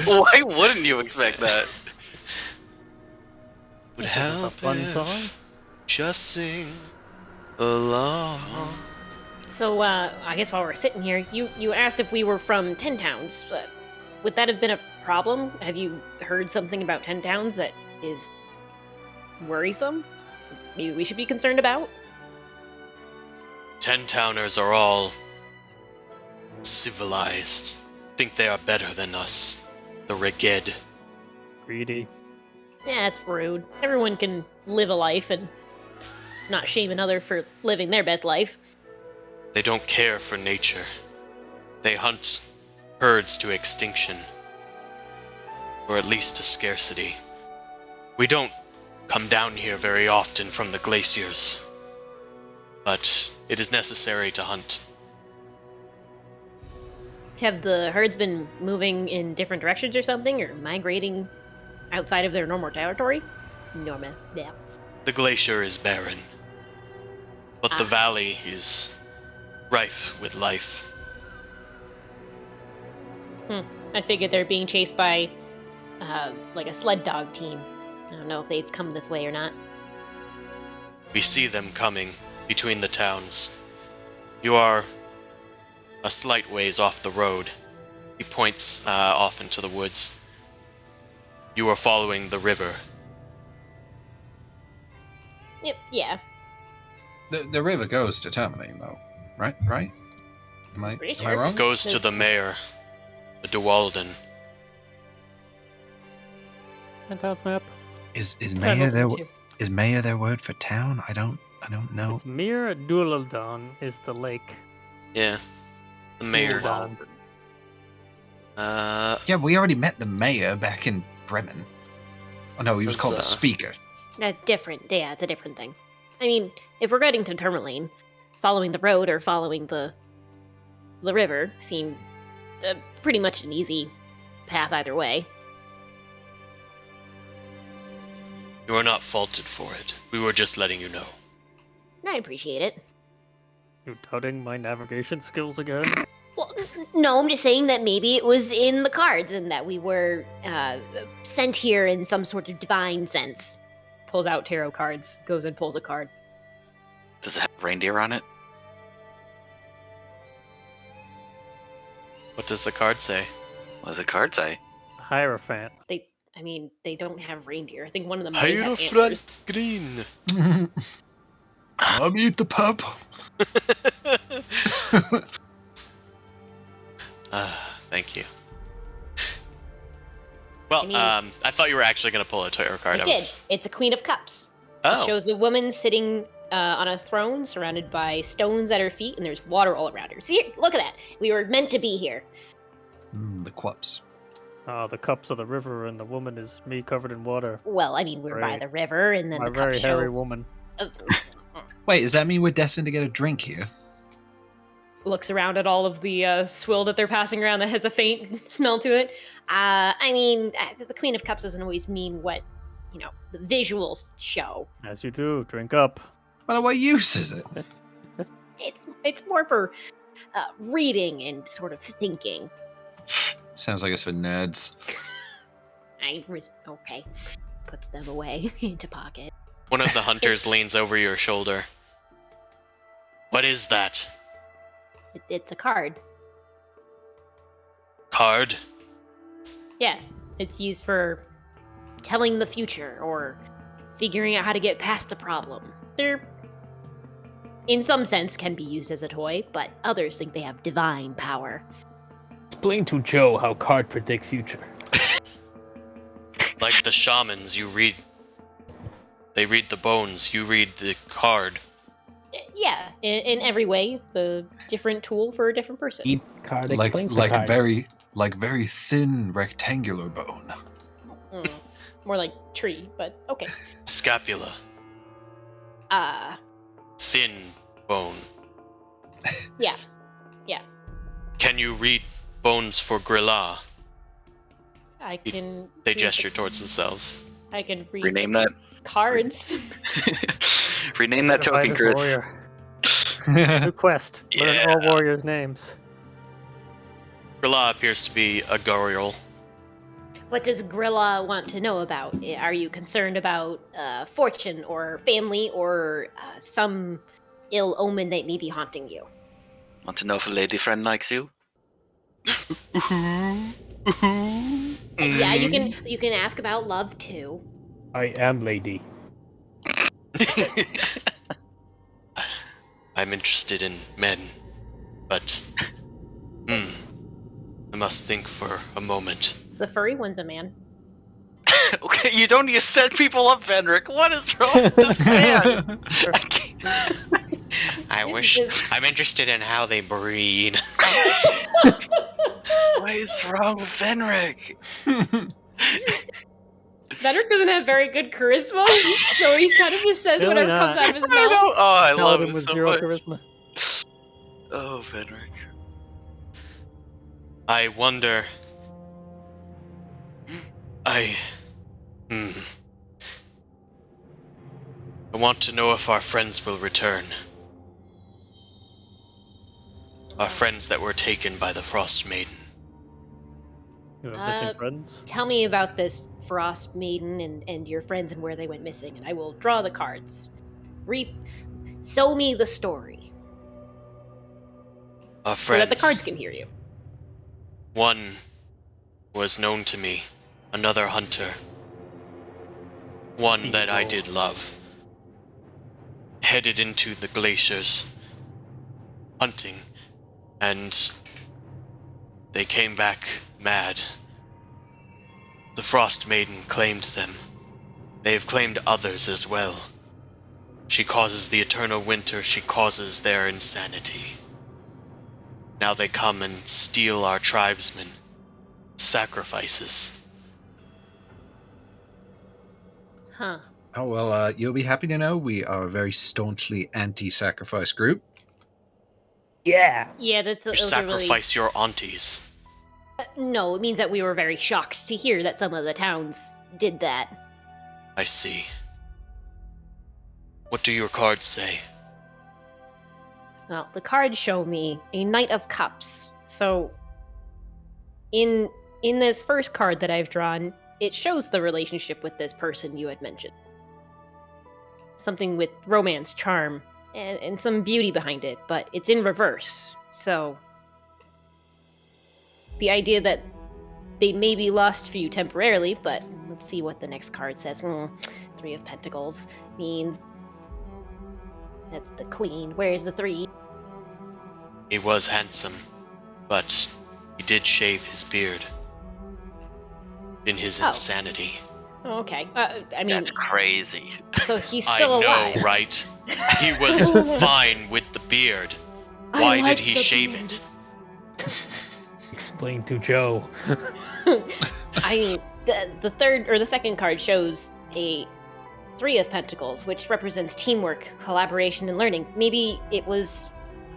Why wouldn't you expect that? Would A help fun if song? just sing along. So, I guess while we're sitting here, you asked if we were from 10 Towns. Would that have been a problem? Have you heard something about 10 Towns that is worrisome? Maybe we should be concerned about? 10-towners are all civilized. Think they are better than us. The Reged. Greedy. Yeah, that's rude. Everyone can live a life and not shame another for living their best life. They don't care for nature. They hunt herds to extinction. Or at least to scarcity. We don't come down here very often from the glaciers. But it is necessary to hunt. Have the herds been moving in different directions or something, or migrating outside of their normal territory? Yeah. The glacier is barren. But the valley is rife with life. I figured they're being chased by, like a sled dog team. I don't know if they've come this way or not. We see them coming between the towns. You are a slight ways off the road. He points off into the woods. You are following the river. Yep, yeah. The river goes to Termine, though. Right? Am I Pretty am I sure. wrong? Goes to the mayor, the Duwalden. Penthouse map. Is Sorry, mayor their welcome to- is mayor their word for town? I don't know. It's Mir Duladon is the lake. Yeah. The mayor. Duladon. Yeah, we already met the mayor back in Bremen. Oh no, he was That's, called the speaker. Different. Yeah, it's a different thing. I mean, if we're getting to Tourmaline, following the road or following the river seemed pretty much an easy path either way. You are not faulted for it. We were just letting you know. I appreciate it. You doubting my navigation skills again? Well, no, I'm just saying that maybe it was in the cards and that we were sent here in some sort of divine sense. Pulls out tarot cards, goes and pulls a card. Does it have reindeer on it? What does the card say? What does the card say? Hierophant. They don't have reindeer. I think one of them might have antlers. Hierophant Green. I'll eat the pup. Thank you. Well, I thought you were actually going to pull a tarot card. I did. It's a Queen of Cups. Oh. It shows a woman sitting on a throne surrounded by stones at her feet, and there's water all around her. See, look at that. We were meant to be here. The quups. The cups of the river, and the woman is me covered in water. Well, I mean, we're by Right. the river, and then My the very cups hairy show. woman. Wait, does that mean we're destined to get a drink here? Looks around at all of the swill that they're passing around that has a faint smell to it. I mean, the Queen of Cups doesn't always mean what, the visuals show. As you do, drink up. Well, what use is it? It's more for reading and sort of thinking. Sounds like it's for nerds. Okay. Puts them away into pocket. One of the hunters leans over your shoulder. What is that? It's a card. Card? Yeah, it's used for telling the future or figuring out how to get past a problem. They're, in some sense, can be used as a toy, but others think they have divine power. Explain to Joe how cards predict future. Like the shamans, they read the bones, you read the card. Yeah, in every way, the different tool for a different person. Each card Like explains the card. very thin rectangular bone. More like tree, but okay. Scapula. Thin bone. Yeah. Can you read bones for Grilla? I can. They read gesture towards themselves. I can read Rename the that. cards. Rename that token, Identify this Chris. warrior. New quest. Learn all Yeah. warriors' names. Grilla appears to be a Goriel. What does Grilla want to know about? Are you concerned about fortune or family or some ill omen that may be haunting you? Want to know if a lady friend likes you? Yeah, you can ask about love too. I am lady. I'm interested in men, but I must think for a moment. The furry one's a man. Okay, you don't need to set people up, Venric. What is wrong with this man? I'm interested in how they breed. What is wrong with Venric? Vedrick doesn't have very good charisma, so he kind of just says Really whatever not. comes out of his I don't mouth. know. Oh, I love Paladin it with so 0 much. charisma. Oh, Venric. I wonder. I want to know if our friends will return. Our friends that were taken by the Frostmaiden. You have missing friends? Tell me about this Frostmaiden and your friends and where they went missing, and I will draw the cards. Show me the story. Our So that friends. the cards can hear you. One was known to me, another hunter. One that I did love. Headed into the glaciers, hunting, and they came back mad. The Frostmaiden claimed them. They have claimed others as well. She causes the eternal winter, she causes their insanity. Now they come and steal our tribesmen. Sacrifices. Huh. Oh, well, you'll be happy to know we are a very staunchly anti-sacrifice group. Yeah. Yeah, You those are really... sacrifice your aunties. No, it means that we were very shocked to hear that some of the towns did that. I see. What do your cards say? Well, the cards show me a Knight of Cups. So, in this first card that I've drawn, it shows the relationship with this person you had mentioned. Something with romance, charm, and some beauty behind it, but it's in reverse. So, the idea that they may be lost for you temporarily, but let's see what the next card says. 3 of Pentacles means that's the Queen. Where's the 3? He was handsome, but he did shave his beard. In his Oh. insanity. Oh, okay. I mean, That's crazy. so he's I still know, alive. right? He was fine with the beard. I Why did like he the shave beard. it? Explain to Joe. I mean, the third or the second card shows a 3 of Pentacles, which represents teamwork, collaboration, and learning. Maybe it was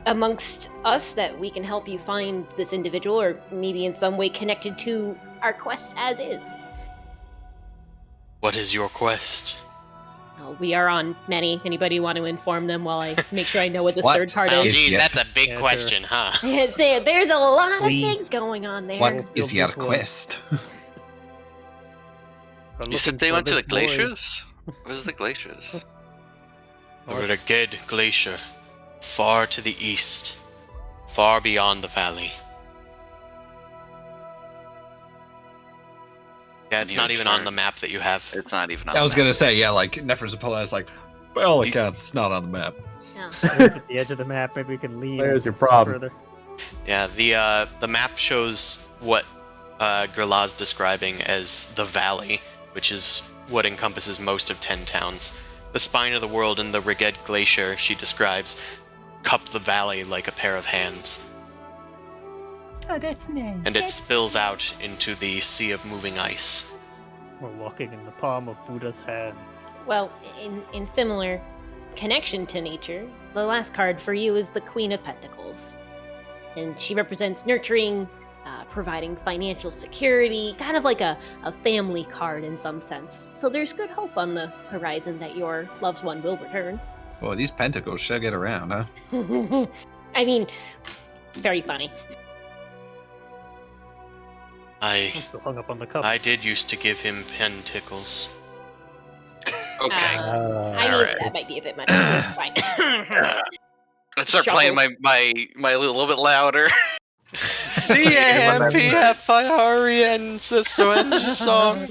amongst us that we can help you find this individual, or maybe in some way connected to our quest as is. What is your quest? We are on many. Anybody want to inform them while I make sure I know what this What? third card Oh, is? geez, yeah. that's a big Yeah, question, huh? There's a lot of We- things going on there. What is your this one. quest? We're You said looking they for went to this the boy's- glaciers? Where's the glaciers? Over the Ged Glacier. far to the east, far beyond the valley. Yeah, it's Near not even on the map that you have. It's not even on I was the gonna map. say, yeah, like Nephros Apollo is like, by all accounts, it's not on the map. At the edge of the map, maybe we can lean. There's your some problem. Further. Yeah, the map shows what Gerla's describing as the valley, which is what encompasses most of 10 towns. The spine of the world and the Riged Glacier, she describes, cup the valley like a pair of hands. Oh, that's nice. And it spills out into the sea of moving ice. We're walking in the palm of Buddha's hand. Well, in similar connection to nature, the last card for you is the Queen of Pentacles. And she represents nurturing, providing financial security, kind of like a family card in some sense. So there's good hope on the horizon that your loved one will return. Boy, these pentacles should get around, huh? I mean, very funny. I I'm still hung up on the cups. did used to give him pentacles. Okay. I mean, Alright. that might be a bit much. But it's fine. Let's start playing Shovels. my a little bit louder. C-A-M-P-F-I-R-E and the Swenge song.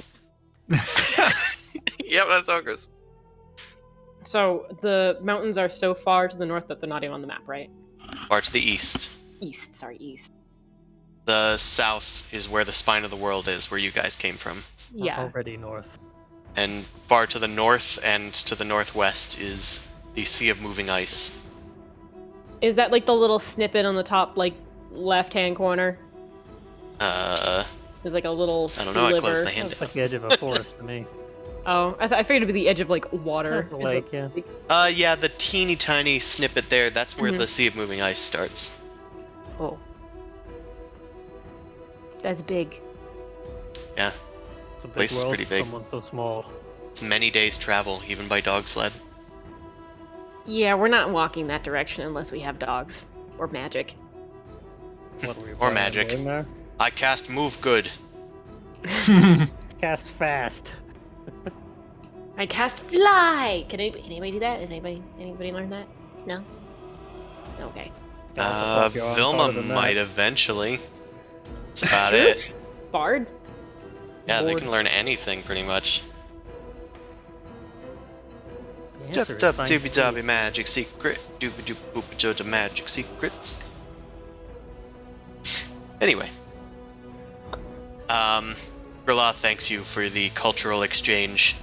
Yep, that's how it goes. So the mountains are so far to the north that they're not even on the map, right? Far to the east. East. The south is where the spine of the world is, where you guys came from. We're Yeah. already north. And far to the north and to the northwest is the Sea of Moving Ice. Is that like the little snippet on the top, like left-hand corner? There's like a little I don't know, I closed sliver. the hand It's down. like the edge of a forest to me. Oh, I figured it'd be the edge of like water. The lake, yeah. Yeah, the teeny tiny snippet there, that's where the Sea of Moving Ice starts. Oh. That's big. Yeah, It's a big Place is world pretty for big. someone so small. it's many days' travel, even by dog sled. Yeah, we're not walking that direction unless we have dogs or magic. What are we Or running magic. in there? I cast Move Good. Cast fast. I cast fly. Can anybody do that? Has anybody learned that? No. Okay. Yeah, what the fuck, you're on Vilma farther than that. might eventually. That's about True. it. Bard? Yeah, they Bored. can learn anything pretty much. The answer Tap is tap find doobie food. dobby magic secret. Doobie doop boop joda magic secrets. Anyway. Grilla thanks you for the cultural exchange.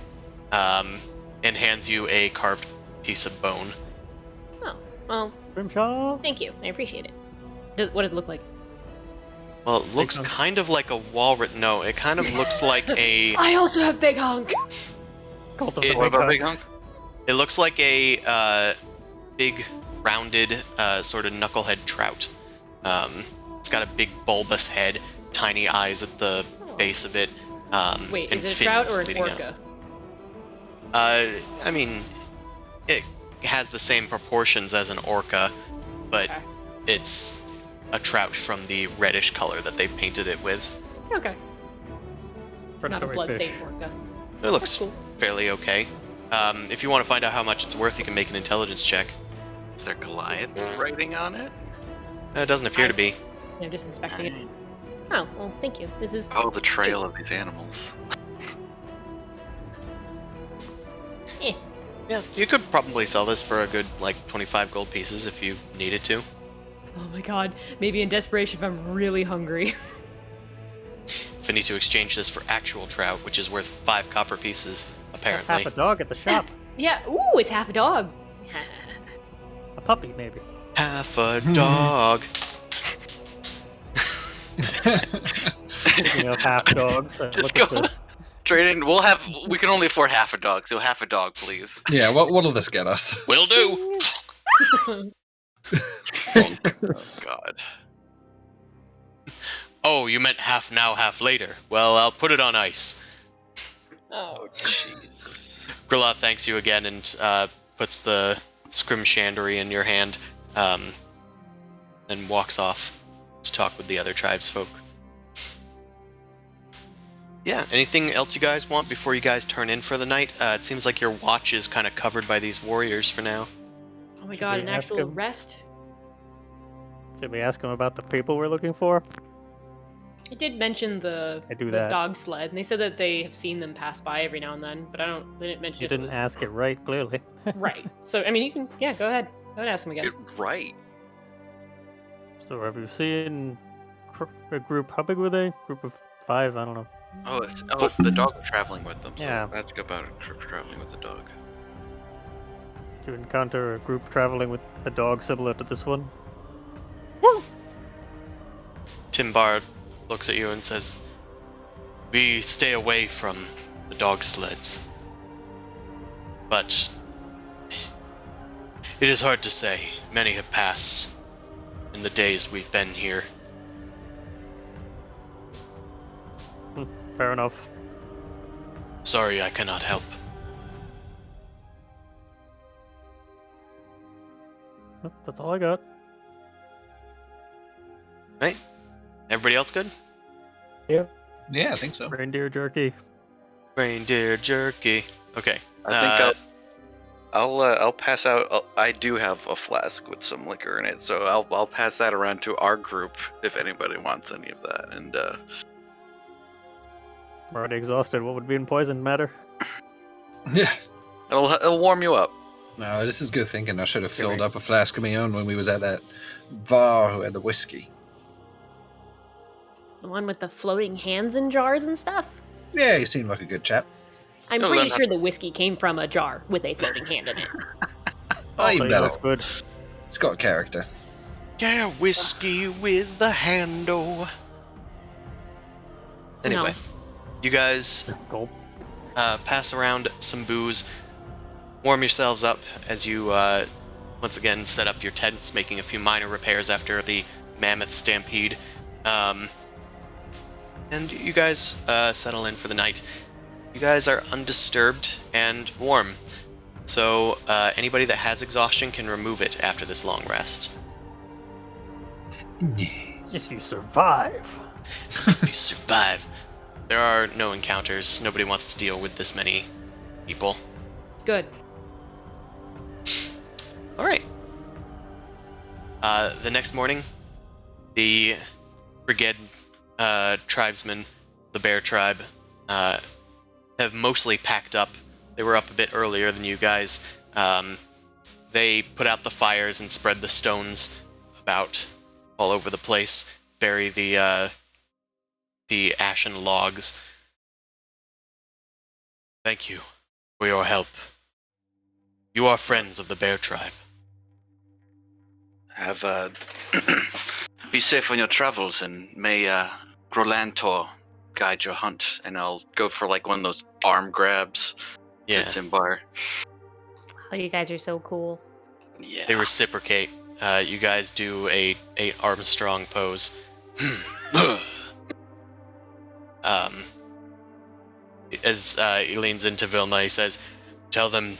And hands you a carved piece of bone. Oh, well, Grimshaw? thank you. I appreciate it. What does it look like? Well, it looks hunk. kind of like a walrus. No, it kind of looks like a. I also have big hunk! Cult of It- the What Big about Hug. Big Hunk? It looks like a big, rounded, sort of knucklehead trout. It's got a big bulbous head, tiny eyes at the base of it. Wait, and is it a fins trout or an leading out. orca? I mean, it has the same proportions as an orca, but Okay. it's a trout from the reddish color that they painted it with. Okay. Not a Predatory bloodstained fish. orca. It looks cool. fairly okay. If you want to find out how much it's worth, you can make an intelligence check. Is there Goliath writing on it? It doesn't appear to be. I'm just inspecting it. Oh, well, thank you. This is Oh, the trail of these animals. Yeah, you could probably sell this for a good, 25 gold pieces if you needed to. Oh my god. Maybe in desperation if I'm really hungry. If I need to exchange this for actual trout, which is worth 5 copper pieces, That's apparently. half a dog at the shop. Yeah, ooh, it's half a dog. A puppy, maybe. Half a dog. Speaking of half dogs, Just look go at the straight in. We can only afford half a dog, so half a dog, please. Yeah, what'll this get us? Will do! Oh, God. Oh, you meant half now, half later. Well, I'll put it on ice. Oh, Jesus. Grilla thanks you again and puts the scrimshandery in your hand, and walks off to talk with the other tribesfolk. Yeah, anything else you guys want before you guys turn in for the night? It seems like your watch is kind of covered by these warriors for now. Oh my Should god, we an ask actual him? rest? Should we ask him about the people we're looking for? I did mention the I do the that. dog sled, and they said that they have seen them pass by every now and then, but they didn't mention You if it didn't was ask it right, clearly. right. So I mean, you can go ahead, ask them again. It right. So have you seen a group? How big were they? Group of 5? I don't know. Oh, the dog was traveling with them. So Yeah. that's about it. Traveling with the dog. Did you encounter a group traveling with a dog similar to this one? Timbar looks at you and says, "We stay away from the dog sleds. But it is hard to say. Many have passed in the days we've been here." Fair enough. "Sorry, I cannot help." Yep, that's all I got. Right? Everybody else good? Yeah, I think so. Reindeer jerky. Reindeer jerky. Okay. I think I'll pass out. I do have a flask with some liquor in it, so I'll pass that around to our group if anybody wants any of that. And I'm already exhausted. What would be in poison matter? Yeah. it'll warm you up. No, this is good thinking. I should have filled up a flask of my own when we was at that bar who had the whiskey. The one with the floating hands in jars and stuff? Yeah, he seemed like a good chap. I'm No, pretty no, no. sure the whiskey came from a jar with a floating hand in it. Oh, even he better. looks good. It's got character. Yeah, whiskey with the handle. Anyway, you guys Gulp. pass around some booze, warm yourselves up as you once again set up your tents, making a few minor repairs after the mammoth stampede. And you guys settle in for the night. You guys are undisturbed and warm, so anybody that has exhaustion can remove it after this long rest. If you survive. If you survive. There are no encounters. Nobody wants to deal with this many people. Good. All right. The next morning, the brigade tribesmen, the bear tribe, have mostly packed up. They were up a bit earlier than you guys. They put out the fires and spread the stones about all over the place, bury the ashen logs. Thank you for your help. You are friends of the bear tribe. Have be safe on your travels, and may Grolantor guide your hunt. And I'll go for like one of those arm grabs. Yeah, To Timbar. Oh, you guys are so cool. Yeah. they reciprocate. You guys do a Armstrong pose. As he leans into Vilma, he says, Tell them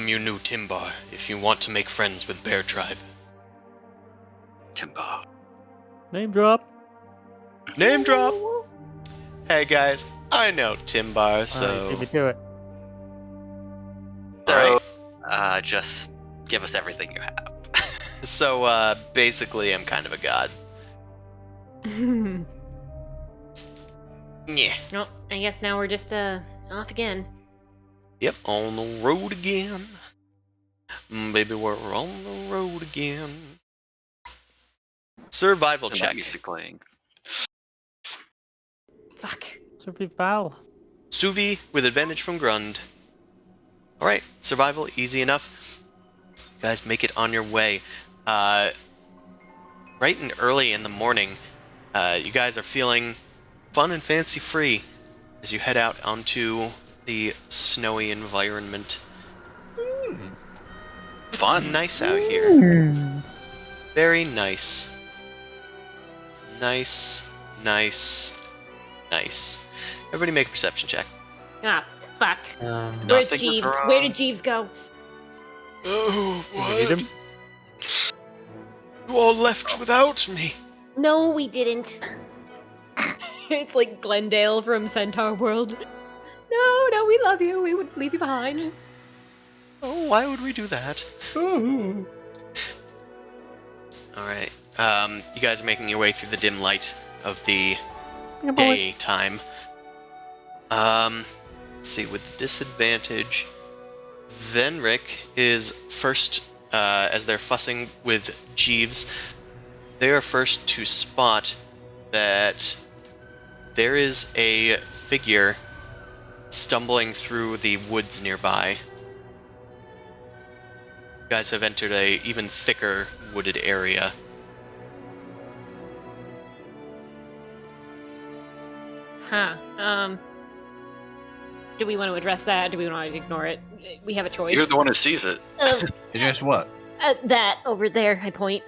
you knew Timbar if you want to make friends with Bear Tribe." Timbar. Name drop. Name drop! Hey guys, I know Timbar, so... Alright, give me to it. So, just give us everything you have. So, basically, I'm kind of a god. Yeah. Well, I guess now we're just off again. Yep, on the road again. Baby, we're on the road again. Survival And check. that music playing. Fuck. Survival. Suvi with advantage from Grund. Alright, survival, easy enough. You guys make it on your way. Bright and early in the morning, you guys are feeling fun and fancy free as you head out onto the snowy environment. Fun. It's nice out here. Very nice. Nice. Everybody make a perception check. Ah, fuck. Nothing Where's is Jeeves? wrong. Where did Jeeves go? Oh, You need him? You all left without me. No, we didn't. It's like Glendale from Centaur World. No, we love you. We would leave you behind. Oh, why would we do that? Ooh. All right. You guys are making your way through the dim light of the Yeah, boy. daytime. Let's see. With disadvantage, Venric is first. As they're fussing with Jeeves, they are first to spot that there is a figure stumbling through the woods nearby. You guys have entered a even thicker wooded area. Huh. Do we want to address that? Do we want to ignore it? We have a choice. You're the one who sees it. Just what? That over there, I point.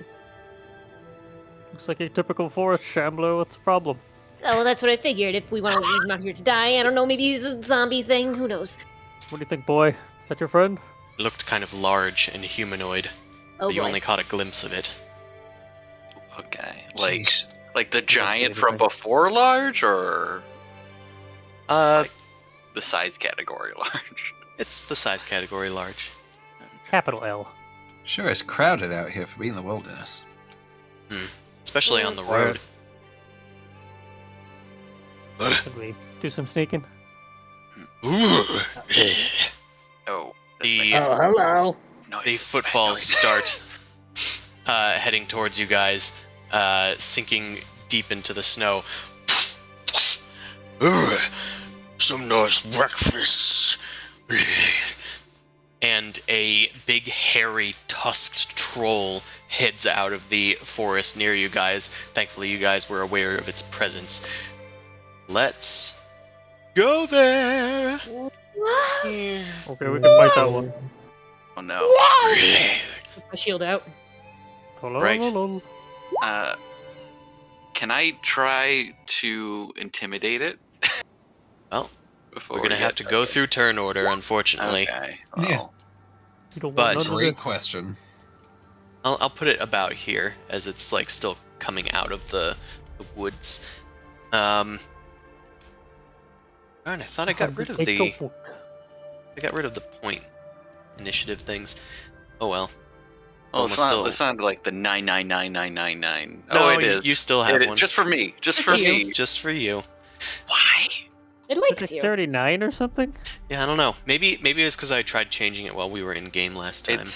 Looks like a typical forest shambler. What's the problem? Oh, well, that's what I figured. If we want to leave him out here to die, I don't know, maybe he's a zombie thing. Who knows? What do you think, boy? Is that your friend? It looked kind of large and humanoid, Oh, but you boy. only caught a glimpse of it. Okay. Jeez. Like the giant anything. from before large, or Uh, the size category large? it's the size category large. Capital L. Sure is crowded out here for being in the wilderness. Especially on the road. Should we do some sneaking? Oh. The Oh, hello. the footfalls start heading towards you guys, sinking deep into the snow. Some nice breakfast. And a big, hairy, tusked troll heads out of the forest near you guys. Thankfully, you guys were aware of its presence. Let's go there. Yeah. Okay, we can fight that one. Oh no. Put my shield out. Right. Can I try to intimidate it? Well, Before we're gonna we have get to to go it? through turn order, unfortunately. Okay. Yeah. Well, You don't But- want none of Great this. question. I'll put it about here, as it's like still coming out of the woods. Darn, I thought I got rid of the point initiative things. Oh well. Oh, Almost it's not, still- it's not like the 999999. No, Oh, it is. you still have It is. one. Just for me. Just for Just me. Just for you. Why? It Is likes it you. 39 or something? Yeah, I don't know. Maybe it's because I tried changing it while we were in game last time.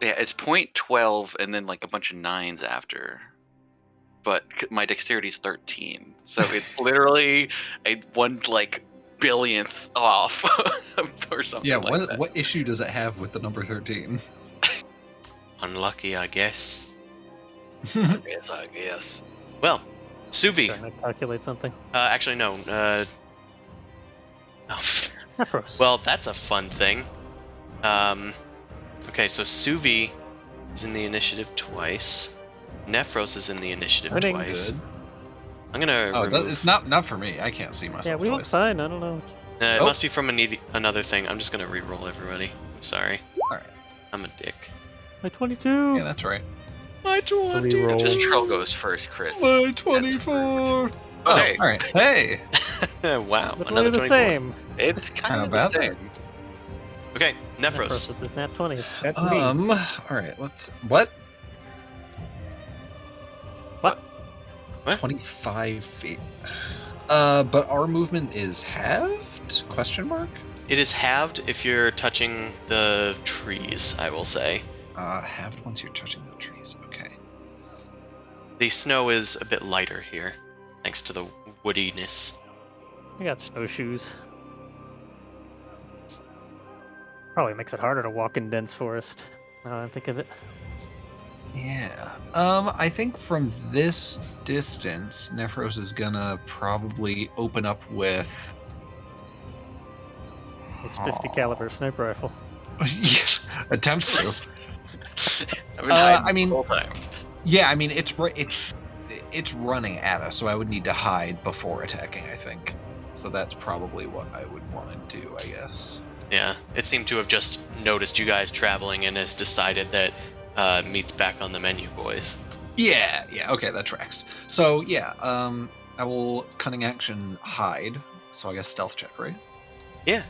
It's point 12 and then like a bunch of nines after. But my dexterity's 13, so it's literally a one like billionth off or something. Yeah, like that. what issue does it have with the number 13? Unlucky, I guess. Yes, I guess. Well, Suvi. Trying to calculate something. Actually, no. Oh, Nephros. well, that's a fun thing. Okay, so Suvi is in the initiative twice. Nephros is in the initiative Winning. twice. Good. I'm gonna Oh, remove. it's not for me. I can't see myself Yeah, we look twice. fine. I don't know. It Oh. must be from another thing. I'm just gonna re-roll everybody. I'm sorry. Alright. I'm a dick. My 22. Yeah, that's right. My 20. Re-roll. Just Troll goes first, Chris. My 24. Oh, hey, All right. Hey. Wow, Literally another the 24. same. it's kind How of about the that? same. Okay, Nephros Nephros. with his nat 20s. That's me. All right. Let's. What? What? What? 25 feet. But our movement is halved? Question mark? It is halved if you're touching the trees, I will say. Halved once you're touching the trees. Okay. The snow is a bit lighter here, thanks to the woodiness. I got snowshoes. Probably makes it harder to walk in dense forest. Now that I think of it. Yeah. I think from this distance, Nephros is gonna probably open up with. His 50 caliber sniper rifle. Yes, attempts to. I've been hiding I mean- the whole time. Yeah, I mean it's running at us, so I would need to hide before attacking. I think. So that's probably what I would want to do, I guess. Yeah, it seemed to have just noticed you guys traveling and has decided that meat's back on the menu, boys. Yeah, okay, that tracks. So yeah, I will cunning action hide. So I guess stealth check, right? Yeah.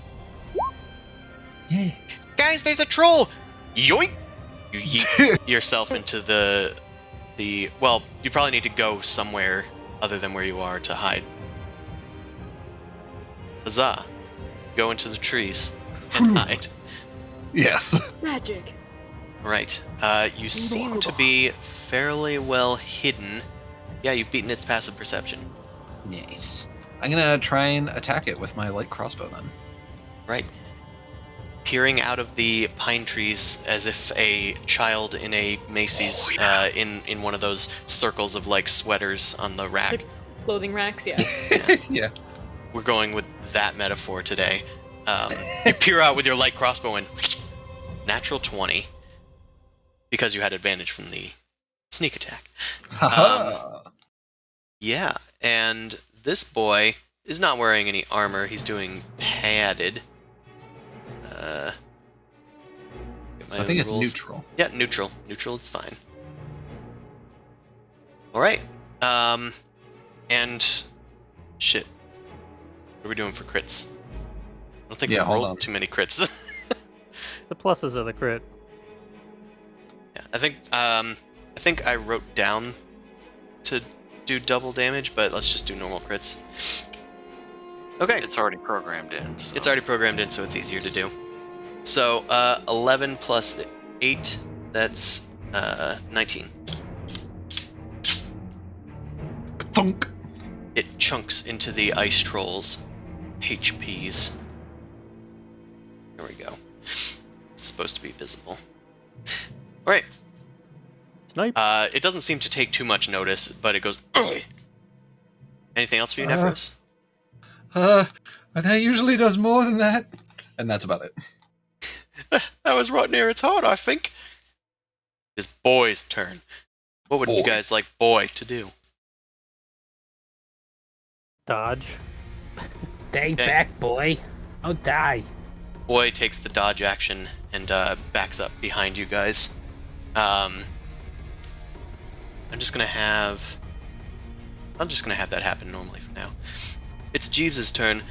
Yeah. Guys, there's a troll! Yoink! You yeet yourself into the well, you probably need to go somewhere other than where you are to hide. Huzzah. Go into the trees and hide. Yes. Magic. Right. You seem to be fairly well hidden. Yeah, you've beaten its passive perception. Nice. I'm gonna try and attack it with my light crossbow then. Right. Peering out of the pine trees as if a child in a Macy's, in one of those circles of like sweaters on the rack. Like clothing racks, yeah. Yeah. We're going with that metaphor today. You peer out with your light crossbow and natural 20 because you had advantage from the sneak attack. Yeah, and this boy is not wearing any armor. He's doing padded. So I think it's neutral. Yeah, neutral. Neutral, it's fine. Alright. And... Shit. What are we doing for crits? I don't think we rolled too many crits. The pluses are the crit. Yeah, I think I wrote down to do double damage, but let's just do normal crits. Okay. It's already programmed in. So. It's already programmed in, so it's easier to do. So, 11 plus 8, that's 19. Thunk. It chunks into the ice trolls' HPs. There we go. It's supposed to be visible. Alright. Snipe. It doesn't seem to take too much notice, but it goes... Ugh! Anything else for you, Nephros? That usually does more than that. And that's about it. That was right near its heart, I think. It's Boy's turn. What would you guys like Boy to do? Dodge. Stay back, boy. Don't die. Boy takes the dodge action and backs up behind you guys. I'm just gonna have that happen normally for now. It's Jeeves' turn.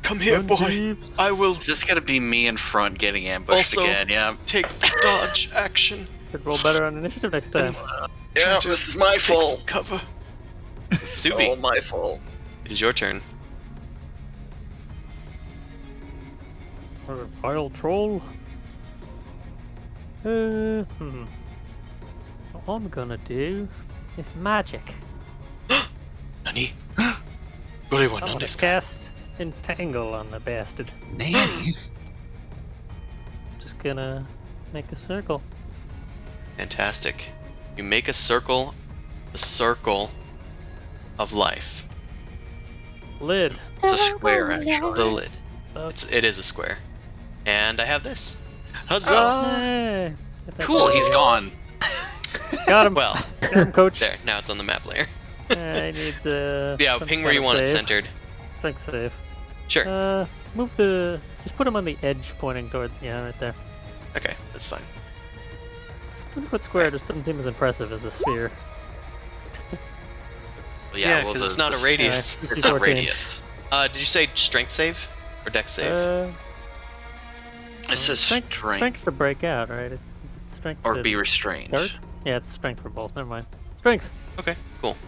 Come here, Run, boy. Jeeves. I will Is this gonna be me in front getting ambushed Also- again? Yeah. take the dodge action. Should roll better on initiative next time. Yeah, to this is my Take fault. some cover. It's all Suvi, my fault. it is your turn. Or vile troll. All I'm gonna do is magic. Nani? Good one, I'm gonna this cast Entangle on the bastard. Nanny. Just gonna make a circle. Fantastic. You make a circle of life. Lid. It's a square, actually. The lid. It is a square. And I have this. Huzzah! Hey, get that Cool, he's gone. Got him. Well, Got him, coach. there. Now it's on the map layer. I need Yeah, some ping where kind you of want it save. centered. Strength save. Sure. Just put him on the edge pointing towards, yeah, right there. Okay, that's fine. 20-foot square just doesn't seem as impressive as a sphere. Well, Yeah, well, because it's not a radius. It's a radius. Did you say strength save or dex save? It says strength. Strength to break out, right? It's strength Or to be restrained. dart? Yeah, it's strength for both. Never mind. Strength. Okay, cool. For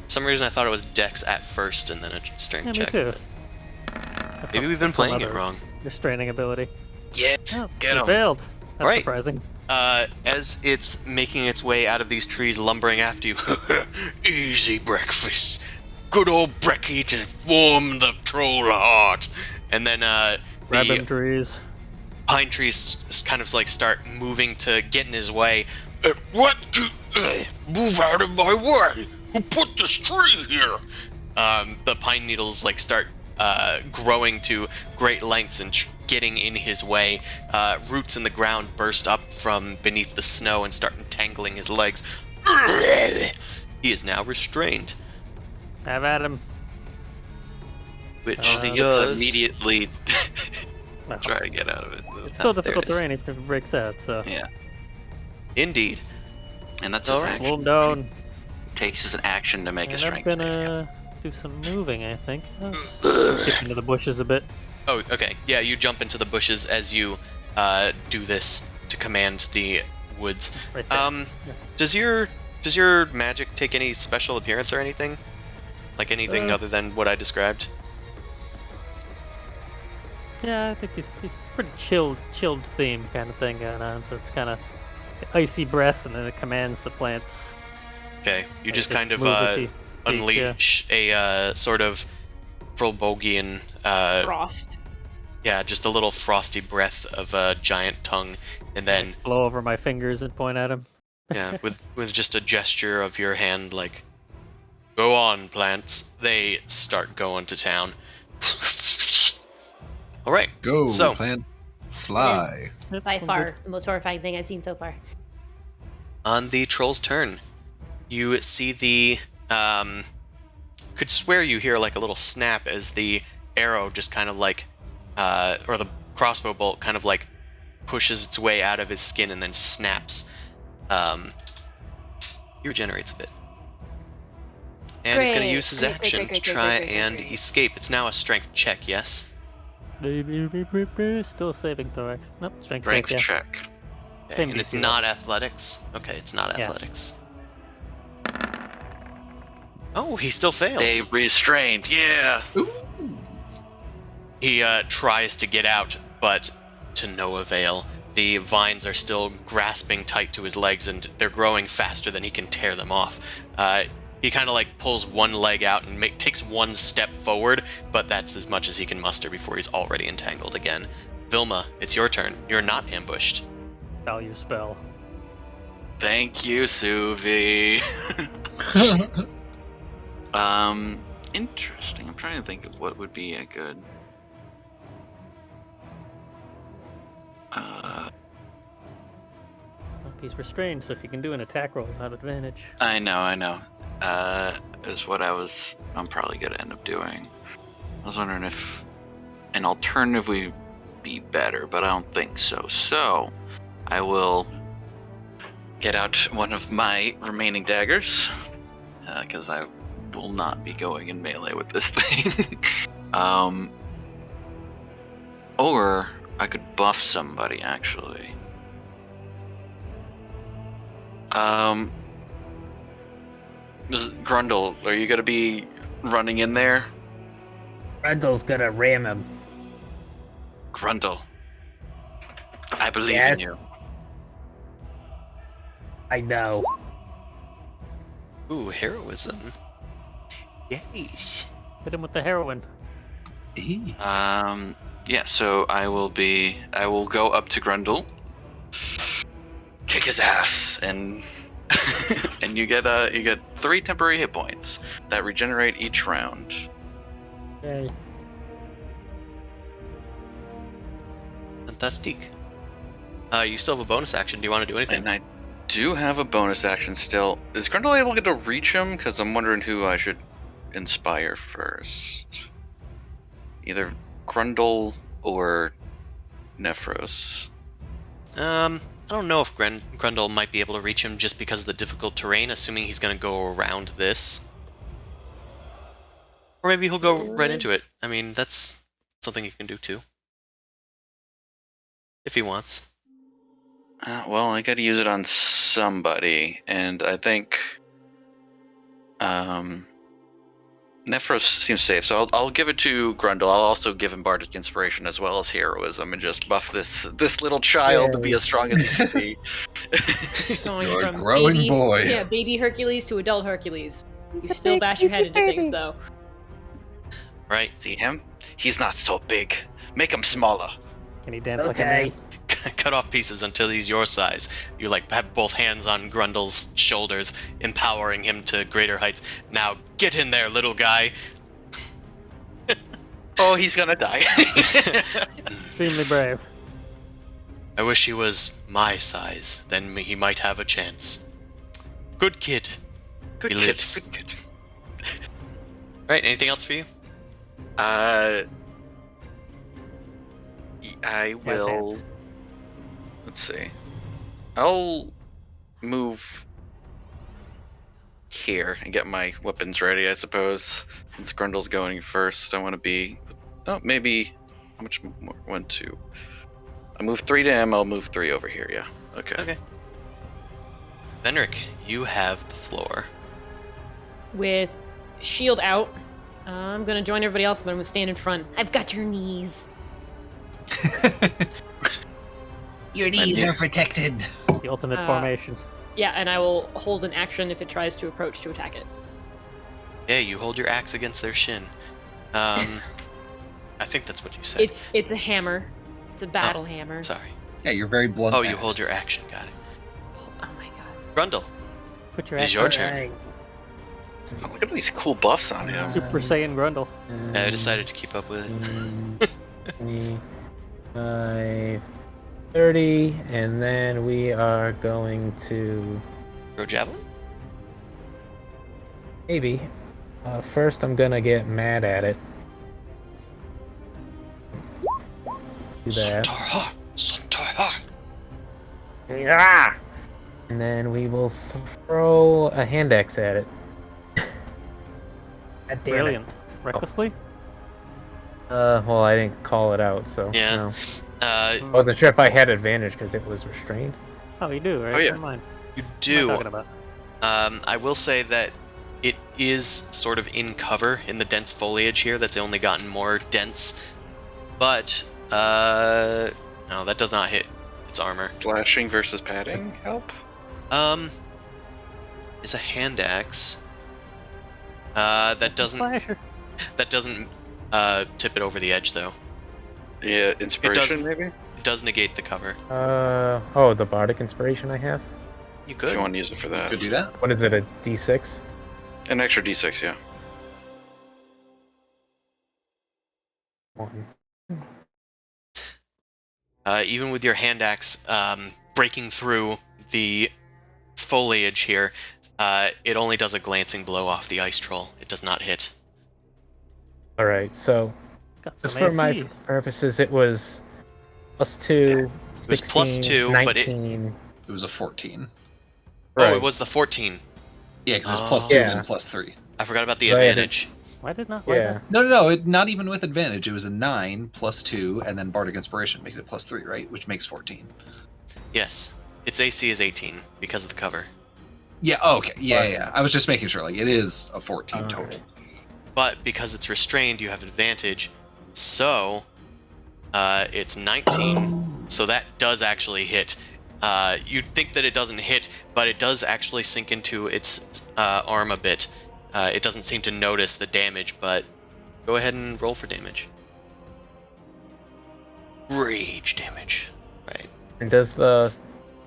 some reason I thought it was dex at first and then a strength Yeah, me check. too. but Maybe we've been playing it wrong. Restraining ability. Yeah. Oh, Get we 'em. failed. That's Alright. surprising. As it's making its way out of these trees, lumbering after you. Easy breakfast. Good old brekkie to warm the troll heart. And then Grabbing the trees. pine trees kind of like start moving to get in his way. What? Move out of my way! Who put this tree here? The pine needles like start growing to great lengths and getting in his way. Roots in the ground burst up from beneath the snow and start entangling his legs. He is now restrained, Have at him. which He he gets does. immediately Well, try to get out of it. it's still there difficult it is. terrain if it breaks out, so. Yeah. Indeed. And that's his Alright. action. Slow him down. Takes as an action to make a And I'm strength save. gonna do some moving, I think. Skip into the bushes a bit. Oh, okay. Yeah, you jump into the bushes as you do this to command the woods. Right there. Yeah. Does your magic take any special appearance or anything? Like anything other than what I described? Yeah, I think he's pretty chilled theme kind of thing going on. So it's kind of icy breath, and then it commands the plants. Okay, you Like, just kind of move with the- unleash a sort of Frolbogian, Frost. yeah, just a little frosty breath of a giant tongue, and then blow over my fingers and point at him. yeah, with just a gesture of your hand, like, go on, plants. They start going to town. All right, Go, so plant. Fly. By far, the most horrifying thing I've seen so far. on the troll's turn, you see the could swear you hear like a little snap as the arrow just kind of like or the crossbow bolt kind of like pushes its way out of his skin and then snaps. He regenerates a bit. And he's going to Great, use his great, action great, to great, try great, great, and great. escape. It's now a strength check, yes? Still saving throw. Nope, strength Strength check. Yeah. check. Okay, Same and it's DC, not athletics? Okay, it's not Yeah. athletics. Oh, he still failed. Stay restrained. Yeah. He tries to get out, but to no avail. The vines are still grasping tight to his legs, and they're growing faster than he can tear them off. He kind of like pulls one leg out and takes one step forward, but that's as much as he can muster before he's already entangled again. Vilma, it's your turn. You're not ambushed. Value spell. Thank you, Suvi. Interesting. I'm trying to think of what would be a good. He's restrained, so if you can do an attack roll, you'll have advantage. I know. Is what I'm probably gonna end up doing. I was wondering if an alternative would be better, but I don't think so. So, I will get out one of my remaining daggers, because I will not be going in melee with this thing. Or I could buff somebody, actually. Grundle, are you gonna be running in there? Grundle's gonna ram him. Grundle, I believe Yes. in you. I know. Ooh, heroism. Yes. Hit him with the heroin. Yeah, so I will go up to Grundle, kick his ass, and and you get 3 temporary hit points that regenerate each round. Yay. Fantastic. You still have a bonus action. Do you want to do anything? And I do have a bonus action still. Is Grundle able to reach him? Because I'm wondering who I should inspire first. Either Grundle or Nephros. I don't know if Grundle might be able to reach him just because of the difficult terrain, assuming he's going to go around this. Or maybe he'll go right into it. I mean, that's something you can do too. If he wants. Well, I gotta use it on somebody, and I think Nephros seems safe, so I'll give it to Grundle. I'll also give him Bardic Inspiration as well as Heroism, and just buff this little child to be as strong as he can be. Going You're a from growing baby, boy. Yeah, baby Hercules to adult Hercules. You still bash your head into things, though. Right. See him? He's not so big. Make him smaller. Can he dance like a Okay. man? Cut off pieces until he's your size. You like have both hands on Grundle's shoulders, empowering him to greater heights. Now get in there, little guy. Oh, he's gonna die. Extremely brave. I wish he was my size. Then he might have a chance. Good kid. Good He kid, lives. good kid. Right. Anything else for you? I He has will. hands. Let's see. I'll move here and get my weapons ready, I suppose. Since Grundle's going first, I want to be. Oh, maybe How much more? 1, 2. I move 3 to him. I'll move 3 over here. Yeah. Okay. Okay. Venric, you have the floor. With shield out, I'm gonna join everybody else, but I'm gonna stand in front. I've got your knees. Your knees are protected. The ultimate formation. Yeah, and I will hold an action if it tries to approach to attack it. Yeah, you hold your axe against their shin. I think that's what you said. It's a hammer. It's a battle hammer. Sorry. Yeah, you're very blunt. Oh, you hold your action. Got it. Oh my god. Grundle, Put your it's axe your on. turn. Oh, look at these cool buffs on him. Super Saiyan Grundle. I decided to keep up with it. 25, 30, and then we are going to Throw javelin? maybe. First, I'm gonna get mad at it. Do that. Sontarha! Sontarha! Yeah. And then we will throw a hand axe at it. God damn it. Brilliant. Recklessly? Well, I didn't call it out, so Yeah. no. Uh, I wasn't sure if I had advantage because it was restrained. Oh, you do, right? Oh, yeah. Never mind. you What am I do. talking about? I will say that it is sort of in cover in the dense foliage here that's only gotten more dense. But, no, that does not hit its armor. Slashing versus padding help? It's a hand axe. That doesn't Slasher. tip it over the edge though. Yeah, inspiration doesn't- maybe? It does negate the cover. Oh, the bardic inspiration I have. You If could. you want to use it for that. Could do that. What is it? A D6? An extra d6, yeah. 1. Even with your hand axe breaking through the foliage here, it only does a glancing blow off the ice troll. It does not hit. All right, so Got just some for my AC. purposes, it was +2. It was 16, +2, but it- 19. It was a 14. Oh, Right. it was the 14. Yeah, because it's Oh. +2 Yeah. and +3. I forgot about the Right. advantage. Why did not? Yeah. No, not even with advantage. It was a 9 +2, and then Bardic Inspiration makes it +3, right? Which makes 14. Yes. Its AC is 18 because of the cover. Yeah, oh, okay. Yeah. I was just making sure. Like, it is a 14 total. Alright. But because it's restrained, you have advantage. So, it's 19. So that does actually hit. You'd think that it doesn't hit, but it does actually sink into its arm a bit. It doesn't seem to notice the damage, but go ahead and roll for damage. Rage damage. Right. And does the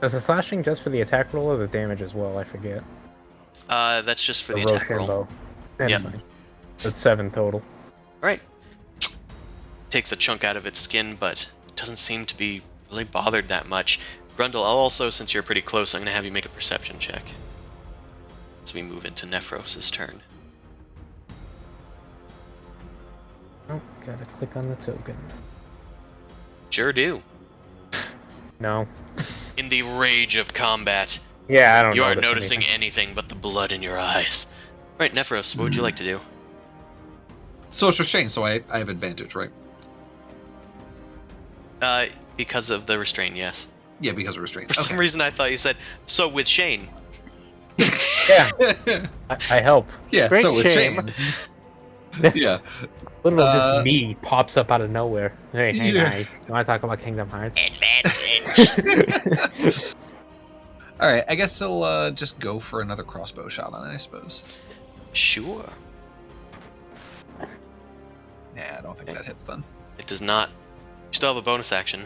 slashing just for the attack roll or the damage as well? I forget. That's just for the attack roll. Rochambeau. That's Yep. fine. So it's 7 total. Alright. Takes a chunk out of its skin, but it doesn't seem to be really bothered that much. Grundle, I'll also, since you're pretty close, I'm going to have you make a perception check. As we move into Nephros' turn. Oh, gotta click on the token. Sure do. No. In the rage of combat, Yeah, I don't you know. aren't noticing anything but the blood in your eyes. Alright, Nephros, what would you like to do? So it's restrained, so I have advantage, right? Because of the restraint, yes. Yeah, because of restraint. For some reason, I thought you said, so with Shane. Yeah, I help. Yeah, Great so with shame. Shane. Yeah. Literally Uh, just me pops up out of nowhere. Hey, Yeah. nice. You want to talk about Kingdom Hearts? Advantage! Alright, I guess he'll just go for another crossbow shot on it, I suppose. Sure. Yeah, I don't think that hits then. It does not. You still have a bonus action.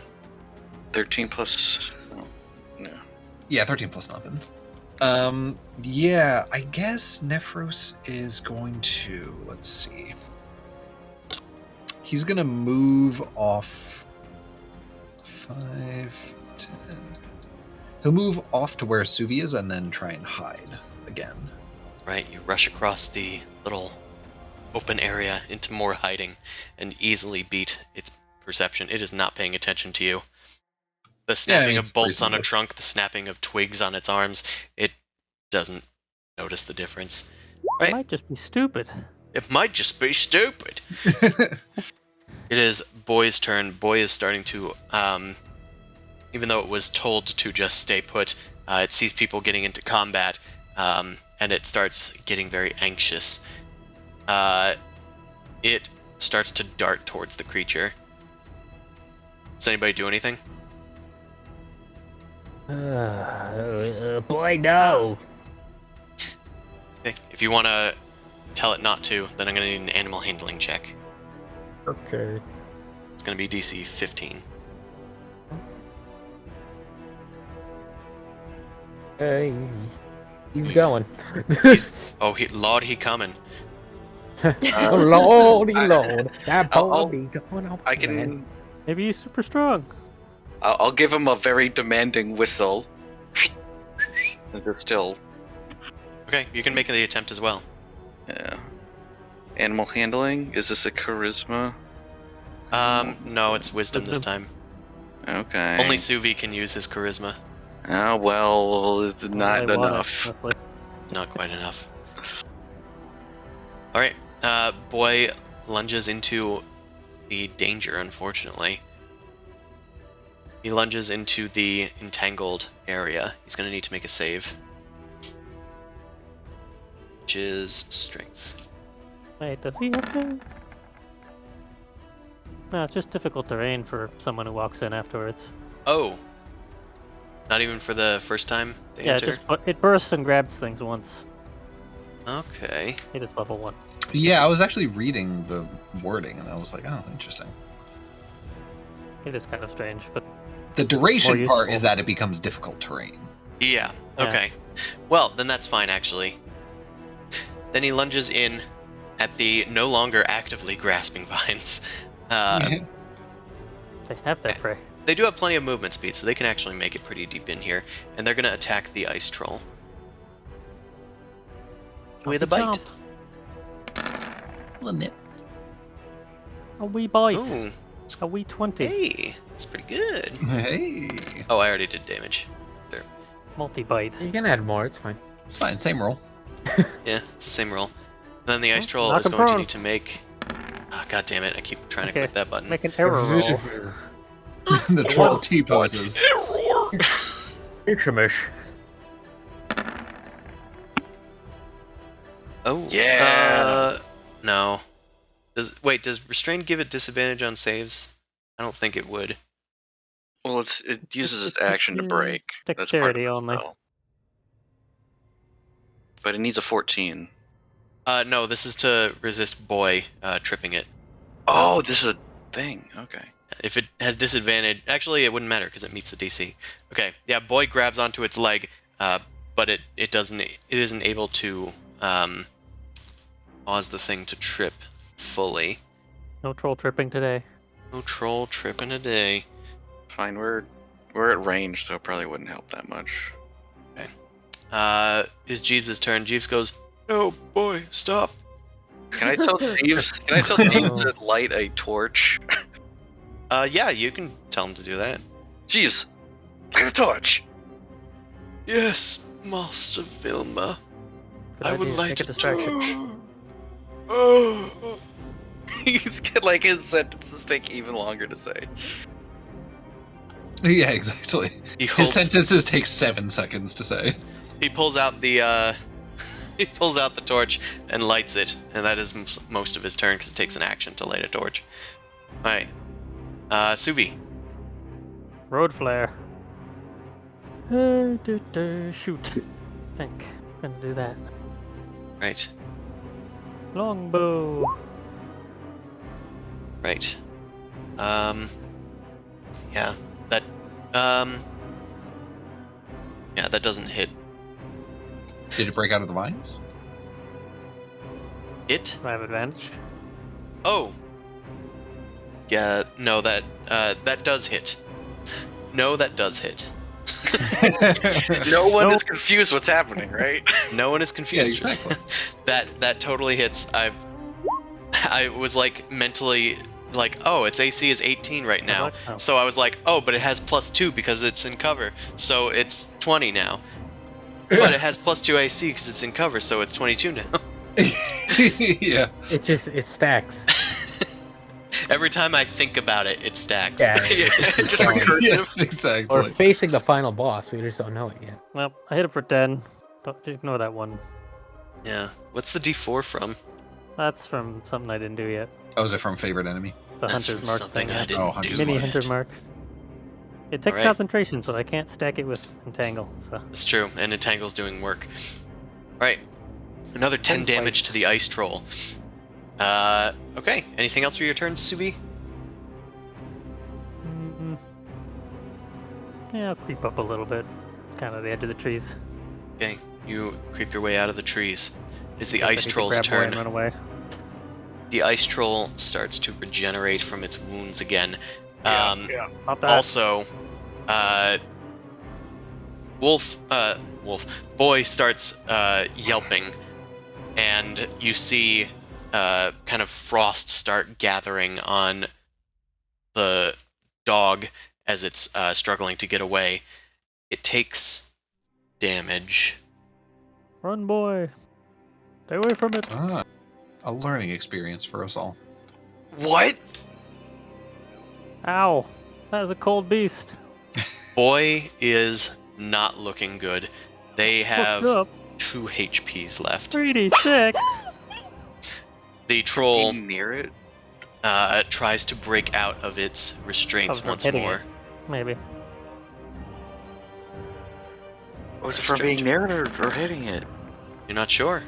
13 plus. Oh, no. Yeah, 13 plus nothing. Yeah, I guess Nephros is going to. Let's see. He's gonna move off 5, 10. He'll move off to where Suvi is and then try and hide again. Right, you rush across the little open area into more hiding and easily beat its perception. It is not paying attention to you. The snapping of bolts on a reasonably. trunk, the snapping of twigs on its arms, it doesn't notice the difference. It might just be stupid. It might just be stupid. It is Boy's turn. Boy is starting to, even though it was told to just stay put, it sees people getting into combat, and it starts getting very anxious. It starts to dart towards the creature. Does anybody do anything? Boy, no. Okay. If you want to tell it not to, then I'm going to need an animal handling check. Okay. It's going to be DC 15. He's going. Lord, he coming. Lordy, Lord. That boy going up. I can. Maybe he's super strong. I'll give him a very demanding whistle. And they're still. Okay, you can make the attempt as well. Yeah. Animal handling? Is this a charisma? No, it's wisdom this time. Okay. Only Suvi can use his charisma. Oh, well, it's not They want it, enough. honestly. Not quite enough. Alright, Boy lunges into the danger, unfortunately. He lunges into the entangled area. He's going to need to make a save. Which is strength. Wait, does he have to? No, it's just difficult terrain for someone who walks in afterwards. Oh! Not even for the first time they Yeah, enter? it bursts and grabs things once. Okay. It is level 1. Yeah, I was actually reading the wording, and I was like, oh, interesting. It is kind of strange, but The more duration part useful. is that it becomes difficult terrain. Yeah, Yeah. okay. Well, then that's fine, actually. Then he lunges in at the no longer actively grasping vines. They have their prey. They do have plenty of movement speed, so they can actually make it pretty deep in here. And they're going to attack the ice troll. With a bite. A wee bite. Ooh, A wee 20. hey, that's pretty good. Hey, Oh, I already did damage. There. Multi-bite. You can add more, it's fine. it's fine. Same roll. Yeah, it's the same roll. And then the ice troll knock is him going to prone. need to make... Oh, God damn it, I keep trying to Okay, click that button. Make an error roll. The troll T poses. Ishamish. Oh, Yeah. No. Does restrain give it disadvantage on saves? I don't think it would. Well, it uses its action to break. That's part of Dexterity the only. spell. But it needs a 14. No, this is to resist Boy tripping it. Oh, this is a thing. Okay. If it has disadvantage, actually it wouldn't matter because it meets the DC. Okay, yeah, Boy grabs onto its leg, but it isn't able to cause the thing to trip fully. No troll tripping today. No troll tripping a day. Fine, we're at range, so it probably wouldn't help that much. It's Jeeves' turn. Jeeves goes, "No, Boy, stop." Can I tell Jeeves? Can I tell Jeeves to light a torch? Yeah, you can tell him to do that. Jeeves, light a torch. Yes, Master Vilma. Good I would idea. like Make a to distraction. Oh. He's got like his sentences take even longer to say. Yeah, exactly. He His holds, sentences take 7 seconds to say. he pulls out the he pulls out the torch and lights it, and that is most of his turn because it takes an action to light a torch. All right, Suvi. Road flare. Shoot. I think. Gonna do that. Right, Longbow. right. Yeah, that yeah, that doesn't hit Did it break out of the vines? it. Do I have advantage? Oh. Yeah, no, that does hit. No, that does hit. No one is confused what's happening, right? No one is Yeah, confused. exactly. That totally hits. I was like mentally like, oh, its AC is 18 right now. Oh. So I was like, oh, but it has +2 because it's in cover. So it's 20 now. But it has +2 AC because it's in cover, so it's 22 now. Yeah. It stacks. Every time I think about it, it stacks. Yeah. Yeah, just recursive. Yes, exactly. We're facing the final boss. We just don't know it yet. Well, I hit it for 10. Don't ignore that one. Yeah. What's the D4 from? That's from something I didn't do yet. Oh, is it from favorite enemy? The That's hunter's from mark something thing. I didn't Oh, do. Hunter's Mini yet. hunter mark. It takes Alright. concentration, so I can't stack it with entangle. So That's true, and Entangle's doing work. Right. Another 10 damage to the ice troll. Okay. Anything else for your turn, Subi? yeah, I'll creep up a little bit. It's kind of the edge of the trees. Okay. You creep your way out of the trees. It's the Guess I ice need to troll's grab Boy and turn. run away. The ice troll starts to regenerate from its wounds again. Yeah, pop that. Also, Boy starts yelping, and you see kind of frost start gathering on the dog as it's struggling to get away. It takes damage. Run, boy. Stay away from it. Ah, a learning experience for us all. What? Ow. That is a cold beast. Boy is not looking good. They have Hooked up. 2 HPs left. 3d6. The troll Being near it. tries to break out of its restraints Oh, from once hitting more. it. Maybe. Was it That's from being strange. near it or hitting it? You're not sure?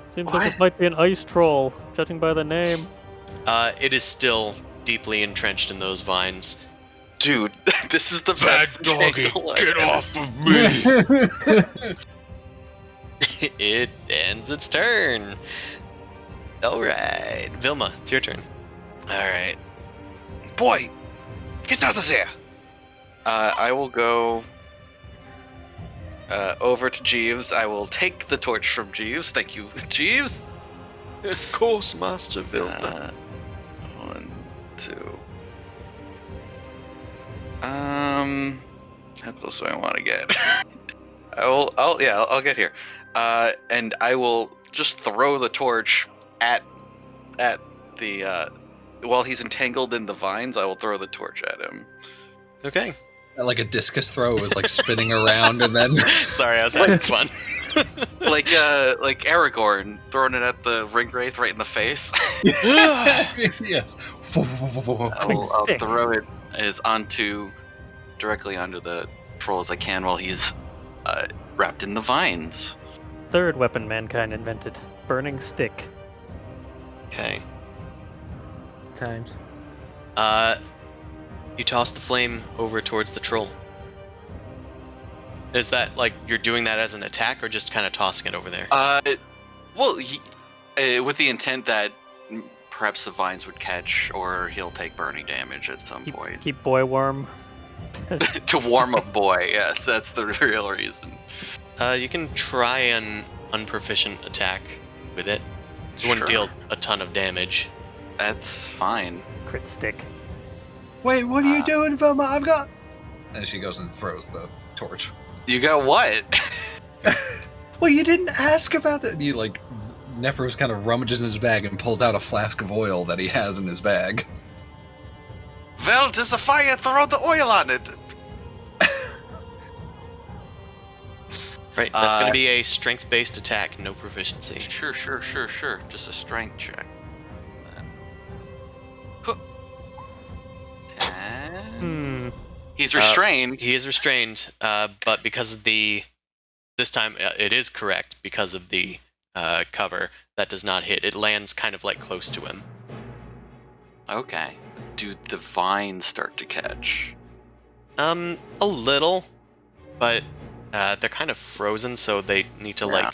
Seems What? like this might be an ice troll, judging by the name. It is still deeply entrenched in those vines. Dude, this is the best tangle I've ever of me! It ends its turn. Alright. Vilma, it's your turn. Alright. Boy! Get out of there! I will go over to Jeeves. I will take the torch from Jeeves. Thank you, Jeeves. Of course, Master Vilma. 1, 2. How close do I want to get? I'll get here. And I will just throw the torch at the while he's entangled in the vines. I will throw the torch at him. Okay. Like a discus throw, it was like spinning around and then. Sorry, I was having fun. Like Aragorn throwing it at the ring wraith right in the face. Yes. I'll stick. throw it directly onto the troll as I can while he's wrapped in the vines. Third weapon mankind invented. Burning stick. Okay. Times. You toss the flame over towards the troll. Is that like you're doing that as an attack or just kind of tossing it over there? Well, with the intent that perhaps the vines would catch or he'll take burning damage at some point. Keep boy warm. To warm up Boy, yes, that's the real reason. You can try an unproficient attack with it. It wouldn't Sure. deal a ton of damage. That's fine. Crit stick. Wait, what are you doing, Velma? I've got. And she goes and throws the torch. You got what? Well, you didn't ask about that. And you like, Nephros kind of rummages in his bag and pulls out a flask of oil that he has in his bag. Well, there's a fire, throw the oil on it. Right, that's going to be a strength-based attack, no proficiency. Sure. Just a strength check. Then. Huh. 10. He's restrained. He is restrained, but because of this time it is correct because of the cover. That does not hit. It lands kind of like close to him. Okay. Do the vines start to catch? A little, but they're kind of frozen, so they need to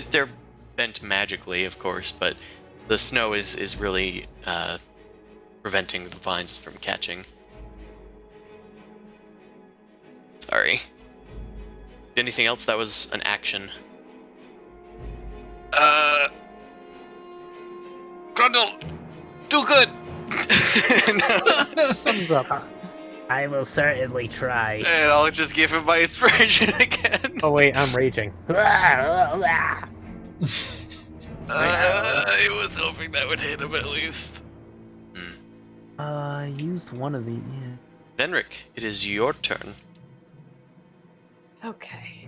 they're bent magically, of course, but the snow is really preventing the vines from catching. Sorry. Anything else that was an action? Grundle, do good. Thumbs up. I will certainly try. And I'll just give him my inspiration again. Oh wait, I'm raging. I was hoping that would hit him at least. I used one of the. Yeah. Venric, it is your turn. Okay.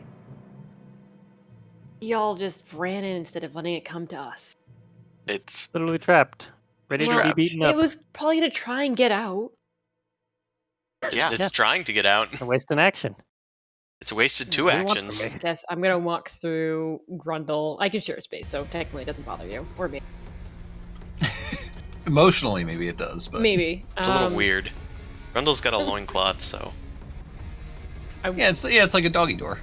Y'all just ran in instead of letting it come to us. It's Literally trapped, ready to be trapped. beaten It up. was probably gonna try and get out. yeah. It's trying to get out. A waste in action. It's wasted What 2 do you want from actions. me? Yes, I'm gonna walk through Grundle. I can share a space, so technically it doesn't bother you. Or me. Emotionally, maybe it does, but Maybe. It's a little weird. Grundle's got a loincloth, so. yeah, it's like a doggy door.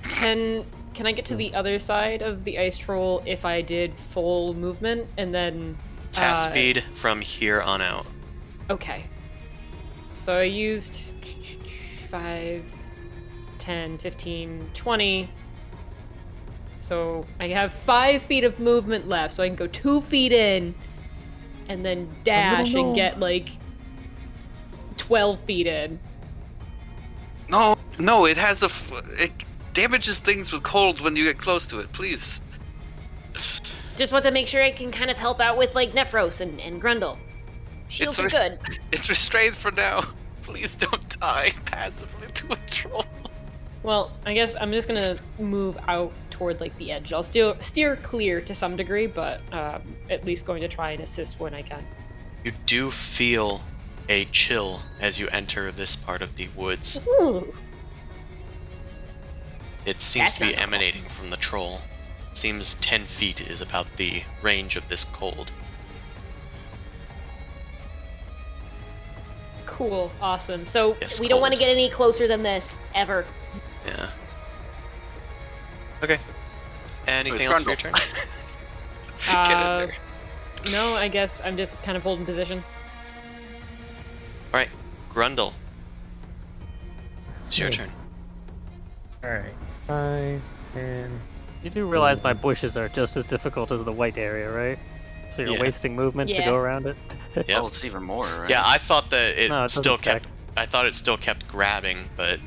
Can I get to the other side of the ice troll if I did full movement and then It's half speed from here on out. okay. So I used 5, 10, 15, 20. So I have 5 feet of movement left, so I can go 2 feet in and then dash and get like 12 feet in. No, it has it damages things with cold when you get close to it. Please. Just want to make sure I can kind of help out with like Nephros and Grundle. Shields are good. It's restrained for now. Please don't die passively to a troll. Well, I guess I'm just gonna move out toward like the edge. I'll still steer clear to some degree, but at least going to try and assist when I can. You do feel a chill as you enter this part of the woods. Ooh. It seems That's to be not normal. emanating from the troll. It seems 10 feet is about the range of this cold. Cool, awesome. So Yes, We don't want to cold. get any closer than this ever. Yeah. Okay. Anything Where's else for your turn? Get in there. No, I guess I'm just kind of holding position. Alright, Grundle. It's your turn. Alright. 5, 10. You do realize my bushes are just as difficult as the white area, right? So you're Yeah. wasting movement to Yeah. go around it. Yep. Oh, it's even more, right? Yeah, I thought that it No, it doesn't still stack. kept. I thought it still kept grabbing, but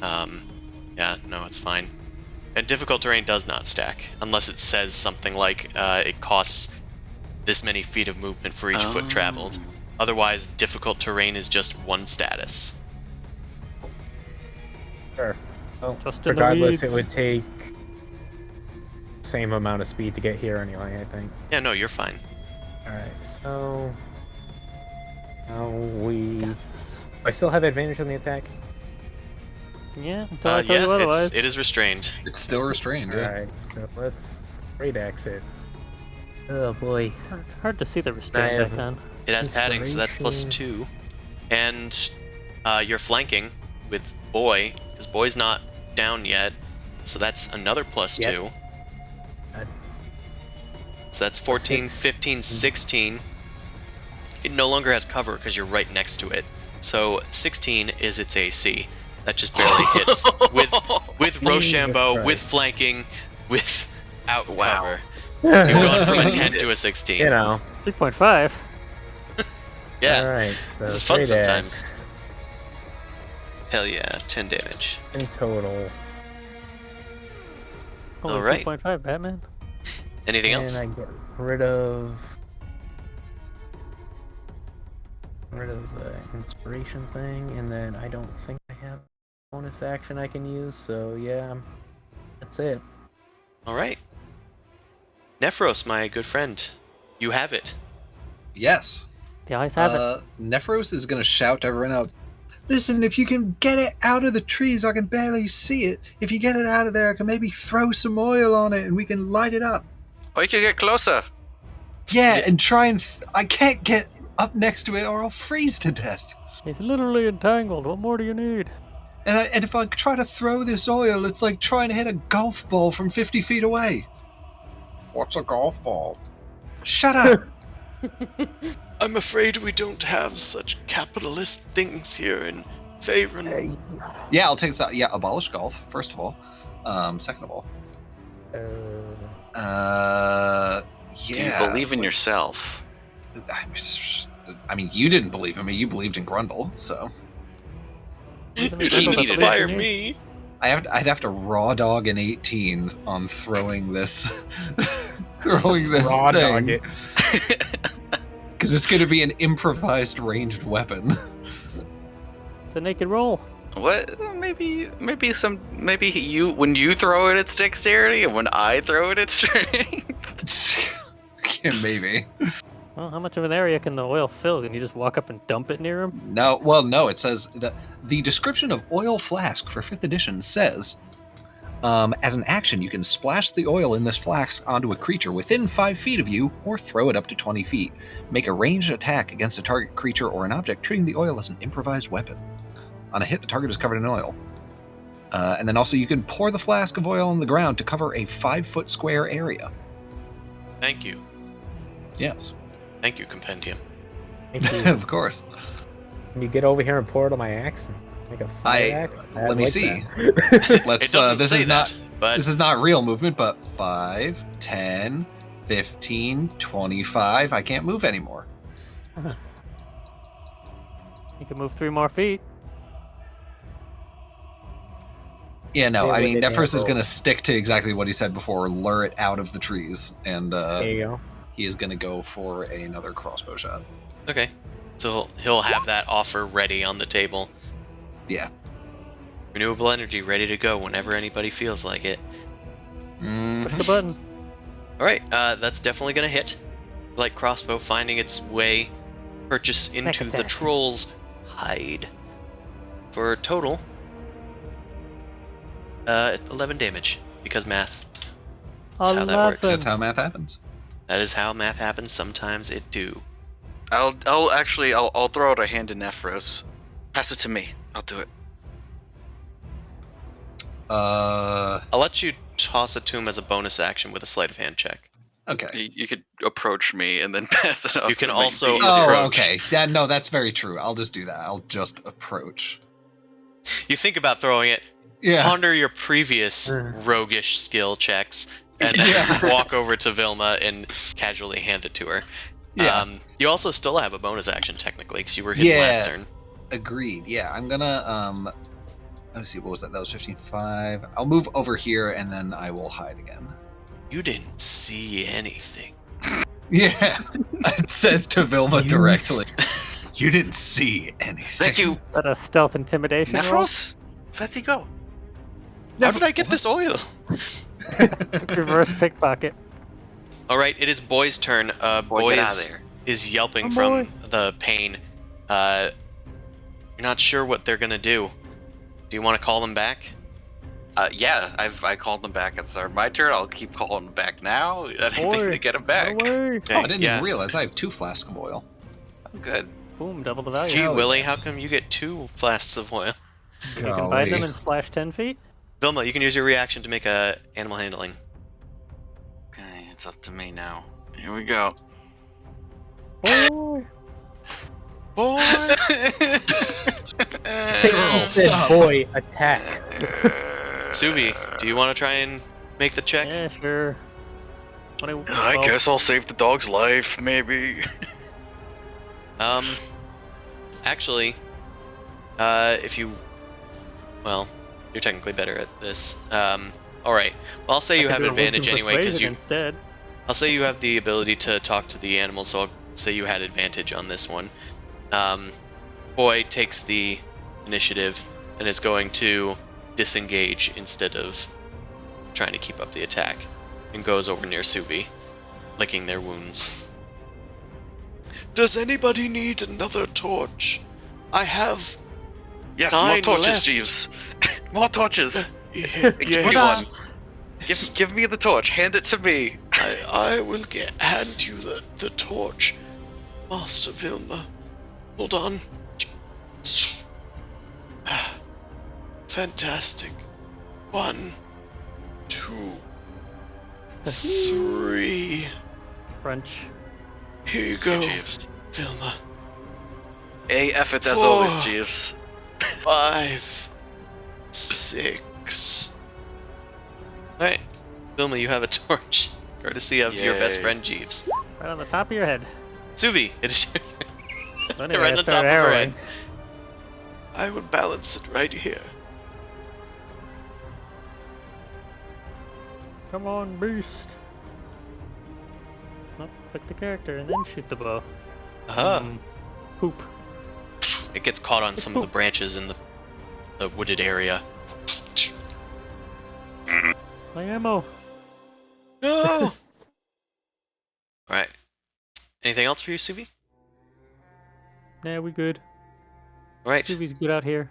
yeah, no, it's fine. And difficult terrain does not stack unless it says something like it costs this many feet of movement for each foot traveled. Otherwise, difficult terrain is just 1 status. Sure. Well, Just in the regardless, it weeds. would take same amount of speed to get here anyway, I think. Yeah, no, you're fine. Alright, so now we. Got this. I still have advantage on the attack. Yeah, until I tell you Yeah, otherwise. it is restrained. It's still restrained. Yeah. Alright, so let's great axe it. Oh boy. Hard to see the restraint I back have- then. It has padding, so that's Inspiration. +2. And you're flanking with Boy, because Boy's not down yet. So that's another +2. Yep. So that's 14, 15, 16. It no longer has cover because you're right next to it. So 16 is its AC. That just barely hits. With Rochambeau, Christ. with flanking, without Wow. cover. You've gone from a 10 to a 16. You know. 3.5. Yeah, Alright, so this is fun great sometimes. axe Hell yeah, 10 damage. in total. Only Alright. 3.5, Batman. Anything And else? I get rid of the inspiration thing, and then I don't think I have bonus action I can use, so yeah, that's it. Alright. Nephros, my good friend. You have it. Yes. The eyes have it. Nephros is going to shout to everyone else. Listen, if you can get it out of the trees, I can barely see it. If you get it out of there, I can maybe throw some oil on it and we can light it up. Or you can get closer. Yeah, and try and... I can't get up next to it or I'll freeze to death. He's literally entangled. What more do you need? And if I try to throw this oil, it's like trying to hit a golf ball from 50 feet away. What's a golf ball? Shut up! I'm afraid we don't have such capitalist things here in Faerun. Yeah, I'll take that. Yeah, abolish golf, first of all. Second of all. Yeah. Do you believe in yourself? I mean, you didn't believe in me. You believed in Grundle, so You He can needed inspire it. me. I'd have to raw dog an 18 on throwing this, throwing this Raw thing. dog it. Because it's going to be an improvised ranged weapon. It's a naked roll. What? Maybe you when you throw it, it's dexterity, and when I throw it, it's strength. Yeah, maybe. Well, how much of an area can the oil fill? Can you just walk up and dump it near him? No, well, no. It says that the description of oil flask for 5th edition says, as an action, you can splash the oil in this flask onto a creature within 5 feet of you, or throw it up to 20 feet. Make a ranged attack against a target creature or an object, treating the oil as an improvised weapon. On a hit, the target is covered in oil. And then also, you can pour the flask of oil on the ground to cover a 5-foot square area. Thank you. Yes. Thank you, Compendium. Thank you. Of course. Can you get over here and pour it on my axe? Like a fire axe? Let me like see. that. Let's. It doesn't this say is that, not. but This is not real movement, but 5, 10, 15, 25. I can't move anymore. You can move 3 more feet. Yeah, no. Yeah, I with mean, an Nephros is arrow. going to stick to exactly what he said before. Lure it out of the trees, and There you go. he is going to go for another crossbow shot. okay. So he'll have that offer ready on the table. Yeah. Renewable energy ready to go whenever anybody feels like it. Push the button. All right, that's definitely gonna hit. Like crossbow finding its way, purchase into the attack. troll's hide. For a total, 11 damage. Because math. That's how that works. That's how math happens. That is how math happens. Sometimes it do. I'll throw out a hand to Nephros. Pass it to me. I'll do it. I'll let you toss it to him as a bonus action with a sleight of hand check. Okay. You could approach me and then pass it off. You can to make it also easier. Oh, approach. okay. No, that's very true. I'll just do that. I'll just approach. You think about throwing it, Yeah. ponder your previous roguish skill checks, and then Yeah. walk over to Vilma and casually hand it to her. Yeah. You also still have a bonus action technically because you were hidden last turn. Agreed. Yeah, I'm gonna let me see, what was that? That was 15.5. I'll move over here and then I will hide again. You didn't see anything. Yeah. It says to Vilma directly. You didn't see anything. Thank you, Is that a stealth intimidation roll? Nephros. Let you go. How did I get this oil? Reverse pickpocket. All right, it is Boy's turn. Boy, Boy get out of there. is yelping Oh, from boy. the pain. You're not sure what they're gonna do. Do you want to call them back? Yeah, I called them back. It's my turn. I'll keep calling them back now. Anything Boy, to get them back. Away. Okay, Oh, I didn't yeah. even realize I have 2 flasks of oil. Good. Boom, double the value. Gee, Hell Willie, yeah. how come you get 2 flasks of oil? You can bind them and splash 10 feet. Vilma, you can use your reaction to make a animal handling. Okay, it's up to me now. Here we go. Boy. Boy! You said, boy, attack. Suvi, do you want to try and make the check? Yeah, sure. I guess I'll save the dog's life, maybe. Actually, if you, well, you're technically better at this. All right. Well, I'll say you have advantage anyway because you. Instead. I'll say you have the ability to talk to the animals, so I'll say you had advantage on this one. Boy takes the initiative and is going to disengage instead of trying to keep up the attack, and goes over near Suvi, licking their wounds. Does anybody need another torch? I have Yes, more 9 torches, left. Jeeves. More torches. Yes. Give me one. Give me the torch. Hand it to me. I will hand you the torch, Master Vilma. Hold on. Fantastic. 1, 2, 3. French. Here you go, Jeeves. Vilma. AF it as 4. always, Jeeves. 5, 6. Alright. Vilma, you have a torch. Courtesy of your best Yay. friend, Jeeves. Right on the top of your head. Suvi, it is So anyway, right I on top start of her arrowing. head. I will balance it right here. Come on, beast. Nope, click the character and then shoot the bow. Poop. It gets caught on some of the branches in the wooded area. My ammo. No! Alright. Anything else for you, Suvi? Yeah, we good. Alright. Suvi's good out here.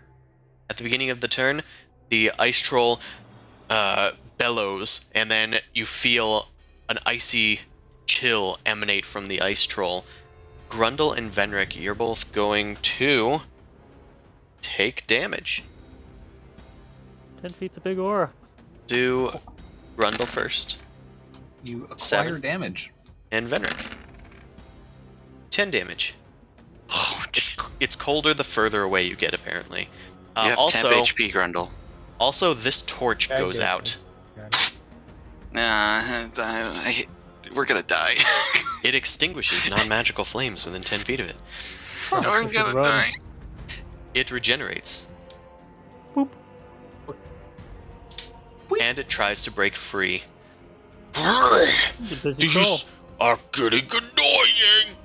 At the beginning of the turn, the ice troll bellows, and then you feel an icy chill emanate from the ice troll. Grundle and Venric, you're both going to take damage. 10 feet's a big aura. Do Grundle first, You acquire 7. damage. and Venric. 10 damage. Oh, It's colder the further away you get, apparently. you have Also, 10 HP, Grundle. also, this torch I goes get it. out. Nah, we're gonna die. It extinguishes non-magical flames within 10 feet of it. We're should gonna run. die. It regenerates. Boop. And it tries to break free. He's a busy troll. are getting annoying!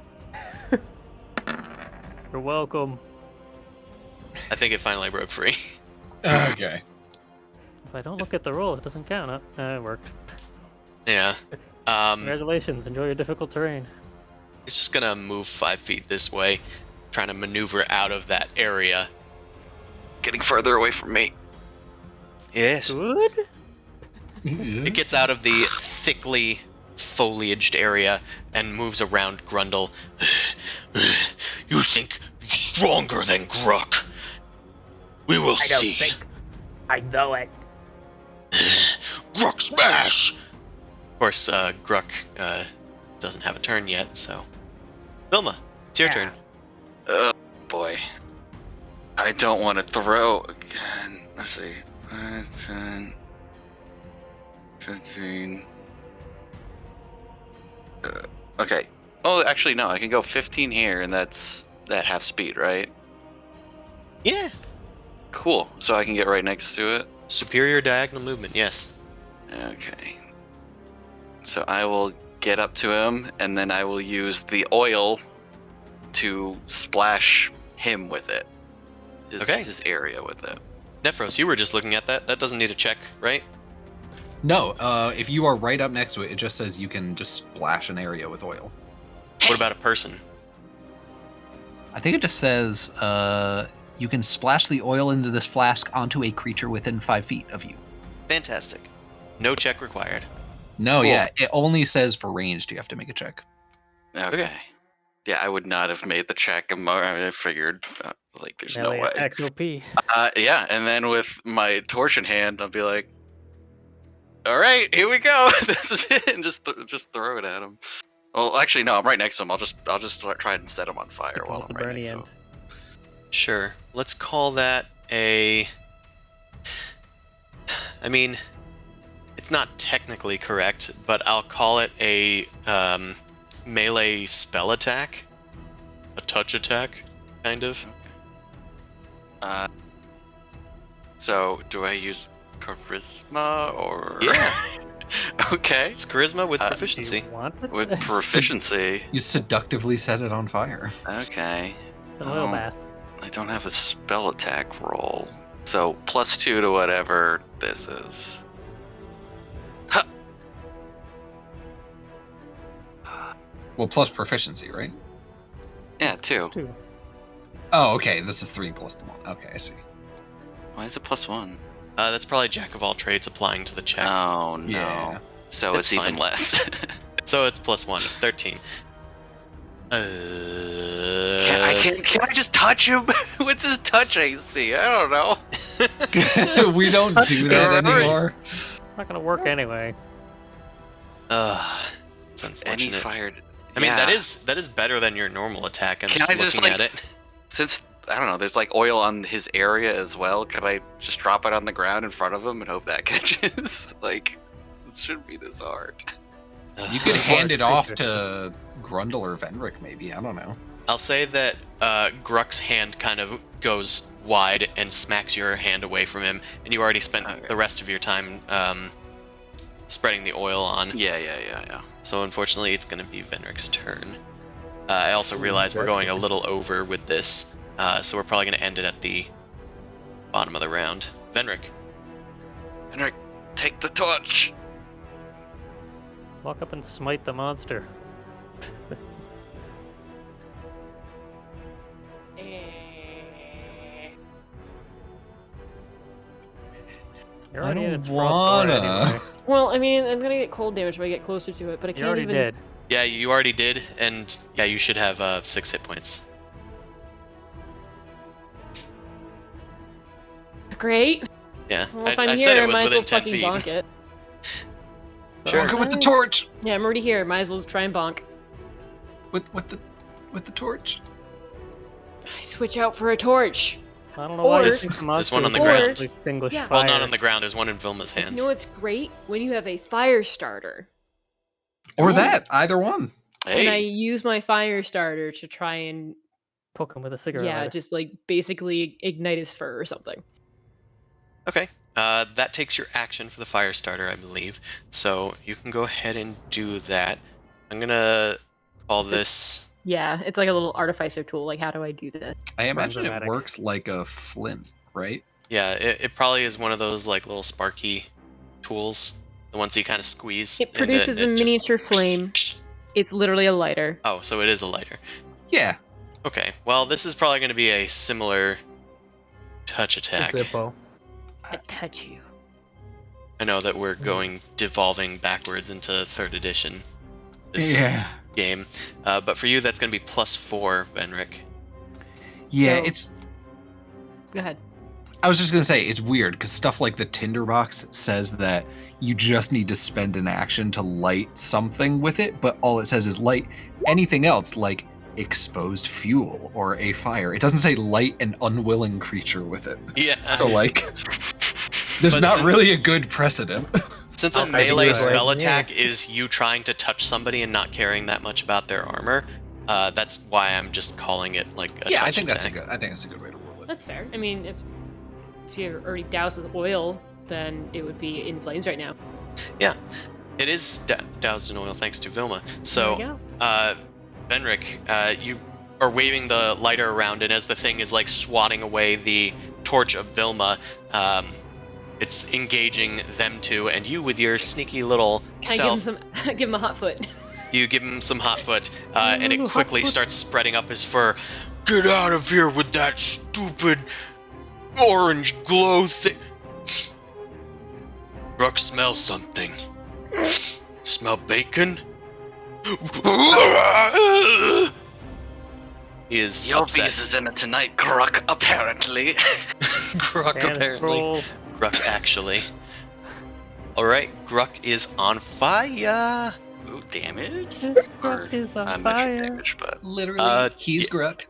You're welcome. I think it finally broke free. Okay. If I don't look at the roll, it doesn't count. It worked. Yeah. Congratulations. Enjoy your difficult terrain. It's just gonna move 5 feet this way, trying to maneuver out of that area. Getting further away from me. Yes. Good? It gets out of the thickly foliaged area and moves around Grundle. You think you're stronger than Gruck? We will I don't see. think I know it. Gruck smash! Of course, Gruck doesn't have a turn yet, so... Vilma, it's your turn. Oh, boy. I don't want to throw again. Let's see. 5, 10, 15. Okay. Oh, actually, no. I can go 15 here, and that's at half speed, right? Yeah. Cool. So I can get right next to it. Superior diagonal movement, yes. Okay. So I will get up to him, and then I will use the oil to splash him with it. Okay. His area with it. Nephros, you were just looking at that. That doesn't need a check, right? No, if you are right up next to it, it just says you can just splash an area with oil. What about a person? I think it just says you can splash the oil into this flask onto a creature within 5 feet of you. Fantastic. No check required. No, Cool. yeah, it only says for ranged you have to make a check. Okay. Yeah, I would not have made the check. I figured, there's no Melee way. attacks OP. Yeah, and then with my torch in hand, I'll be like, all right, here we go. This is it, and just throw it at him. Well, actually, no, I'm right next to him. I'll just try and set him on fire Stick while with I'm the right Bernie next to end. him. Sure. Let's call that a... I mean, it's not technically correct, but I'll call it a melee spell attack. A touch attack, kind of. So, do I use charisma or? Yeah. Okay. It's charisma with Do proficiency. you want it? With proficiency. You seductively set it on fire. Okay. An oil Oh. bath. I don't have a spell attack roll. So, +2 to whatever this is. Huh. Well, plus proficiency, right? Yeah, 2. Two. Oh, okay. This is 3 plus the 1. Okay, I see. Why is it +1? That's probably Jack of all trades applying to the check. Oh, no. Yeah. So It's it's even fine. less. So it's +1, 13. Can I just touch him? What's his touch AC? I don't know. We don't do that anymore. Not gonna work anyway. It's Any unfortunate. fired. I mean, Yeah. that is better than your normal attack. I'm Can just I just, looking like- at it. Since I don't know, there's like oil on his area as well. Could I just drop it on the ground in front of him and hope that catches? Like, this shouldn't be this hard. You could Before hand a it off creature. to Grundle or Venric, maybe. I don't know. I'll say that Gruck's hand kind of goes wide and smacks your hand away from him, and you already spent Okay. the rest of your time spreading the oil on. Yeah. So unfortunately, it's going to be Venric's turn. I also realize we're going a little over with this, so we're probably going to end it at the bottom of the round. Venric. Henrik, take the torch. Walk up and smite the monster. You're I already in don't its frost aura wanna. anyway. Well, I mean, I'm gonna get cold damage if I get closer to it, but I You can't already even. did. Yeah, you already did, and yeah, you should have 6 hit points. Great. Yeah, Well, if I I'm said here, it I was might as well within 10 fucking feet. bonk it. Sure. Bonk it with the torch. Yeah, I'm already here. Might as well just try and bonk. With the torch. I switch out for a torch. I don't know why you Or- think the There's one monster on the would ground. actually extinguish Yeah. fire. Well, not on the ground. There's one in Vilma's You hands. know what's great? When you have a fire starter. Or Ooh. that. Either one. And I Hey, use my fire starter to try and, Poke him with a cigarette yeah, lighter. just like basically ignite his fur or something. Okay, that takes your action for the fire starter, I believe. So you can go ahead and do that. I'm gonna call this. Yeah, it's like a little artificer tool. Like, how do I do this? I imagine it Dramatic. works like a flint, right? Yeah, it probably is one of those like little sparky tools, the ones you kind of squeeze. It and produces then a it just- miniature flame. It's literally a lighter. Oh, so it is a lighter. Yeah. Okay, well, this is probably going to be a similar touch attack. Zippo. I touch you. I know that we're going devolving backwards into 3rd edition this Yeah. game, but for you, that's going to be +4, Benric. Yeah, No. it's. Go ahead. I was just gonna say it's weird because stuff like the tinderbox says that you just need to spend an action to light something with it, but all it says is light anything else like exposed fuel or a fire. It doesn't say light an unwilling creature with it. Yeah. So like, there's But not since- really a good precedent. Since a I think melee that's spell right. attack is you trying to touch somebody and not caring that much about their armor, that's why I'm just calling it like a Yeah, touch I think attack. that's a good way to roll it. That's fair. I mean, if you're already doused with oil, then it would be in flames right now. It is doused in oil thanks to Vilma. There So, we go. Benric, you are waving the lighter around, and as the thing is like swatting away the torch of Vilma, it's engaging them two, and you with your sneaky little Can I give him self, some? Give him a hot foot. you give him some hot foot, and it Ooh, hot quickly foot. starts spreading up his fur. Get out of here with that stupid orange glow thing. Ruck, smell something. Smell bacon? He is your upset. beast is in it tonight, Gruck, apparently. Gruck, Damn, apparently. roll. Gruck, actually. Alright, Gruck is on fire. Ooh, damage? This Or- Gruck is on I'm not sure fire. damage, but Literally, he's yeah. Gruck.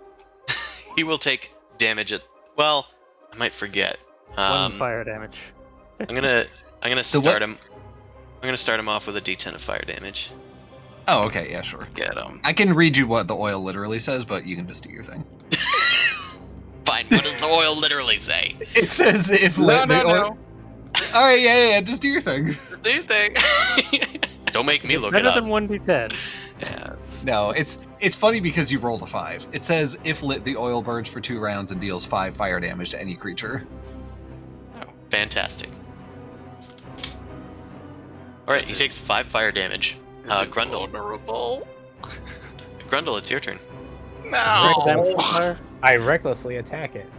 He will take damage at. Well, I might forget. One fire damage. I'm gonna what? start him. I'm gonna start him off with a D10 of fire damage. Oh, okay, yeah, sure. get him. I can read you what the oil literally says, but you can just do your thing. Fine. What does the oil literally say? It says if lit the oil. All right, yeah, just do your thing. Do you think? Don't make me look it Better up. than 1d10. Yeah. No, it's funny because you rolled a 5. It says if lit, the oil burns for 2 rounds and deals 5 fire damage to any creature. Fantastic. All right, he takes 5 fire damage. Grundle. Vulnerable. Grundle, it's your turn. Direct them No. fire. I recklessly attack it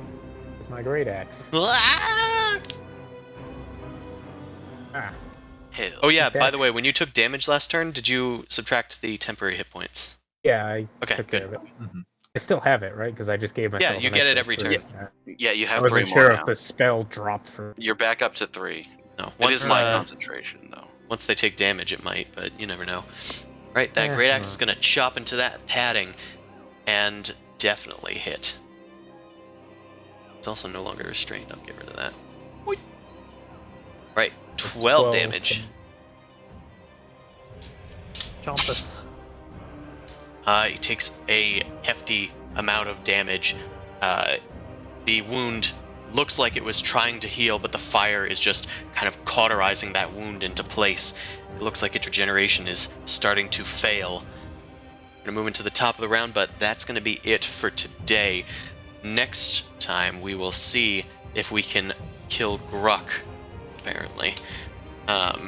with my great axe. Ah! Ah, Hell. Oh yeah, by Okay. the way, when you took damage last turn, did you subtract the temporary hit points? yeah, I Okay, took good. care of it. Mhm. I still have it, right? Because I just gave myself. you an get it extra every 3. turn. Yeah. Yeah, you I have wasn't 3 sure more if now. the spell dropped for. You're back up to 3. No, It once is light concentration, though. once they take damage, it might, but you never know. Right, that Yeah, great axe well. is gonna chop into that padding, and definitely hit. It's also no longer restrained. I'll get rid of that. Boing. Right, 12 damage. Chompus. He takes a hefty amount of damage. The wound looks like it was trying to heal, but the fire is just kind of cauterizing that wound into place. It looks like its regeneration is starting to fail. We're going to move into the top of the round, but that's going to be it for today. Next time, we will see if we can kill Gruck, apparently. Rock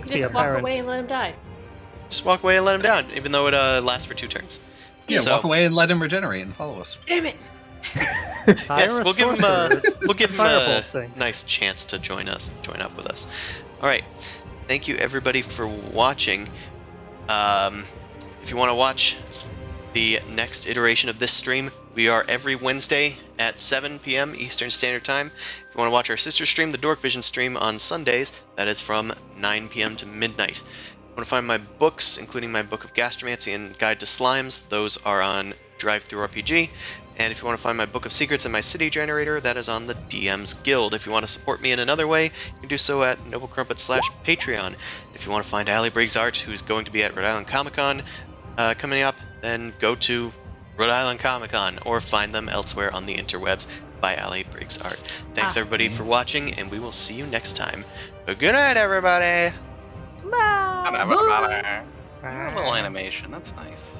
the Just walk apparent. away and let him die. Just walk away and let him down, even though it lasts for 2 turns. Yeah, So- walk away and let him regenerate and follow us. Damn it! Yes, we'll give him a Firebolt thing. nice chance to join up with us. All right, thank you everybody for watching. If you want to watch the next iteration of this stream, we are every Wednesday at 7 p.m. Eastern Standard Time. If you want to watch our sister stream, the Dork Vision stream, on Sundays, that is from 9 p.m. to midnight. If you want to find my books, including my book of Gastromancy and Guide to Slimes, those are on Drive-Thru RPG. And if you want to find my Book of Secrets and my City Generator, that is on the DM's Guild. If you want to support me in another way, you can do so at noblecrumpet.com/Patreon. If you want to find Allie Briggs Art, who's going to be at Rhode Island Comic Con coming up, then go to Rhode Island Comic Con or find them elsewhere on the interwebs by Allie Briggs Art. Thanks everybody for watching, and we will see you next time. Good night, everybody! A little animation. That's nice.